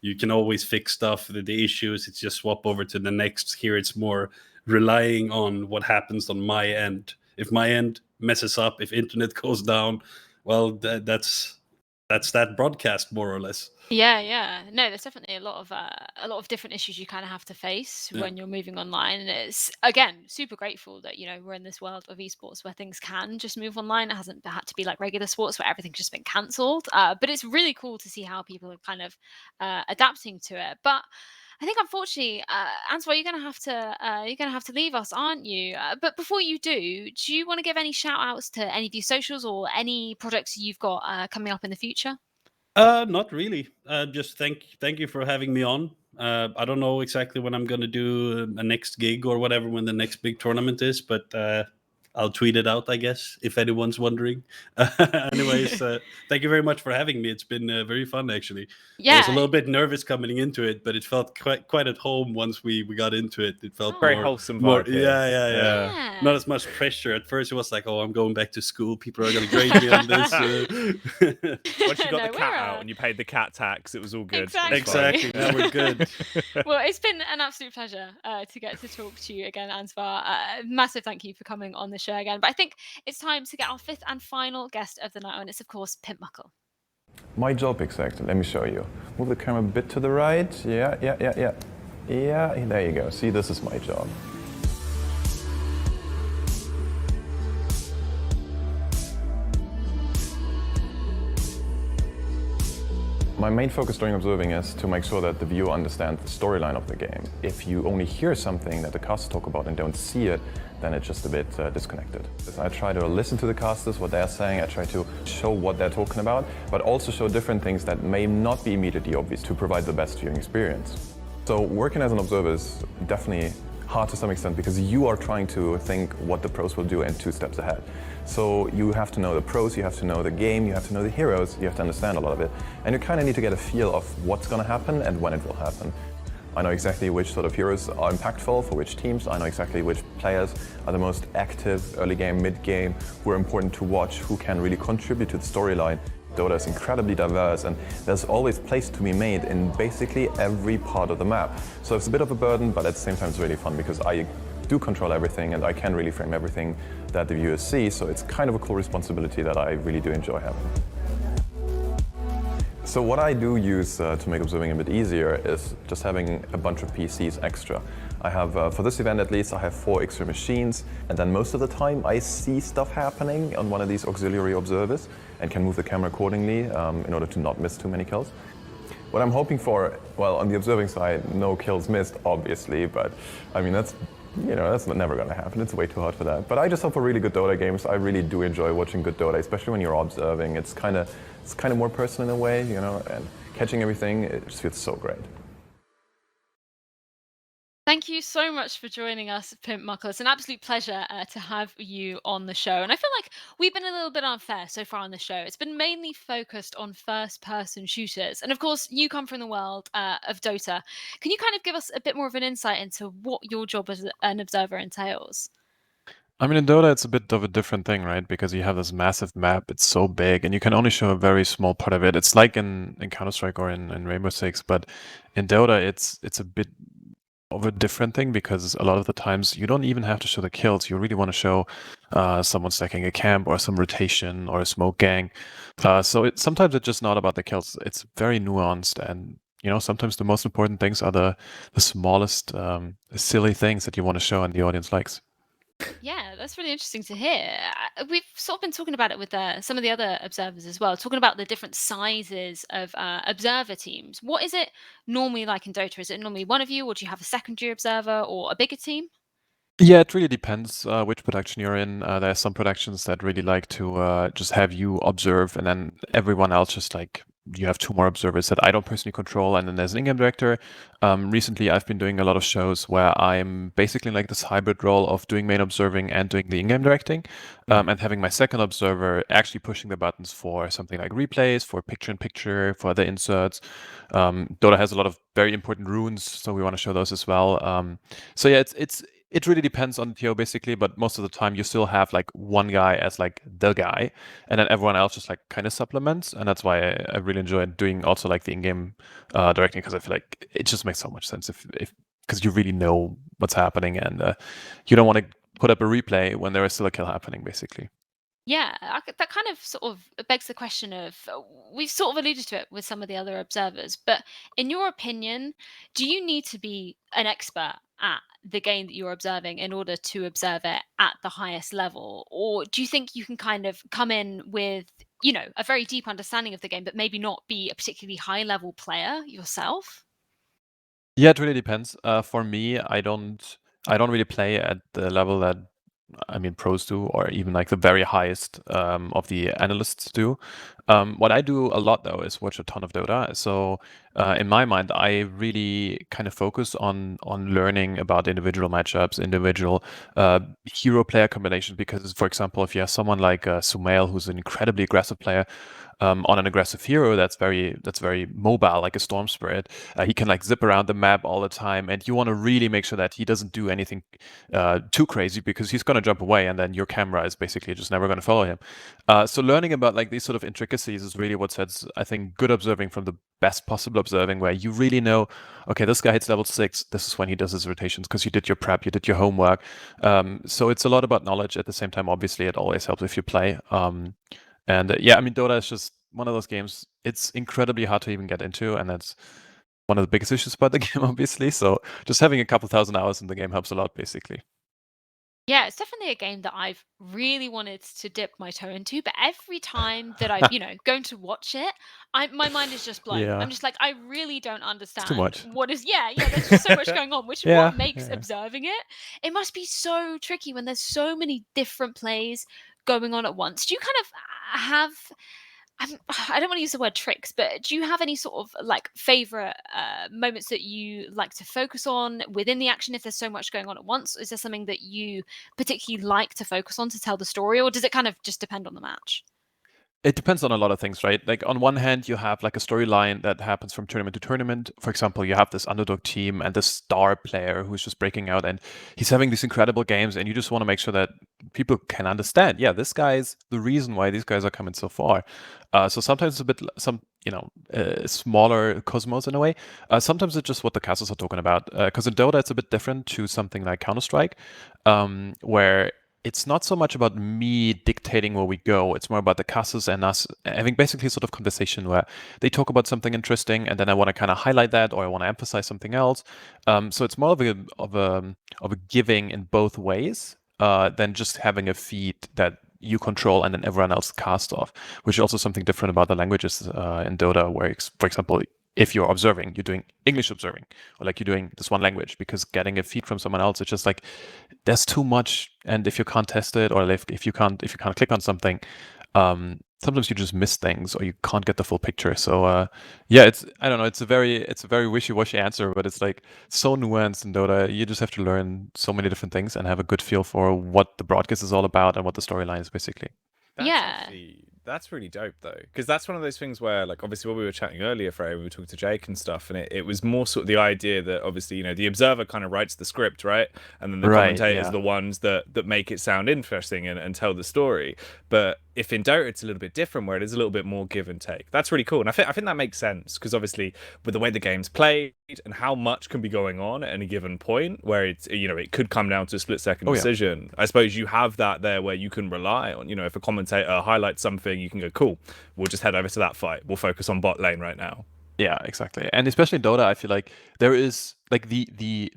you can always fix stuff. The issues, it's just swap over to the next. Here it's more relying on what happens on my end. If my end messes up, if internet goes down, well, that's that broadcast, more or less. Yeah. No, there's definitely a lot of different issues you kind of have to face when you're moving online, and it's again super grateful that we're in this world of esports where things can just move online. It hasn't had to be like regular sports where everything's just been cancelled. But it's really cool to see how people are kind of adapting to it. But I think unfortunately, Ansvar, you're gonna have to leave us, aren't you? But before you do you want to give any shout outs to any of your socials or any projects you've got coming up in the future? Not really. Just thank you for having me on. I don't know exactly when I'm gonna do a next gig or whatever when the next big tournament is, but I'll tweet it out, I guess, if anyone's wondering. Anyways, thank you very much for having me. It's been very fun, actually. I was a little bit nervous coming into it, but it felt quite at home once we got into it. It felt very more, wholesome more vibe here. yeah. Not as much pressure. At first, it was like, oh, I'm going back to school. People are going to grade me on this. Once you got the cat out and you paid the cat tax, it was all good. Exactly. Now we're good. Well, it's been an absolute pleasure to get to talk to you again, Ansvar. Massive thank you for coming on the show again. But I think it's time to get our fifth and final guest of the night, and it's of course PimpmuckL. My job exactly. Let me show you. Move the camera a bit to the right. Yeah. Yeah, there you go. See, this is my job. My main focus during observing is to make sure that the viewer understands the storyline of the game. If you only hear something that the casters talk about and don't see it, then it's just a bit disconnected. I try to listen to the casters, what they're saying, I try to show what they're talking about, but also show different things that may not be immediately obvious to provide the best viewing experience. So working as an observer is definitely hard to some extent because you are trying to think what the pros will do and 2 steps ahead. So you have to know the pros, you have to know the game, you have to know the heroes, you have to understand a lot of it. And you kind of need to get a feel of what's going to happen and when it will happen. I know exactly which sort of heroes are impactful for which teams. I know exactly which players are the most active early game, mid game, who are important to watch, who can really contribute to the storyline. Dota is incredibly diverse and there's always place to be made in basically every part of the map. So it's a bit of a burden, but at the same time it's really fun because I do control everything and I can really frame everything that the viewers see, so it's kind of a cool responsibility that I really do enjoy having. So what I do use to make observing a bit easier is just having a bunch of PCs extra. I have, for this event at least, I have 4 extra machines, and then most of the time I see stuff happening on one of these auxiliary observers and can move the camera accordingly in order to not miss too many kills. What I'm hoping for, well, on the observing side, no kills missed, obviously, but I mean, that's never going to happen. It's way too hard for that. But I just hope for really good Dota games. I really do enjoy watching good Dota, especially when you're observing. It's kind of more personal in a way, and catching everything, it just feels so great. Thank you so much for joining us, PimpmuckL. It's an absolute pleasure to have you on the show. And I feel like we've been a little bit unfair so far on the show. It's been mainly focused on first-person shooters. And of course, you come from the world of Dota. Can you kind of give us a bit more of an insight into what your job as an observer entails? I mean, in Dota, it's a bit of a different thing, right? Because you have this massive map, it's so big, and you can only show a very small part of it. It's like in Counter-Strike or in Rainbow Six, but in Dota, it's a bit of a different thing because a lot of the times you don't even have to show the kills. You really want to show someone stacking a camp or some rotation or a smoke gang. So sometimes it's just not about the kills. It's very nuanced, and sometimes the most important things are the smallest silly things that you want to show and the audience likes. Yeah, that's really interesting to hear. We've sort of been talking about it with some of the other observers as well, talking about the different sizes of observer teams. What is it normally like in Dota? Is it normally one of you, or do you have a secondary observer or a bigger team? Yeah, it really depends which production you're in. There are some productions that really like to just have you observe, and then everyone else just like you have 2 more observers that I don't personally control, and then there's an in-game director. Recently, I've been doing a lot of shows where I'm basically like this hybrid role of doing main observing and doing the in-game directing, and having my second observer actually pushing the buttons for something like replays, for picture-in-picture, for the inserts. Dota has a lot of very important runes, so we want to show those as well. So yeah, it really depends on the TO basically, but most of the time you still have like one guy as like the guy, and then everyone else just like kind of supplements, and that's why I really enjoy doing also like the in-game directing, because I feel like it just makes so much sense if because you really know what's happening, and you don't want to put up a replay when there is still a kill happening basically. Yeah, that kind of sort of begs the question of, we've sort of alluded to it with some of the other observers, but in your opinion, do you need to be an expert at the game that you're observing in order to observe it at the highest level? Or do you think you can kind of come in with, a very deep understanding of the game, but maybe not be a particularly high level player yourself? Yeah, it really depends. For me, I don't really play at the level that pros do, or even like the very highest of the analysts do. What I do a lot though is watch a ton of Dota. So in my mind, I really kind of focus on learning about individual matchups, individual hero player combinations. Because, for example, if you have someone like Sumail, who's an incredibly aggressive player, on an aggressive hero that's very mobile, like a Storm Spirit. He can like zip around the map all the time, and you want to really make sure that he doesn't do anything too crazy, because he's going to jump away, and then your camera is basically just never going to follow him. So learning about like these sort of intricacies is really what sets, I think, good observing from the best possible observing, where you really know, okay, this guy hits level 6, this is when he does his rotations, because you did your prep, you did your homework. So it's a lot about knowledge. At the same time, obviously, it always helps if you play. And yeah, Dota is just one of those games. It's incredibly hard to even get into, and that's one of the biggest issues about the game, obviously. So just having a couple thousand hours in the game helps a lot, basically. Yeah, it's definitely a game that I've really wanted to dip my toe into, but every time that I've, going to watch it, my mind is just blown. Yeah. I'm just like, I really don't understand too much. what is. Yeah, there's just so much going on, which is Yeah, what makes yeah. observing it. It must be so tricky when there's so many different plays going on at once. Do you kind of have? I don't want to use the word tricks, but do you have any sort of like favorite moments that you like to focus on within the action if there's so much going on at once? Is there something that you particularly like to focus on to tell the story, or does it kind of just depend on the match? It depends on a lot of things, right? Like on one hand, you have like a storyline that happens from tournament to tournament. For example, you have this underdog team and this star player who's just breaking out, and he's having these incredible games, and you just want to make sure that people can understand, yeah, this guy's the reason why these guys are coming so far. So sometimes it's a bit smaller cosmos in a way. Sometimes it's just what the castles are talking about. Because in Dota, it's a bit different to something like Counter-Strike, where it's not so much about me dictating where we go. It's more about the castles and us having basically sort of conversation where they talk about something interesting, and then I want to kind of highlight that, or I want to emphasize something else. So it's more of a giving in both ways than just having a feed that you control and then everyone else cast off, which is also something different about the languages in Dota, where, for example, if you're observing, you're doing English observing, or like you're doing this one language, because getting a feed from someone else, it's just like there's too much. And if you can't test it, or if you can't click on something, sometimes you just miss things, or you can't get the full picture. So yeah, I don't know, it's a very wishy-washy answer, but it's like so nuanced in Dota. You just have to learn so many different things and have a good feel for what the broadcast is all about and what the storyline is, basically. That's really dope, though, because that's one of those things where, like, obviously, when we were chatting earlier, Freya, we were talking to Jake and stuff, and it was more sort of the idea that, obviously, the observer kind of writes the script, right? And then the commentators are the ones that make it sound interesting and tell the story. But if in Dota, it's a little bit different, where it is a little bit more give and take. That's really cool. And I think that makes sense, because obviously, with the way the game's played and how much can be going on at any given point, where it's, it could come down to a split-second decision. I suppose you have that there where you can rely on, if a commentator highlights something, you can go, cool, we'll just head over to that fight. We'll focus on bot lane right now. Yeah, exactly. And especially in Dota, I feel like there is like the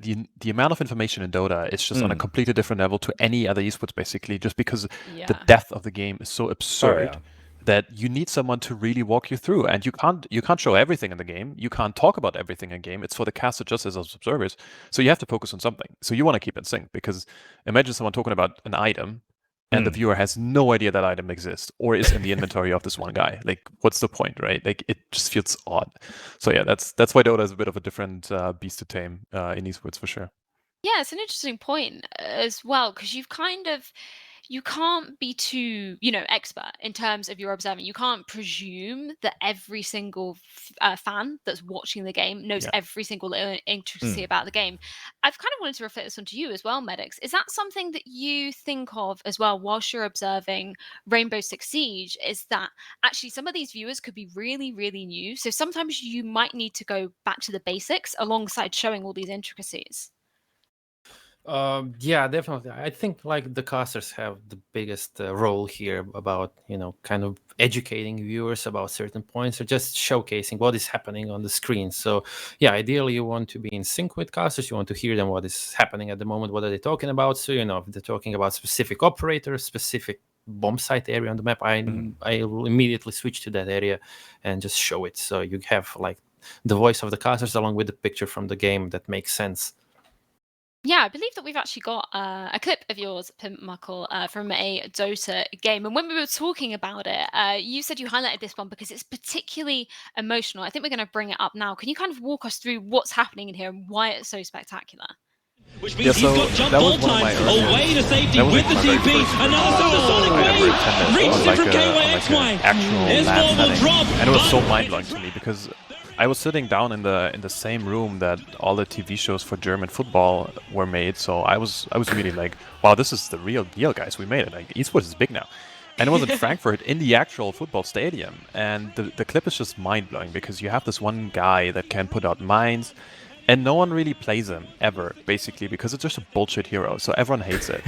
amount of information in Dota is just on a completely different level to any other esports, basically, just because the depth of the game is so absurd that you need someone to really walk you through. And you can't show everything in the game. You can't talk about everything in game. It's for the caster just as observers. So you have to focus on something. So you want to keep in sync, because imagine someone talking about an item and the viewer has no idea that item exists or is in the inventory of this one guy. Like, what's the point, right? Like, it just feels odd. So yeah, that's why Dota is a bit of a different beast to tame in esports, for sure. Yeah, it's an interesting point as well, because you can't be too, expert in terms of your observing. You can't presume that every single fan that's watching the game knows every single little intricacy about the game. I've kind of wanted to reflect this onto you as well, Medicz. Is that something that you think of as well whilst you're observing Rainbow Six Siege? Is that actually some of these viewers could be really, really new? So sometimes you might need to go back to the basics alongside showing all these intricacies. Yeah, definitely. I think like the casters have the biggest role here about, kind of educating viewers about certain points, or just showcasing what is happening on the screen. So yeah, ideally you want to be in sync with casters. You want to hear them, what is happening at the moment, what are they talking about. So, if they're talking about specific operators, specific bomb site area on the map, I will immediately switch to that area and just show it. So you have like the voice of the casters along with the picture from the game that makes sense. Yeah, I believe that we've actually got a clip of yours, PimpmuckL, from a Dota game. And when we were talking about it, you said you highlighted this one because it's particularly emotional. I think we're going to bring it up now. Can you kind of walk us through what's happening in here and why it's so spectacular? Which means he's got jump ball time away to safety with the TP. Another supersonic wave reached from Jak3y. Actual LAN setting. And it was so mind-blowing to me because I was sitting down in the same room that all the TV shows for German football were made, so I was really like, wow, this is the real deal, guys. We made it. Like, esports is big now. And it was in Frankfurt in the actual football stadium. And the clip is just mind-blowing because you have this one guy that can put out mines, and no one really plays him ever, basically, because it's just a bullshit hero. So everyone hates it.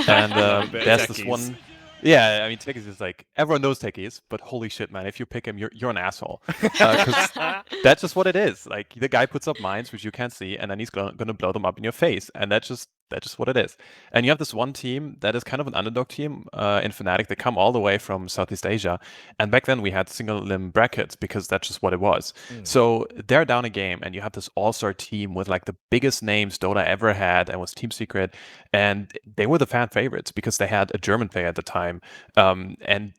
And there's this one. Yeah, I mean, techies is like, everyone knows techies, but holy shit, man, if you pick him, you're an asshole. Because that's just what it is. Like, the guy puts up mines, which you can't see, and then he's going to blow them up in your face. And that's just what it is. And you have this one team that is kind of an underdog team in Fnatic. They come all the way from Southeast Asia. And back then we had single limb brackets because that's just what it was. So they're down a game, and you have this all-star team with like the biggest names Dota ever had and was team secret. And they were the fan favorites because they had a German player at the time. And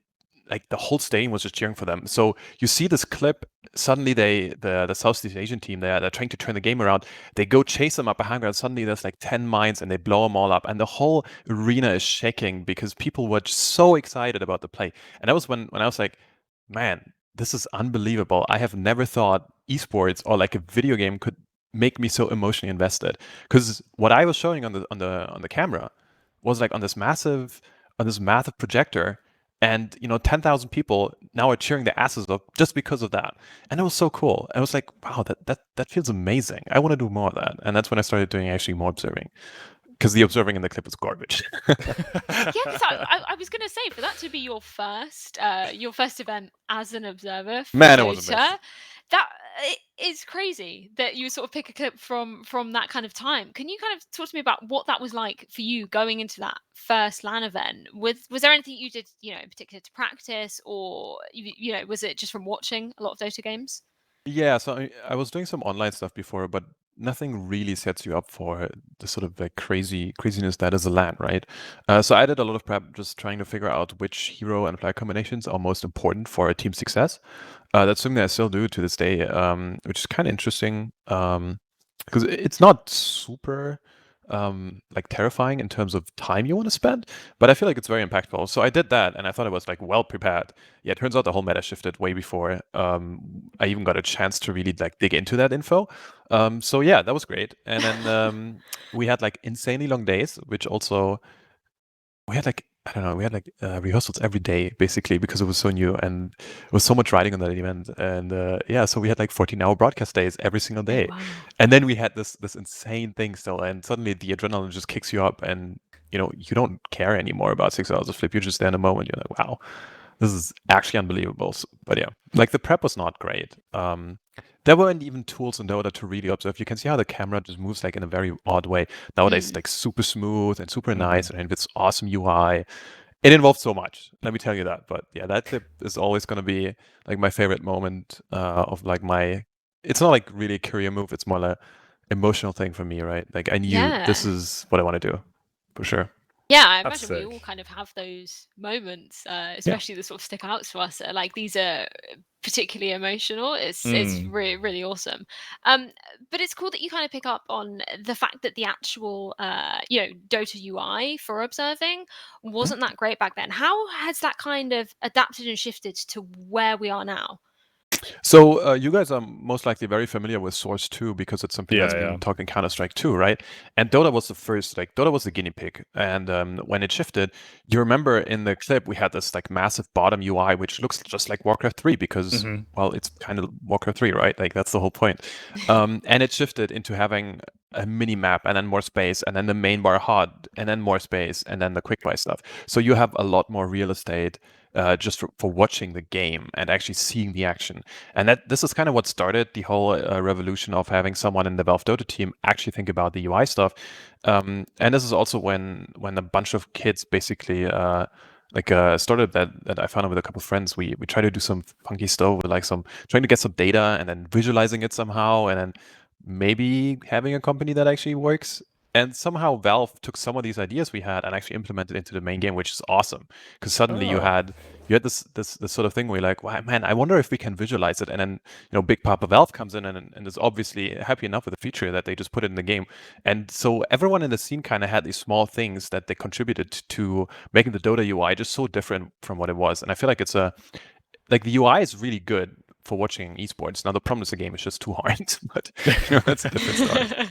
like the whole stadium was just cheering for them. So you see this clip, suddenly the Southeast Asian team, they're trying to turn the game around. They go chase them up behind, and suddenly there's like 10 mines and they blow them all up. And the whole arena is shaking because people were just so excited about the play. And that was when I was like, man, this is unbelievable. I have never thought esports or like a video game could make me so emotionally invested. Because what I was showing on the camera was like on this massive projector. And, 10,000 people now are cheering their asses up just because of that. And it was so cool. I was like, wow, that feels amazing. I want to do more of that. And that's when I started doing actually more observing. Because the observing in the clip was garbage. Yeah, because I was going to say, for that to be your first event as an observer for Man, Dota, it was a mess. that is crazy that you sort of pick a clip from that kind of time. Can you kind of talk to me about what that was like for you going into that first LAN event? Was there anything you did, in particular to practice, or was it just from watching a lot of Dota games? Yeah, so I was doing some online stuff before, but nothing really sets you up for the sort of like craziness that is a LAN, right? So I did a lot of prep just trying to figure out which hero and player combinations are most important for a team success. That's something that I still do to this day, which is kind of interesting because it's not super like terrifying in terms of time you want to spend, but I feel like it's very impactful. So I did that, and I thought I was like well prepared. Yeah, it turns out the whole meta shifted way before I even got a chance to really like dig into that info. So yeah, that was great. And then we had like insanely long days, which also we had like rehearsals every day basically because it was so new and it was so much riding on that event. And yeah, so we had like 14-hour broadcast days every single day. Wow. And then we had this insane thing still, and suddenly the adrenaline just kicks you up, and you don't care anymore about 6 hours of flip. You're just there in a moment. You're like, wow, this is actually unbelievable. But yeah, like the prep was not great. There weren't even tools in Dota to really observe. You can see how the camera just moves like in a very odd way. Nowadays, it's like super smooth and super nice, and it's awesome UI. It involves so much, let me tell you that. But yeah, that clip is always going to be like my favorite moment of like my. It's not like really a career move. It's more like emotional thing for me, right? Like I knew this is what I want to do, for sure. Yeah, I imagine we all kind of have those moments, especially that sort of stick out to us. Like these are particularly emotional. It's really, really awesome. But it's cool that you kind of pick up on the fact that the actual, Dota UI for observing wasn't that great back then. How has that kind of adapted and shifted to where we are now? So you guys are most likely very familiar with Source 2 because it's something that's been talking Counter-Strike 2, right? And Dota was the first, like Dota was the guinea pig. And when it shifted, you remember in the clip we had this like massive bottom UI which looks just like Warcraft 3 because well, it's kind of Warcraft 3, right? Like that's the whole point. And it shifted into having a mini map and then more space and then the main bar hot and then more space and then the quick buy stuff. So you have a lot more real estate just for watching the game and actually seeing the action. And this is kind of what started the whole revolution of having someone in the Valve Dota team actually think about the UI stuff. And this is also when a bunch of kids basically like a startup that I founded with a couple of friends. We try to do some funky stuff with like trying to get some data and then visualizing it somehow, and then maybe having a company that actually works. And somehow Valve took some of these ideas we had and actually implemented into the main game, which is awesome. Because suddenly you had this sort of thing where you're like, wow, man, I wonder if we can visualize it. And then Big Papa Valve comes in and is obviously happy enough with the feature that they just put it in the game. And so everyone in the scene kind of had these small things that they contributed to making the Dota UI just so different from what it was. And I feel like it's like the UI is really good for watching esports. Now the problem is the game is just too hard, but that's a different story.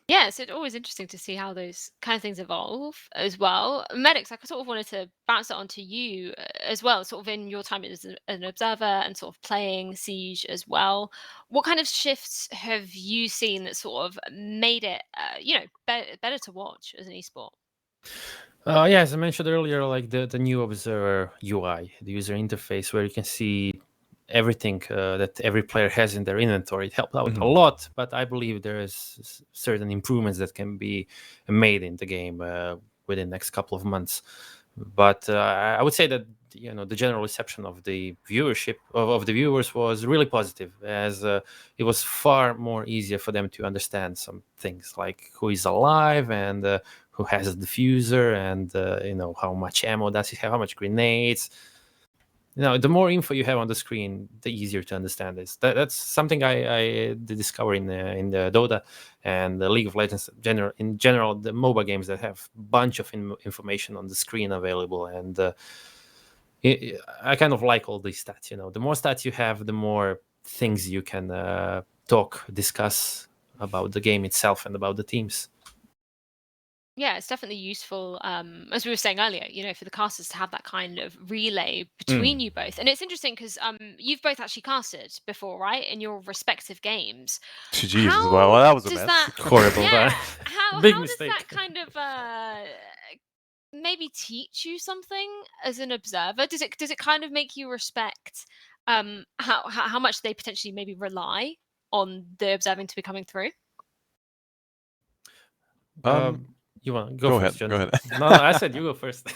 Yeah, so it's always interesting to see how those kind of things evolve as well. Medicz, I sort of wanted to bounce it onto you as well, sort of in your time as an observer and sort of playing Siege as well. What kind of shifts have you seen that sort of made it, better to watch as an esport? Yeah, as I mentioned earlier, like the new Observer UI, the user interface, where you can see everything that every player has in their inventory. It helped out a lot, but I believe there is certain improvements that can be made in the game within the next couple of months. But I would say that the general reception of the viewership of the viewers was really positive, as it was far more easier for them to understand some things like who is alive and who has a diffuser and how much ammo does he have, how much grenades. The more info you have on the screen, the easier to understand this. That's something I did discover in the Dota and the League of Legends. In general, the MOBA games that have a bunch of information on the screen available, and I kind of like all these stats. The more stats you have, the more things you can discuss about the game itself and about the teams. Yeah, it's definitely useful, as we were saying earlier, for the casters to have that kind of relay between you both. And it's interesting because you've both actually casted before, right, in your respective games. GG's as well. Well, that was a mess. Horrible. Yeah, Big how mistake. does that kind of maybe teach you something as an observer? Does it kind of make you respect how much they potentially maybe rely on the observing to be coming through? You want to go first, ahead. Go ahead. No, I said you go first.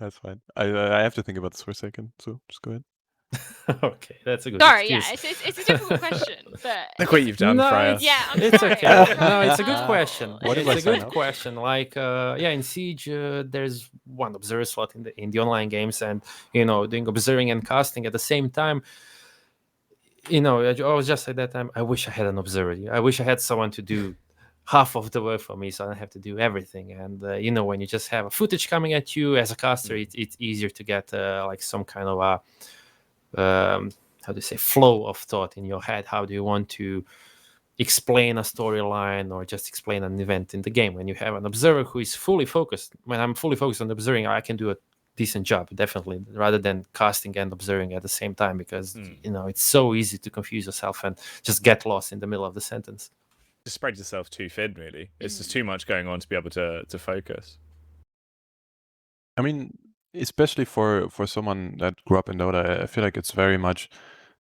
That's fine. I have to think about this for a second, so just go ahead. Okay, that's a good Sorry, excuse. yeah, it's a difficult question, but Look what you've done, Freya. yeah, I'm It's sorry. okay. No, it's a good question. What did It's I a sign good up? question. Like, in Siege, there's one observer slot in the online games, and doing observing and casting at the same time. I was just at that time, I wish I had an observer. I wish I had someone to do half of the work for me, so I don't have to do everything. And when you just have a footage coming at you as a caster, it's easier to get like some kind of a how do you say, flow of thought in your head. How do you want to explain a storyline or just explain an event in the game? When you have an observer who is fully focused, when I'm fully focused on observing, I can do a decent job, definitely, rather than casting and observing at the same time, because it's so easy to confuse yourself and just get lost in the middle of the sentence. Just spread yourself too thin, really. It's just too much going on to be able to focus. I mean, especially for someone that grew up in Dota, I feel like it's very much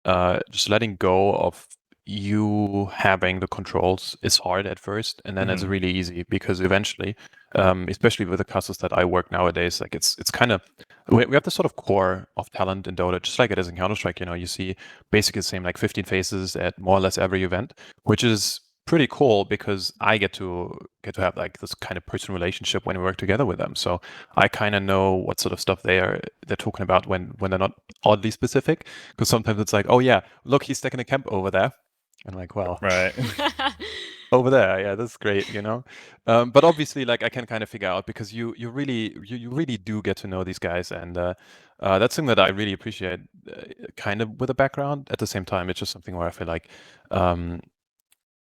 just letting go of you having the controls is hard at first, and then it's really easy, because eventually, especially with the casters that I work nowadays, like it's kind of, we have this sort of core of talent in Dota, just like it is in Counter-Strike. You see basically the same, like 15 faces at more or less every event, which is pretty cool, because I get to have like this kind of personal relationship when we work together with them. So I kind of know what sort of stuff they're talking about when they're not oddly specific, because sometimes it's like, oh yeah, look, he's taking a camp over there. And like, well, right. Over there, yeah, that's great, but obviously, like, I can kind of figure out, because you really do get to know these guys, and that's something that I really appreciate, kind of with a background. At the same time, it's just something where I feel like,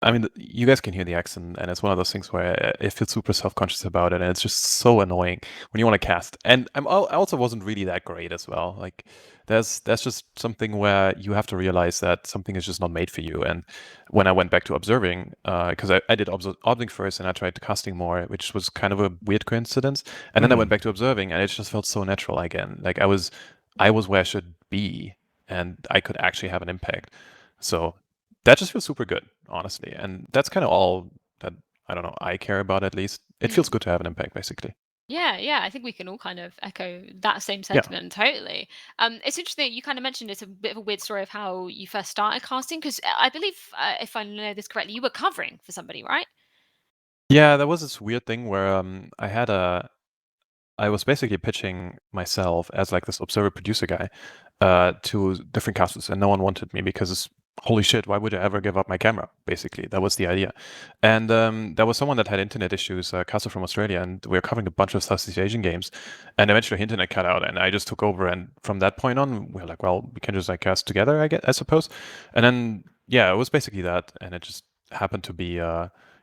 I mean, you guys can hear the accent, and it's one of those things where I feel super self-conscious about it, and it's just so annoying when you want to cast. And I also wasn't really that great as well. Like, that's just something where you have to realize that something is just not made for you. And when I went back to observing, because I did observing first, and I tried casting more, which was kind of a weird coincidence. And then I went back to observing, and it just felt so natural again. Like I was where I should be, and I could actually have an impact. So that just feels super good, honestly. And that's kind of all that, I don't know, I care about, at least. It feels good to have an impact, basically. Yeah, I think we can all kind of echo that same sentiment totally. It's interesting that you kind of mentioned it's a bit of a weird story of how you first started casting, because I believe, if I know this correctly, you were covering for somebody, right? Yeah, there was this weird thing where I was basically pitching myself as like this observer producer guy to different casters, and no one wanted me because holy shit, why would I ever give up my camera? Basically, that was the idea. And there was someone that had internet issues, a caster from Australia, and we were covering a bunch of Southeast Asian games, and eventually internet cut out, and I just took over. And from that point on, we were like, well, we can just like cast together, I suppose. And then yeah, it was basically that, and it just happened to be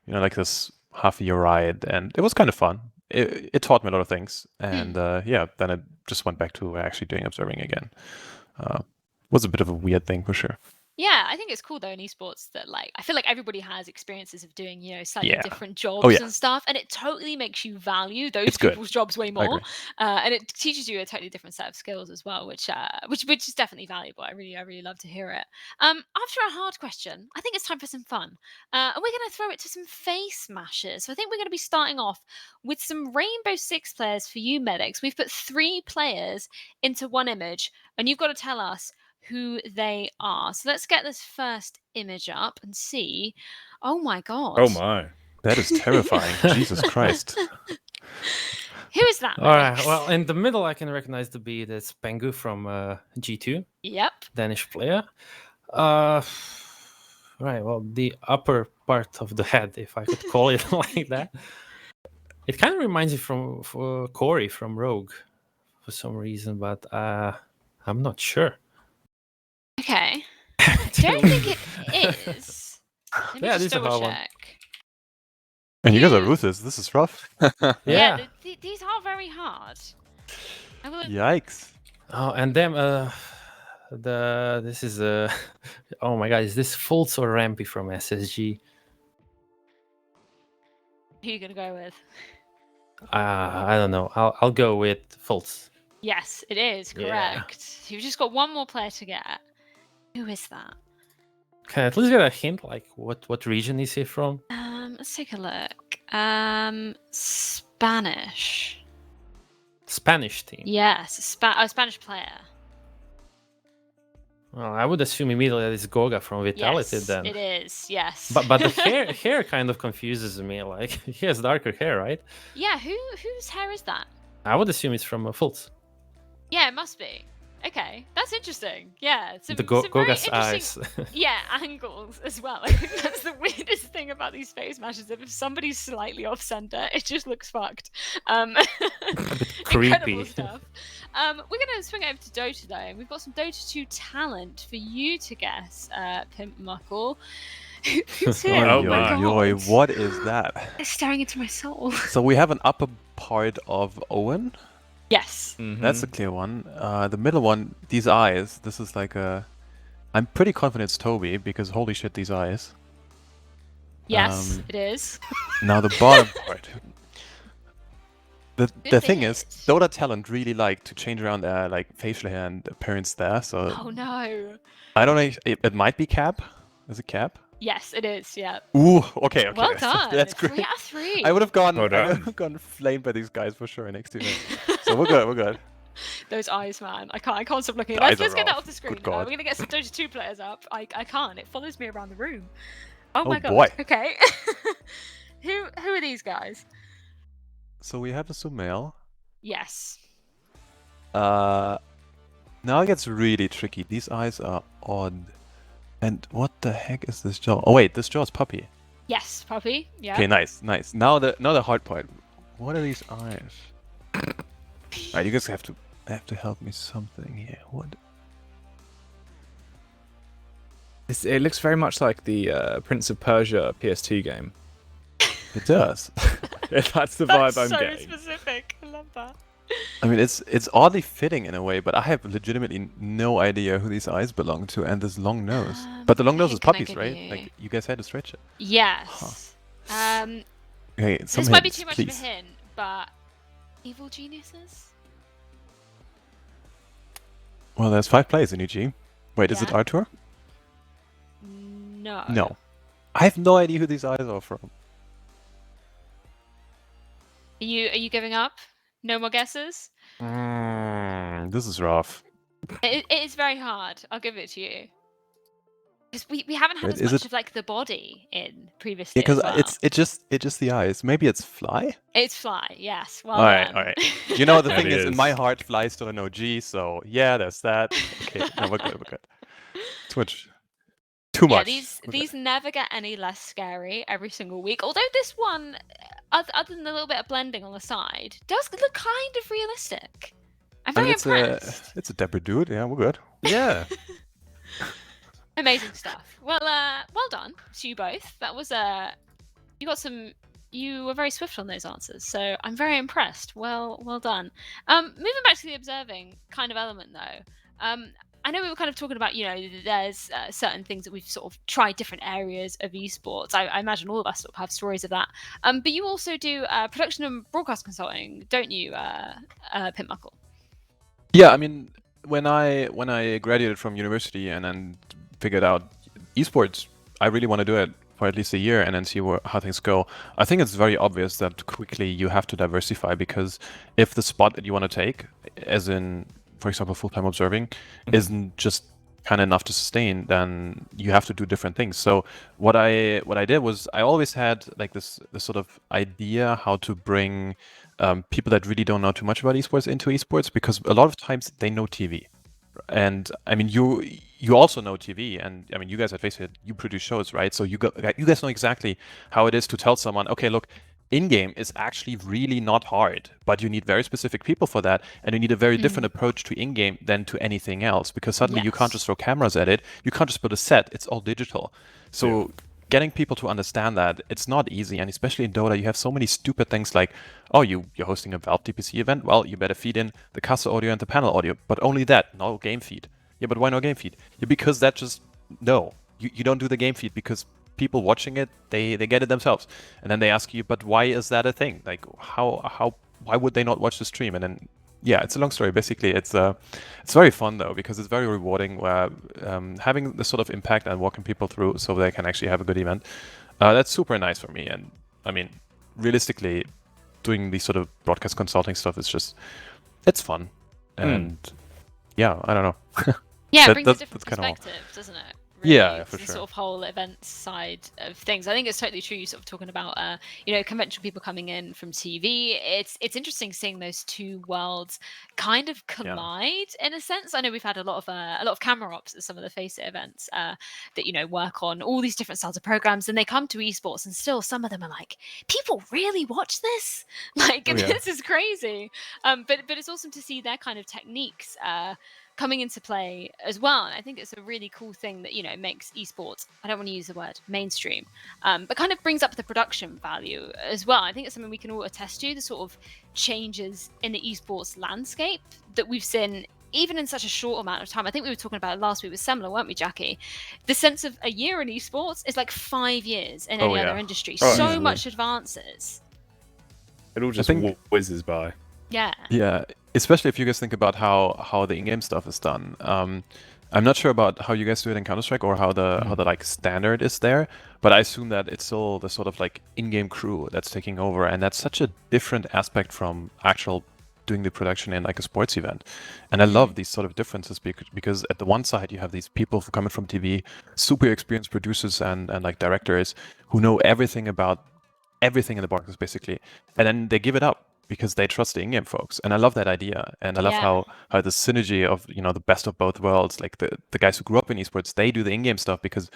like this half-year ride, and it was kind of fun. It taught me a lot of things, and yeah, then it just went back to actually doing observing again. Was a bit of a weird thing for sure. Yeah, I think it's cool though in esports that like I feel like everybody has experiences of doing slightly different jobs and stuff, and it totally makes you value those people's jobs way more, and it teaches you a totally different set of skills as well, which is definitely valuable. I really love to hear it. After a hard question, I think it's time for some fun, and we're going to throw it to some Facemash. So I think we're going to be starting off with some Rainbow Six players for you, Medicz. We've put 3 players into one image, and you've got to tell us who they are. So let's get this first image up and see. Oh my god. Oh my. That is terrifying. Jesus Christ. Who is that? All right. Well, in the middle, I can recognize the B. That's Pengu from G2. Yep. Danish player. Right. Well, the upper part of the head, if I could call it like that. It kind of reminds me from Corey from Rogue for some reason, but I'm not sure. Okay. I don't think it is. Let me just double check. And you guys are ruthless. This is rough. Yeah, these are very hard. Yikes. Oh, and then this is oh my god, is this Fultz or Rampy from SSG? Who are you gonna go with? I don't know. I'll go with Fultz. Yes, it is correct. You've just got one more player to get. Who is that? Can I at least get a hint, like what region is he from? Let's take a look. Spanish. Spanish team. Yes, a Spanish player. Well, I would assume immediately that it's Goga from Vitality then. It is, yes. But the hair kind of confuses me. Like he has darker hair, right? Yeah, whose hair is that? I would assume it's from Fultz. Yeah, it must be. Okay, that's interesting. Yeah, the Goga's eyes. Angles as well. I think that's the weirdest thing about these Facemashes. If somebody's slightly off center, it just looks fucked. A bit creepy. Stuff. We're gonna swing over to Dota though, and we've got some Dota 2 talent for you to guess. PimpmuckL. Who's here? Oh my god! What is that? It's staring into my soul. So we have an upper part of Owen. Yes. That's a clear one. The middle one, these eyes, this is like a... I'm pretty confident it's Toby, because holy shit, these eyes. Yes, it is. Now the bottom part. The thing is, Dota talent really like to change around their like facial hair and appearance there, so... Oh no. I don't know, it might be Cap. Is it Cap? Yes, it is, yeah. Ooh, okay. Well done. That's great. 3 out of 3. I would have gone flamed by these guys for sure next to me. So we're good. Those eyes, man. I can't stop looking. Let's get that off the screen. We're gonna get some Dota 2 players up. I can't. It follows me around the room. Oh my god. Boy. Okay. Who are these guys? So we have the Sumail. Yes. Now it gets really tricky. These eyes are odd. And what the heck is this jaw? Oh wait, this jaw is Puppy. Yes, Puppy. Yeah. Okay, nice. Now the hard part. What are these eyes? Alright, you guys have to help me something here. What? It looks very much like the Prince of Persia PS2 game. It does. That's the vibe I'm getting. That's so specific. I love that. I mean, it's oddly fitting in a way, but I have legitimately no idea who these eyes belong to, and this long nose. But the long nose is Puppy's, right? Like you guys had to stretch it. Yes. Huh. Okay, this might be too much of a hint, but evil geniuses. Well, there's 5 players in EG. Wait, is it Artur? No. No. I have no idea who these eyes are from. Are you giving up? No more guesses? This is rough. It is very hard. I'll give it to you. Because we haven't had as Is much it- of like the body in previously. Because as well. it's just the eyes. Maybe it's Fly. It's Fly. Yes. Well all right, done. all right. You know the thing Maybe is, it in is. my heart, Fly is still an OG. So yeah, there's that. Okay, no, we're good. We're good. Too much. Too Yeah, much. these never get any less scary every single week. Although this one, other than a little bit of blending on the side, does look kind of realistic. I'm very impressed. It's a dapper dude. Yeah, we're good. Yeah. Amazing stuff. Well, well done to you both. That was you got some. You were very swift on those answers, so I'm very impressed. Well done. Moving back to the observing kind of element, though. I know we were kind of talking about, there's certain things that we've sort of tried different areas of esports. I imagine all of us sort of have stories of that. But you also do production and broadcast consulting, don't you, PimpmuckL? Yeah, I mean, when I graduated from university and then figured out esports, I really want to do it for at least a year and then see how things go. I think it's very obvious that quickly you have to diversify, because if the spot that you want to take, as in, for example, full-time observing, isn't just kind of enough to sustain, then you have to do different things. So what I did was, I always had like this sort of idea how to bring people that really don't know too much about esports into esports, because a lot of times they know TV. And I mean, you also know TV, and I mean, you guys at Facemash, you produce shows, right? So you guys know exactly how it is to tell someone, okay, look, in-game is actually really not hard, but you need very specific people for that, and you need a very different approach to in-game than to anything else, because suddenly you can't just throw cameras at it, you can't just put a set, it's all digital. So getting people to understand that, it's not easy, and especially in Dota, you have so many stupid things like, oh, you're hosting a Valve DPC event? Well, you better feed in the caster audio and the panel audio, but only that, no game feed. Yeah, but why no game feed? Yeah, because that just, no. You don't do the game feed because people watching it, they get it themselves. And then they ask you, but why is that a thing? Like, why would they not watch the stream? And then, yeah, it's a long story. Basically, it's very fun, though, because it's very rewarding having this sort of impact and walking people through so they can actually have a good event. That's super nice for me. And, I mean, realistically, doing these sort of broadcast consulting stuff is just, it's fun. And, yeah, I don't know. Yeah, it brings a different perspective, doesn't it? Really, yeah, for the sure. sort of whole event side of things. I think it's totally true. You're sort of talking about, conventional people coming in from TV. It's interesting seeing those two worlds kind of collide in a sense. I know we've had a lot of camera ops at some of the Faceit events that work on all these different styles of programs, and they come to esports, and still some of them are like, people really watch this? Like, this is crazy. But it's awesome to see their kind of techniques coming into play as well. And I think it's a really cool thing that, makes esports, I don't want to use the word mainstream, but kind of brings up the production value as well. I think it's something we can all attest to, the sort of changes in the esports landscape that we've seen even in such a short amount of time. I think we were talking about it last week with Semler, weren't we, Jackie? The sense of a year in esports is like 5 years in any other industry. So much advances. It all just whizzes by. Yeah. Yeah, especially if you guys think about how the in-game stuff is done. I'm not sure about how you guys do it in Counter-Strike or how the like standard is there, but I assume that it's still the sort of like in-game crew that's taking over, and that's such a different aspect from actual doing the production in like a sports event. And I love these sort of differences because at the one side you have these people coming from TV, super experienced producers and like directors who know everything about everything in the boxes basically, and then they give it up because they trust the in-game folks. And I love that idea. And I love how the synergy of, the best of both worlds, like the guys who grew up in esports, they do the in-game stuff because,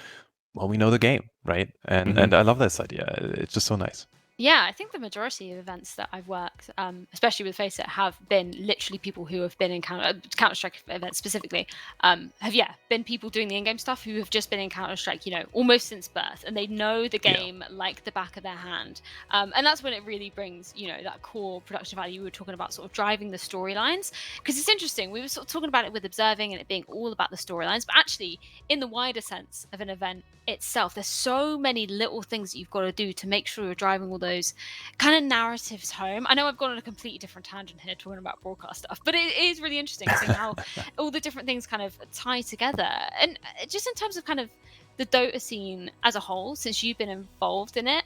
well, we know the game, right? And I love this idea. It's just so nice. Yeah, I think the majority of events that I've worked, especially with Faceit, have been literally people who have been in Counter-Strike events specifically, have been people doing the in-game stuff who have just been in Counter-Strike, almost since birth, and they know the game like the back of their hand. And that's when it really brings, that core production value we were talking about, sort of driving the storylines. Because it's interesting, we were sort of talking about it with observing and it being all about the storylines, but actually, in the wider sense of an event itself, there's so many little things that you've got to do to make sure you're driving all those kind of narratives home. I know I've gone on a completely different tangent here talking about broadcast stuff, but it is really interesting seeing how all the different things kind of tie together. And just in terms of kind of the Dota scene as a whole, since you've been involved in it,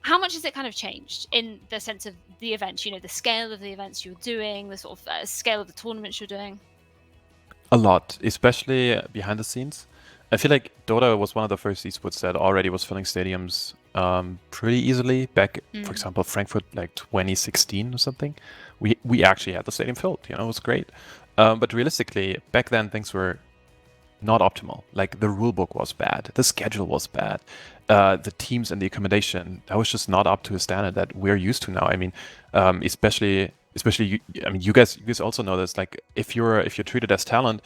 how much has it kind of changed in the sense of the events? You know, the scale of the events you're doing, the sort of scale of the tournaments you're doing. A lot, especially behind the scenes. I feel like Dota was one of the first esports that already was filling stadiums pretty easily. Back, for example, Frankfurt, like 2016 or something, we actually had the stadium filled. You know, it was great. But realistically, back then things were not optimal. Like the rulebook was bad, the schedule was bad, the teams and the accommodation, that was just not up to a standard that we're used to now. I mean, especially you guys also know this. Like if you're treated as talent,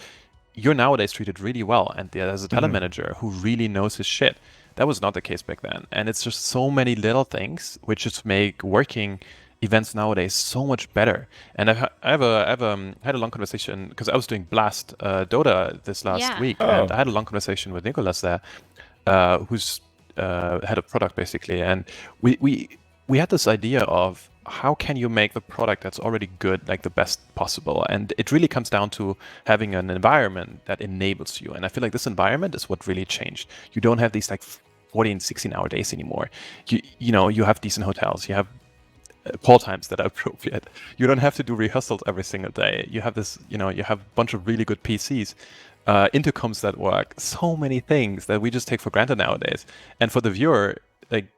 you're nowadays treated really well, and there's a talent manager who really knows his shit. That was not the case back then, and it's just so many little things which just make working events nowadays so much better. And I had a long conversation because I was doing Blast Dota this last week, and I had a long conversation with Nicholas there, who's head of product basically, and we had this idea of how can you make the product that's already good like the best possible, and it really comes down to having an environment that enables you. And I feel like this environment is what really changed. You don't have these like 14, 16-hour days anymore. You know, you have decent hotels, you have call times that are appropriate. You don't have to do rehearsals every single day. You have this, you know, you have a bunch of really good PCs, intercoms that work, so many things that we just take for granted nowadays. And for the viewer, like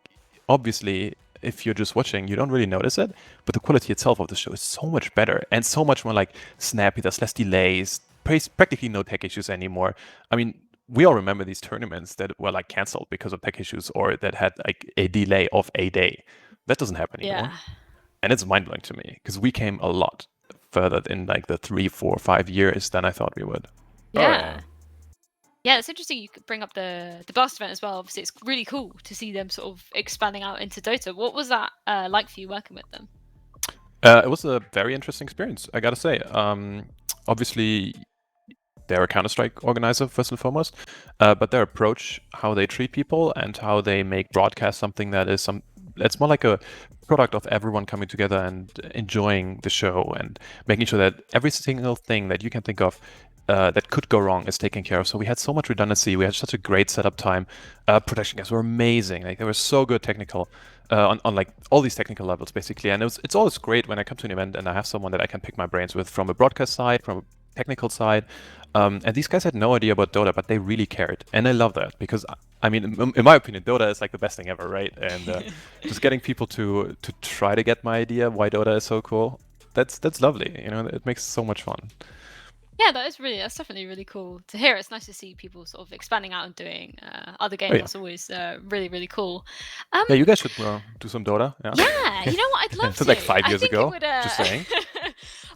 obviously, if you're just watching, you don't really notice it, but the quality itself of the show is so much better and so much more like snappy. There's less delays, practically no tech issues anymore. I mean, we all remember these tournaments that were like canceled because of tech issues or that had like a delay of a day. That doesn't happen anymore. And it's mind-blowing to me because we came a lot further in like the 3, 4, 5 years than I thought we would. Yeah. Yeah, it's interesting you could bring up the Blast event as well. Obviously, it's really cool to see them sort of expanding out into Dota. What was that like for you working with them? It was a very interesting experience, I gotta say. Obviously, they're a Counter-Strike organizer, first and foremost, but their approach, how they treat people and how they make broadcast something that is it's more like a product of everyone coming together and enjoying the show and making sure that every single thing that you can think of that could go wrong is taken care of. So we had so much redundancy. We had such a great setup time. Production guys were amazing. Like they were so good technical on like all these technical levels basically. And it's always great when I come to an event and I have someone that I can pick my brains with from a broadcast side, from a technical side. And these guys had no idea about Dota, but they really cared. And I love that because, I mean, in my opinion, Dota is like the best thing ever, right? And just getting people to try to get my idea why Dota is so cool, that's lovely. You know, it makes so much fun. Yeah, that's definitely really cool to hear. It's nice to see people sort of expanding out and doing other games. That's always really, really cool. Yeah, you guys should do some Dota. Yeah, you know what? I'd love to. Like 5 years ago, just saying.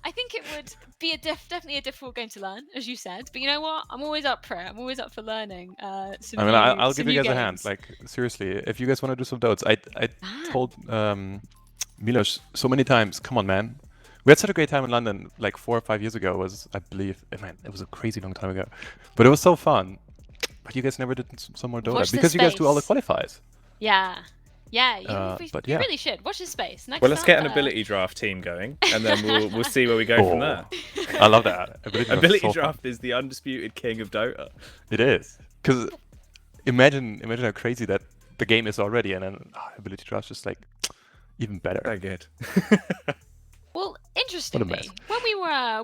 I think it would be definitely a difficult game to learn, as you said. But you know what? I'm always up for it. I'm always up for learning. I'll give you guys a hand. Like seriously, if you guys want to do some Dots, I told Milos so many times. Come on, man. We had such a great time in London like 4 or 5 years ago. I believe, man, it was a crazy long time ago. But it was so fun. But you guys never did some more Dota because you guys do all the qualifiers. Yeah. Yeah, we really should. Watch this space. Well, let's get an ability draft team going, and then we'll see where we go from there. I love that. Ability draft is the undisputed king of Dota. It is. Because imagine how crazy that the game is already, and then ability draft is just like even better. Very good. Well, interestingly, when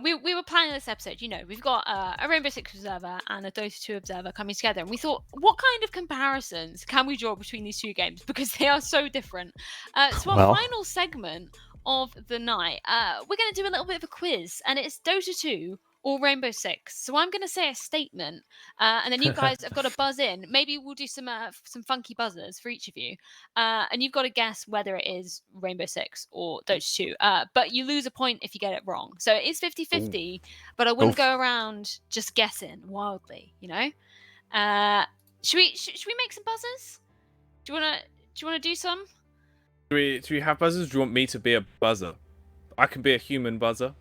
we were planning this episode, you know, we've got a Rainbow Six observer and a Dota 2 observer coming together, and we thought, what kind of comparisons can we draw between these two games because they are so different? So our final segment of the night, we're going to do a little bit of a quiz, and it's Dota 2 or Rainbow Six. So I'm going to say a statement, and then you guys have got to buzz in. Maybe we'll do some funky buzzers for each of you, and you've got to guess whether it is Rainbow Six or Dota 2. But you lose a point if you get it wrong. So it is 50-50, but I wouldn't go around just guessing wildly, you know? Should we make some buzzers? Do you wanna do some? Do we have buzzers? Do you want me to be a buzzer? I can be a human buzzer.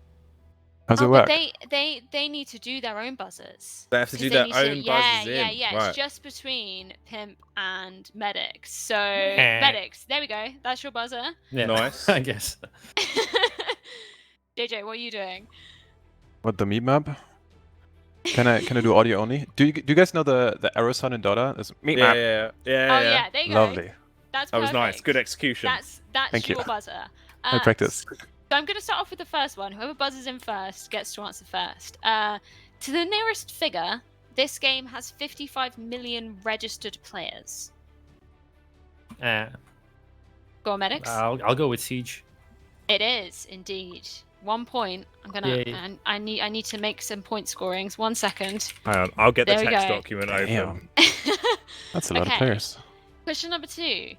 How's it work? They need to do their own buzzers. They have to do their own buzzers Yeah. Right. It's just between Pimp and Medicz. So Medicz, there we go. That's your buzzer. Yeah, nice. I guess. JJ, what are you doing? What, the meat map? Can I do audio only? Do you guys know the arrow sound in Dota? It's meat map. Yeah. Oh yeah, there you go. Lovely. That's that was nice. perfect. Good execution. That's Thank your you. buzzer. I practice. So I'm going to start off with the first one. Whoever buzzes in first gets to answer first. To the nearest figure, this game has 55 million registered players. Go on, Medicz. I'll go with Siege. It is indeed 1 point. I'm gonna. And I need to make some point scorings. 1 second. Hang on, I'll get the There we text go. document open. That's a lot of Okay. players. Question number 2.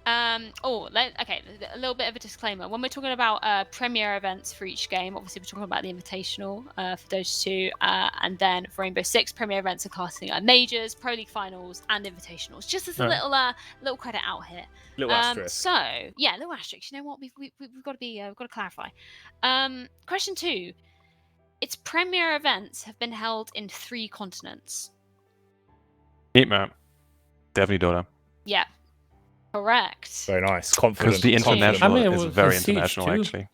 Okay, a little bit of a disclaimer. When we're talking about premier events for each game, obviously we're talking about the Invitational for those two, and then for Rainbow Six, premier events are classing majors, Pro League finals, and Invitationals. Just as a little credit out here. Little asterisk. So yeah, little asterisk. You know what? We've got to be. We've got to clarify. Question 2. Its premier events have been held in 3 continents. Heat map. Definitely Dota. Yeah. Correct. Very nice. Confident. Because the international is very Siege international, too. actually.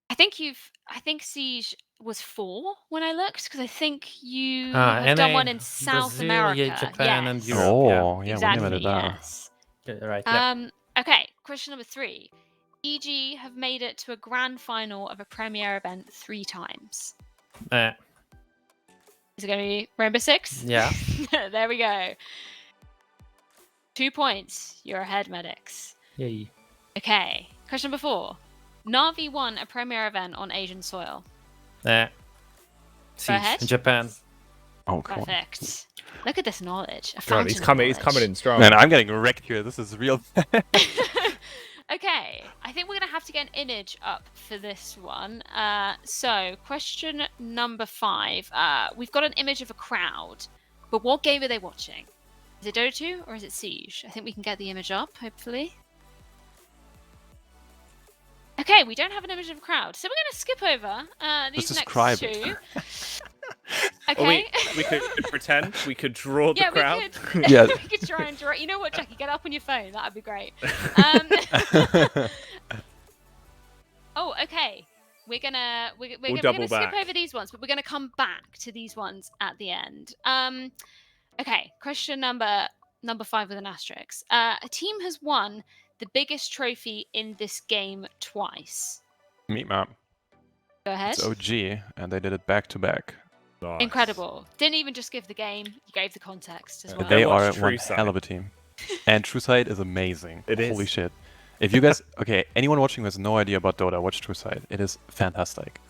I think Siege was 4 when I looked, because I think you have NA, done one in South Brazil, America. Japan, yes. and Europe. Oh, yeah, exactly. we never did that. Yes. Right. Yeah. Okay. Question number 3. EG have made it to a grand final of a premier event 3 times. Is it going to be Rainbow Six? Yeah. There we go. 2 points. You're ahead, Medicz. Yay. Okay. Question number 4. Na'Vi won a premier event on Asian soil. Siege. ahead. Japan. Oh, come on. Perfect. Look at this knowledge. God, he's coming in strong. Man, I'm getting wrecked here. This is real. Okay, I think we're going to have to get an image up for this one. So, question number 5. We've got an image of a crowd, but what game are they watching? Is it Dota 2 or is it Siege? I think we can get the image up, hopefully. Okay, we don't have an image of a crowd, so we're going to skip over these next describe 2. it. Okay. We could pretend. We could draw the crowd. We could, Yeah. we could try and draw. You know what, Jackie? Get up on your phone. That'd be great. Oh, okay. We're gonna double skip back. over these ones, but we're gonna come back to these ones at the end. Okay. Question number 5 with an asterisk. A team has won the biggest trophy in this game twice. Meat map. Go ahead. It's OG, and they did it back to back. Nice. Incredible. Didn't even just give the game, you gave the context as well. They watch are one TrueSight. hell of a team. And TrueSight is amazing. It is. Holy shit. If you guys, anyone watching who has no idea about Dota, watch TrueSight. It is fantastic.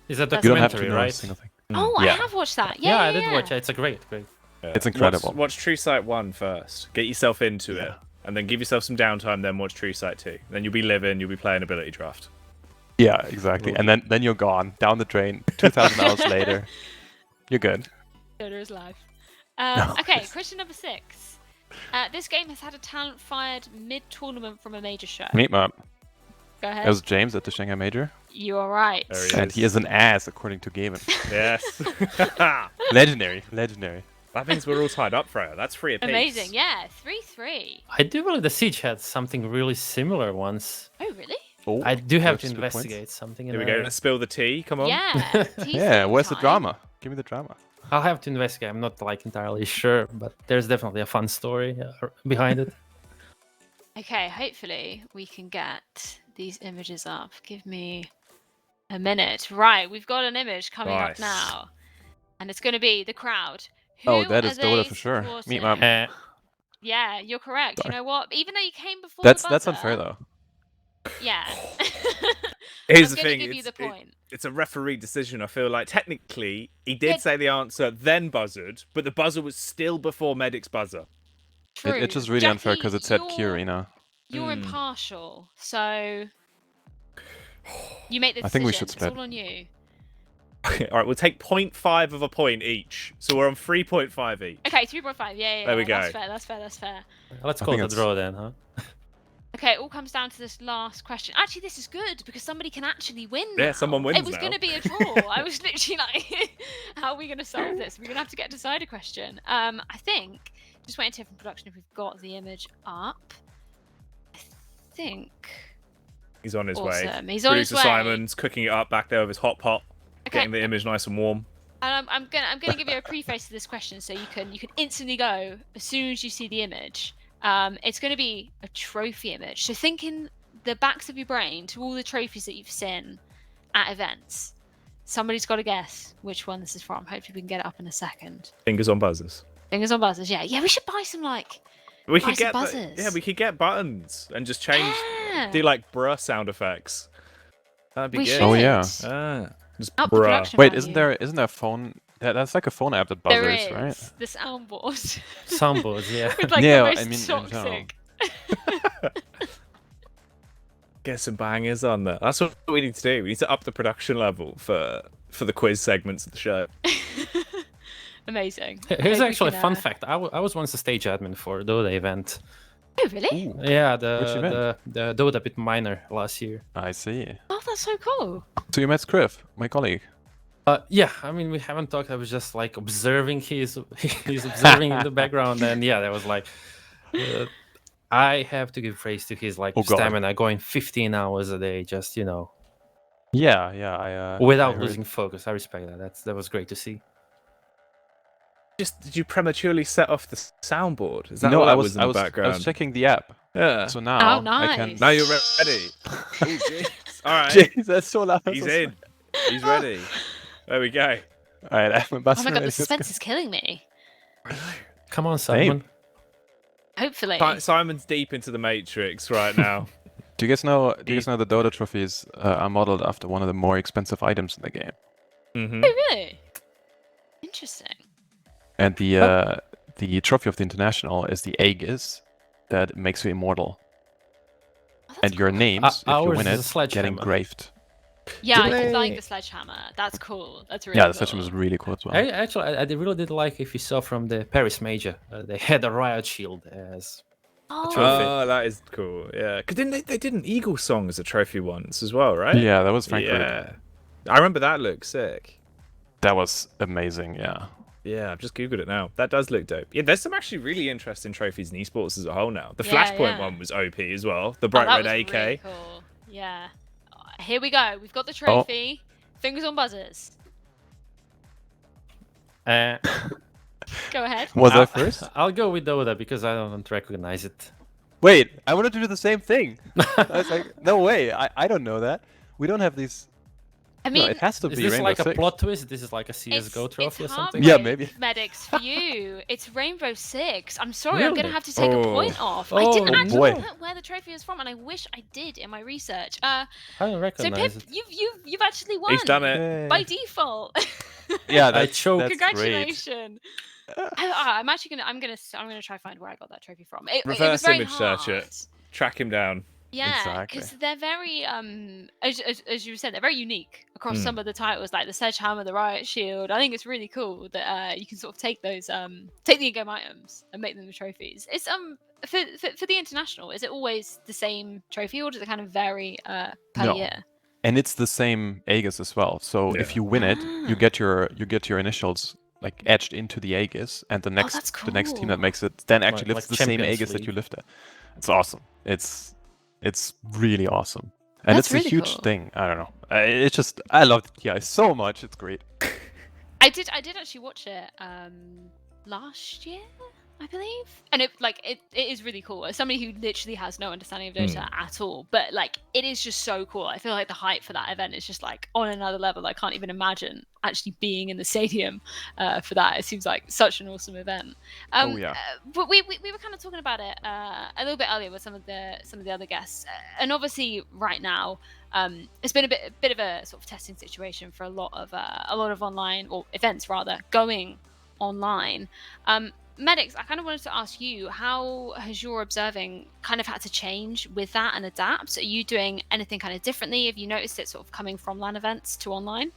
Is that You don't have to documentary, know a right? single thing. Oh, Yeah. I have watched that. Yeah, I did watch it. It's a great. Yeah. It's incredible. Watch TrueSight 1 first. Get yourself into it. And then give yourself some downtime, then watch TrueSight 2. Then you'll be living, you'll be playing Ability Draft. Yeah, exactly. And then you're gone, down the drain, 2,000 hours later. You're good. Dota is live. Okay, question number 6. This game has had a talent fired mid-tournament from a major show. Meat map. Go ahead. That was James at the Shanghai Major. You are right. And he is an ass, according to Gavin. Yes. Legendary. That means we're all tied up, Freya. That's 3 apiece. Amazing, yeah. 3-3. I do believe the Siege had something really similar once. Oh, really? Oh, I do have to that's good points. investigate something. Here we go. Let's spill the tea. Come on. Yeah. Yeah, where's the drama? Give me the drama. I'll have to investigate. I'm not entirely sure, but there's definitely a fun story behind it. Okay, hopefully we can get these images up. Give me a minute. Right, we've got an image coming up now. And it's going to be the crowd. Who That is are Dota they for sure. supporting? Meat map. Yeah, you're correct. Sorry. You know what? Even though you came before That's the buzzer, unfair though. Yeah. Here's I'm the gonna thing. give you the point. It's a referee decision. I feel like technically he did say the answer, then buzzed, but the buzzer was still before Medic's buzzer. True. It's just really unfair because it said Curie now. You're impartial, so you make the decision. I think we should split. It's all on you. All right, we'll take 0.5 of a point each, so we're on 3.5 each. Okay, 3.5. Yeah. There we go. That's fair. Let's call it a draw then, huh? Okay, it all comes down to this last question. Actually, this is good because somebody can actually win now. Yeah, someone wins It was now. going to be a draw. I was literally like, how are we going to solve this? We're going to have to get a decider question. I think, just waiting to hear from production if we've got the image up. I think. He's on his way. Awesome. He's on his Producer way. Simon's cooking it up back there with his hot pot, getting the image nice and warm. And I'm gonna give you a preface to this question so you can instantly go as soon as you see the image. It's going to be a trophy image. So think in the backs of your brain to all the trophies that you've seen at events. Somebody's got to guess which one this is from. Hopefully we can get it up in a second. Fingers on buzzers. Fingers on buzzers, yeah. Yeah, we should buy some, like, We could get buzzers. we could get buttons and just change, do like bruh sound effects. That'd be We good. should. Oh yeah. Just Up the bruh. production Wait, value. isn't there a phone? That's like a phone app that There buzzers, is right? the soundboard. Soundboards, yeah. With like Yeah, the most I mean, in general. toxic. Get some bangers on there. That's what we need to do. We need to up the production level for the quiz segments of the show. Amazing. Here's Hope we actually a can, fun fact. I was once a stage admin for Dota event. Oh, really? Yeah, Which event? the Dota Pit Minor last year. I see. Oh, that's so cool. So you met Jak3y, my colleague. Yeah, I mean, we haven't talked. I was just like observing he's observing in the background, and yeah, that was like, I have to give praise to his like Oh, God. stamina, going 15 hours a day, just Yeah. without I heard- losing focus. I respect that. That was great to see. Did you prematurely set off the soundboard? Is that No, what I that was in the I background? was checking the app. Yeah. So now Oh, nice. I can. Now you're ready. Oh, jeez. All right. Jeez, that's so loud. He's in. He's ready. There we go. All right, I have my Oh button my god, ready. the Let's go. suspense is killing me. Come on, Simon. Hopefully. Simon's deep into the Matrix right now. Do you guys know? Do you guys know the Dota trophies are modeled after one of the more expensive items in the game? Mm-hmm. Oh, really? Interesting. And the trophy of the international is the Aegis that makes you immortal. And your names, if you ours win is a it, get sledgehammer. engraved. Yeah, I Did did like they- the sledgehammer. That's cool. That's really Yeah, cool. the sledgehammer is really cool as well. I really did like if you saw from the Paris Major, they had a riot shield as a trophy. Oh, that is cool. Yeah, because they did an Eagle song as a trophy once as well, right? Yeah, that was frankly. Yeah, I remember that looked sick. That was amazing. Yeah. Yeah, I've just googled it now. That does look dope. Yeah, there's some actually really interesting trophies in esports as a whole now. The Yeah, Flashpoint yeah. one was OP as well. The bright that red was AK. really cool. Yeah. Here we go. We've got the trophy. Fingers on buzzers. Uh, Go ahead. Was I first? I'll go with Dota because I don't recognize it. Wait, I wanted to do the same thing. I was like, no way. I don't know that. We don't have these. I mean, no, it has to Is be this Rainbow like a Six. plot twist? This is like a CS:GO trophy or something? Yeah, maybe. Medicz, for you, it's Rainbow Six. I'm sorry, I'm going to Really? have to take a point off. I Oh, didn't actually boy. put where the trophy is from, and I wish I did in my research. I don't So recognize Pip, it. you've actually won. He's done it. By default. Yeah, I that's, choked. that's great. Congratulations. I'm actually gonna try to find where I got that trophy from. It was Reverse very image hard. search it. Track him down. Yeah, Exactly. because they're very as you said, they're very unique across Mm. some of the titles, like the Sledgehammer, the Riot Shield. I think it's really cool that you can sort of take those take the in-game items and make them the trophies. It's for the international, is it always the same trophy or does it kind of vary per No. year? And it's the same Aegis as well. So if you win it, you get your initials like etched into the Aegis, and the next that's the next team that cool. makes it then actually Like lifts the same Champions Aegis that you League. lifted. It's awesome. It's really awesome, and That's it's a really huge cool. thing. I don't know. It's just I love TI so much. It's great. I did actually watch it last year, I believe, and it is really cool. As somebody who literally has no understanding of Dota at all, but like it is just so cool. I feel like the hype for that event is just like on another level. I can't even imagine actually being in the stadium for that. It seems like such an awesome event. Oh, yeah. But we were kind of talking about it a little bit earlier with some of the other guests, and obviously right now it's been a bit of a sort of testing situation for a lot of online or events rather going online. Medicz, I kind of wanted to ask you, how has your observing kind of had to change with that and adapt? Are you doing anything kind of differently? Have you noticed it sort of coming from LAN events to online?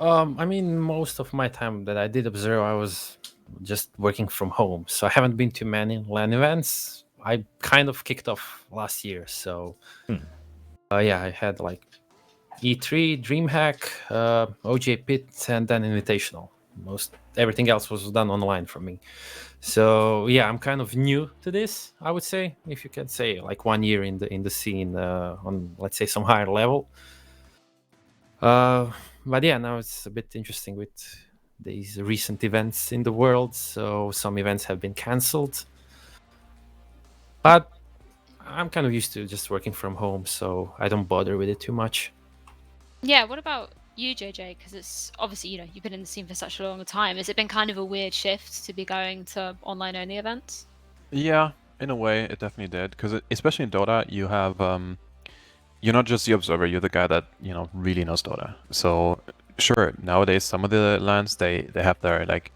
I mean, most of my time that I did observe, I was just working from home, so I haven't been to many LAN events. I kind of kicked off last year, so yeah, I had like E3, DreamHack, OJ Pit, and then Invitational. Everything else was done online for me. So yeah, I'm kind of new to this, I would say, if you can say, like 1 year in the scene on, let's say, some higher level. But yeah, now it's a bit interesting with these recent events in the world. So some events have been cancelled. But I'm kind of used to just working from home, so I don't bother with it too much. Yeah, what about you, JJ? Because it's obviously, you know, you've been in the scene for such a long time. Has it been kind of a weird shift to be going to online-only events? Yeah, in a way, it definitely did. Because especially in Dota, you have you're not just the observer; you're the guy that really knows Dota. So sure, nowadays some of the LANs they have their like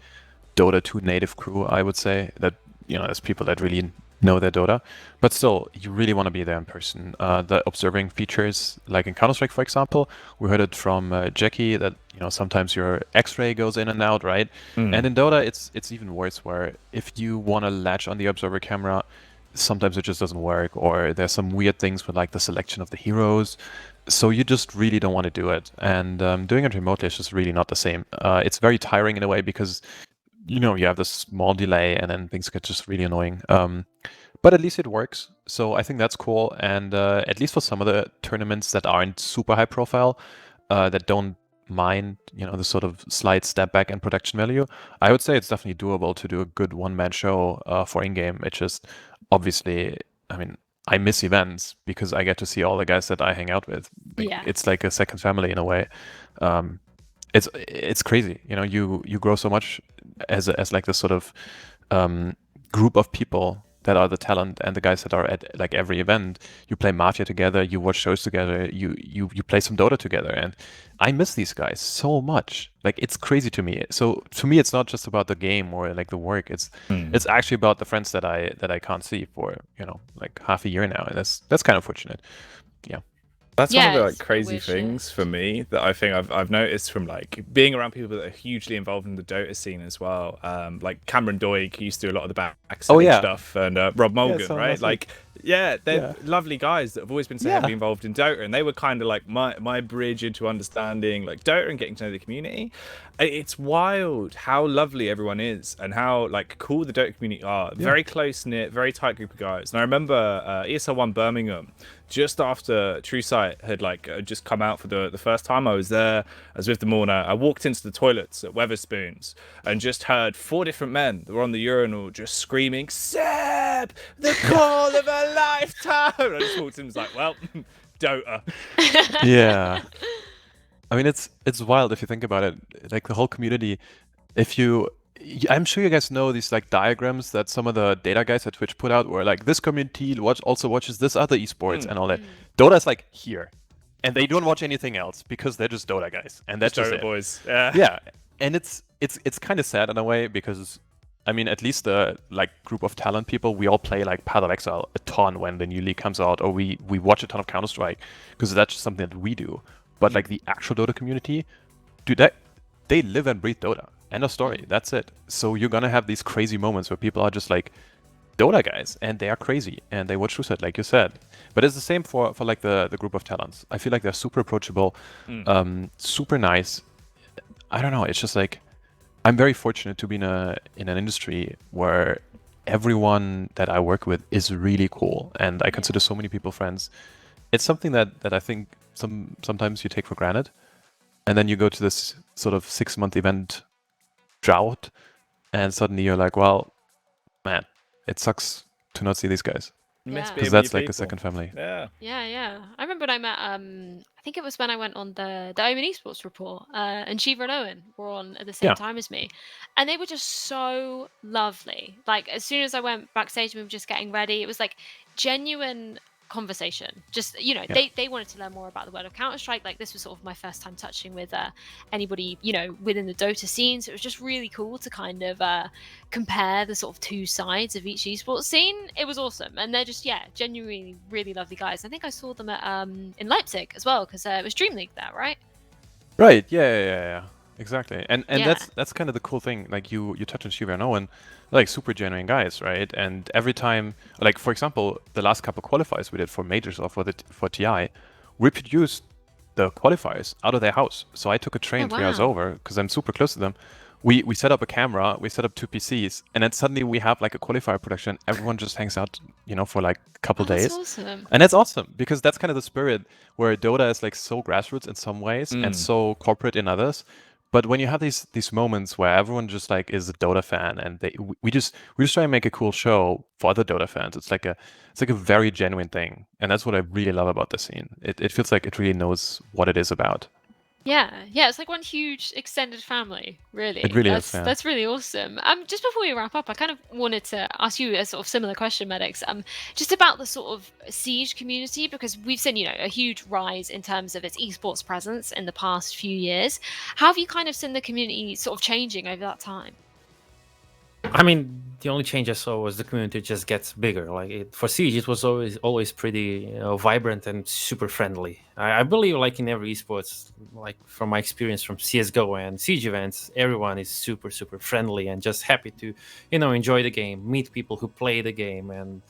Dota 2 native crew. I would say that there's people that really know their Dota, but still, you really want to be there in person. The observing features, like in Counter-Strike, for example, we heard it from Jak3y that sometimes your X-ray goes in and out, right? And in Dota, it's even worse, where if you want to latch on the observer camera, sometimes it just doesn't work, or there's some weird things with like the selection of the heroes. So you just really don't want to do it, and doing it remotely is just really not the same. It's very tiring in a way because you have this small delay and then things get just really annoying. But at least it works. So I think that's cool. And at least for some of the tournaments that aren't super high profile, that don't mind, the sort of slight step back in production value, I would say it's definitely doable to do a good one-man show for in-game. It's just, obviously, I mean, I miss events because I get to see all the guys that I hang out with. It's like a second family in a way. It's crazy, you grow so much as like this sort of group of people that are the talent and the guys that are at like every event. You play Mafia together, you watch shows together, you play some Dota together, and I miss these guys so much. Like, it's crazy to me. So to me, it's not just about the game or like the work. It's actually about the friends that I can't see for like half a year now, and that's kind of fortunate. Yeah. That's one of the like crazy things for me that I think I've noticed from like being around people that are hugely involved in the Dota scene as well. Like Cameron Doig used to do a lot of the backstage stuff, and Rob Mulgan, right? Like, they're lovely guys that have always been so heavily involved in Dota, and they were kind of like my bridge into understanding like Dota and getting to know the community. It's wild how lovely everyone is and how like cool the Dota community are. Very close knit, very tight group of guys. And I remember ESL1 Birmingham, just after TrueSight had like just come out for the first time. I was there, I was with them all, and I walked into the toilets at Weatherspoons and just heard 4 different men that were on the urinal just screaming, "Seb, the call of a lifetime!" And I just walked in and was like, well, Dota. Yeah. I mean, it's wild if you think about it. Like, the whole community, I'm sure you guys know these like diagrams that some of the data guys at Twitch put out, where like this community also watches this other esports and all that. Dota is like here, and they don't watch anything else because they're just Dota guys, and that's just Dota it. boys. Yeah, and it's kind of sad in a way because, I mean, at least the like group of talent people, we all play like Path of Exile a ton when the new league comes out, or we watch a ton of Counter-Strike because that's just something that we do. But like the actual Dota community, dude, they live and breathe Dota. End of story. That's it. So you're gonna have these crazy moments where people are just like Dota guys, and they are crazy, and they watch TrueSight, like you said. But it's the same for like the group of talents. I feel like they're super approachable, super nice. I don't know. It's just like, I'm very fortunate to be in an industry where everyone that I work with is really cool, and I consider so many people friends. It's something that I think sometimes you take for granted, and then you go to this sort of 6-month event drought, and suddenly you're like, well, man, it sucks to not see these guys. Because that's like a second family. Yeah. I remember when I met, I think it was when I went on the Omen Esports report, and Shiva and Owen were on at the same time as me, and they were just so lovely. Like, as soon as I went backstage, we were just getting ready. It was like genuine conversation. Just, they wanted to learn more about the world of Counter-Strike. Like, this was sort of my first time touching with anybody, within the Dota scene. So it was just really cool to kind of compare the sort of 2 sides of each esports scene. It was awesome. And they're just, genuinely really lovely guys. I think I saw them at in Leipzig as well, because it was Dream League there, right? Right. Yeah. Exactly. And that's kind of the cool thing. Like, you touch on Shiva and Owen, like super genuine guys, right? And every time, like, for example, the last couple qualifiers we did for majors or for TI, we produced the qualifiers out of their house. So I took a train 3 hours over because I'm super close to them. We set up a camera, we set up 2 PCs, and then suddenly we have like a qualifier production. Everyone just hangs out, for like a couple days. That's awesome. And that's awesome because that's kind of the spirit where Dota is like so grassroots in some ways and so corporate in others. But when you have these moments where everyone just like is a Dota fan, and we just try and make a cool show for other Dota fans. It's like a very genuine thing, and that's what I really love about the scene. It feels like it really knows what it is about. Yeah, it's like one huge extended family, really. It really is, yeah. That's really awesome. Just before we wrap up, I kind of wanted to ask you a sort of similar question, Medicz, just about the sort of Siege community, because we've seen, a huge rise in terms of its esports presence in the past few years. How have you kind of seen the community sort of changing over that time? I mean, the only change I saw was the community just gets bigger. Like for Siege, it was always pretty vibrant and super friendly. I believe, like in every esports, like from my experience from CS:GO and Siege events, everyone is super friendly and just happy to, enjoy the game, meet people who play the game, and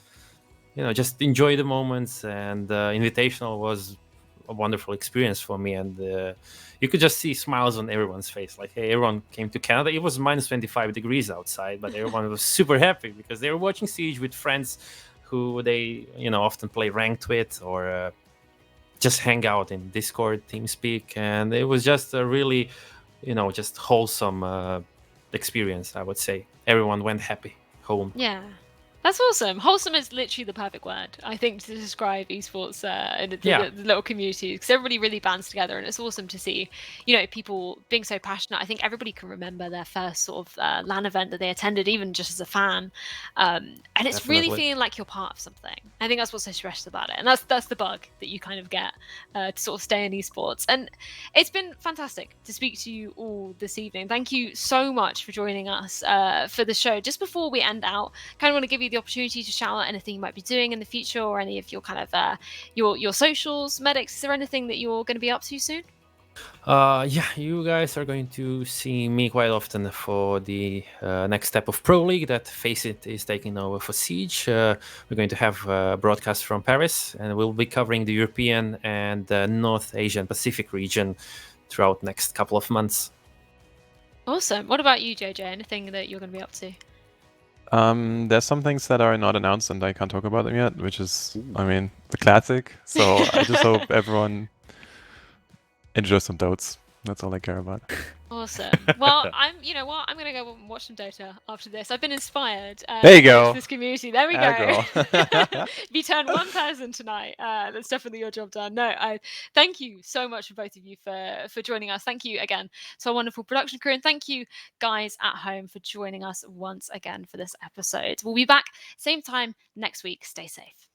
just enjoy the moments. And Invitational was a wonderful experience for me, and you could just see smiles on everyone's face. Like, hey, everyone came to Canada. It was minus 25 degrees outside, but everyone was super happy because they were watching Siege with friends who they often play ranked with, or just hang out in Discord, TeamSpeak, and it was just a really just wholesome experience, I would say. Everyone went happy home. Yeah. That's awesome. Wholesome is literally the perfect word, I think, to describe esports in the little community, because everybody really bands together, and it's awesome to see, people being so passionate. I think everybody can remember their first sort of LAN event that they attended, even just as a fan, and it's really feeling like you're part of something. I think that's what's so special about it, and that's the bug that you kind of get to sort of stay in esports. And it's been fantastic to speak to you all this evening. Thank you so much for joining us for the show. Just before we end out, kind of want to give you the opportunity to shout out anything you might be doing in the future, or any of your kind of your socials. Medicz, is there anything that you're going to be up to soon? Yeah, you guys are going to see me quite often for the next step of Pro League that Faceit is taking over for Siege. We're going to have broadcasts from Paris, and we'll be covering the European and North Asian Pacific region throughout next couple of months. Awesome. What about you, JJ? Anything that you're going to be up to? There's some things that are not announced and I can't talk about them yet, which is, I mean, the classic. So I just hope everyone enjoys some Dotes. That's all I care about. Awesome. Well, you know what? I'm going to go and watch some Dota after this. I've been inspired. There you go. This community. There we go. If you turn 1,000 tonight, that's definitely your job done. No, I thank you so much for both of you for joining us. Thank you again to our wonderful production crew, and thank you guys at home for joining us once again for this episode. We'll be back same time next week. Stay safe.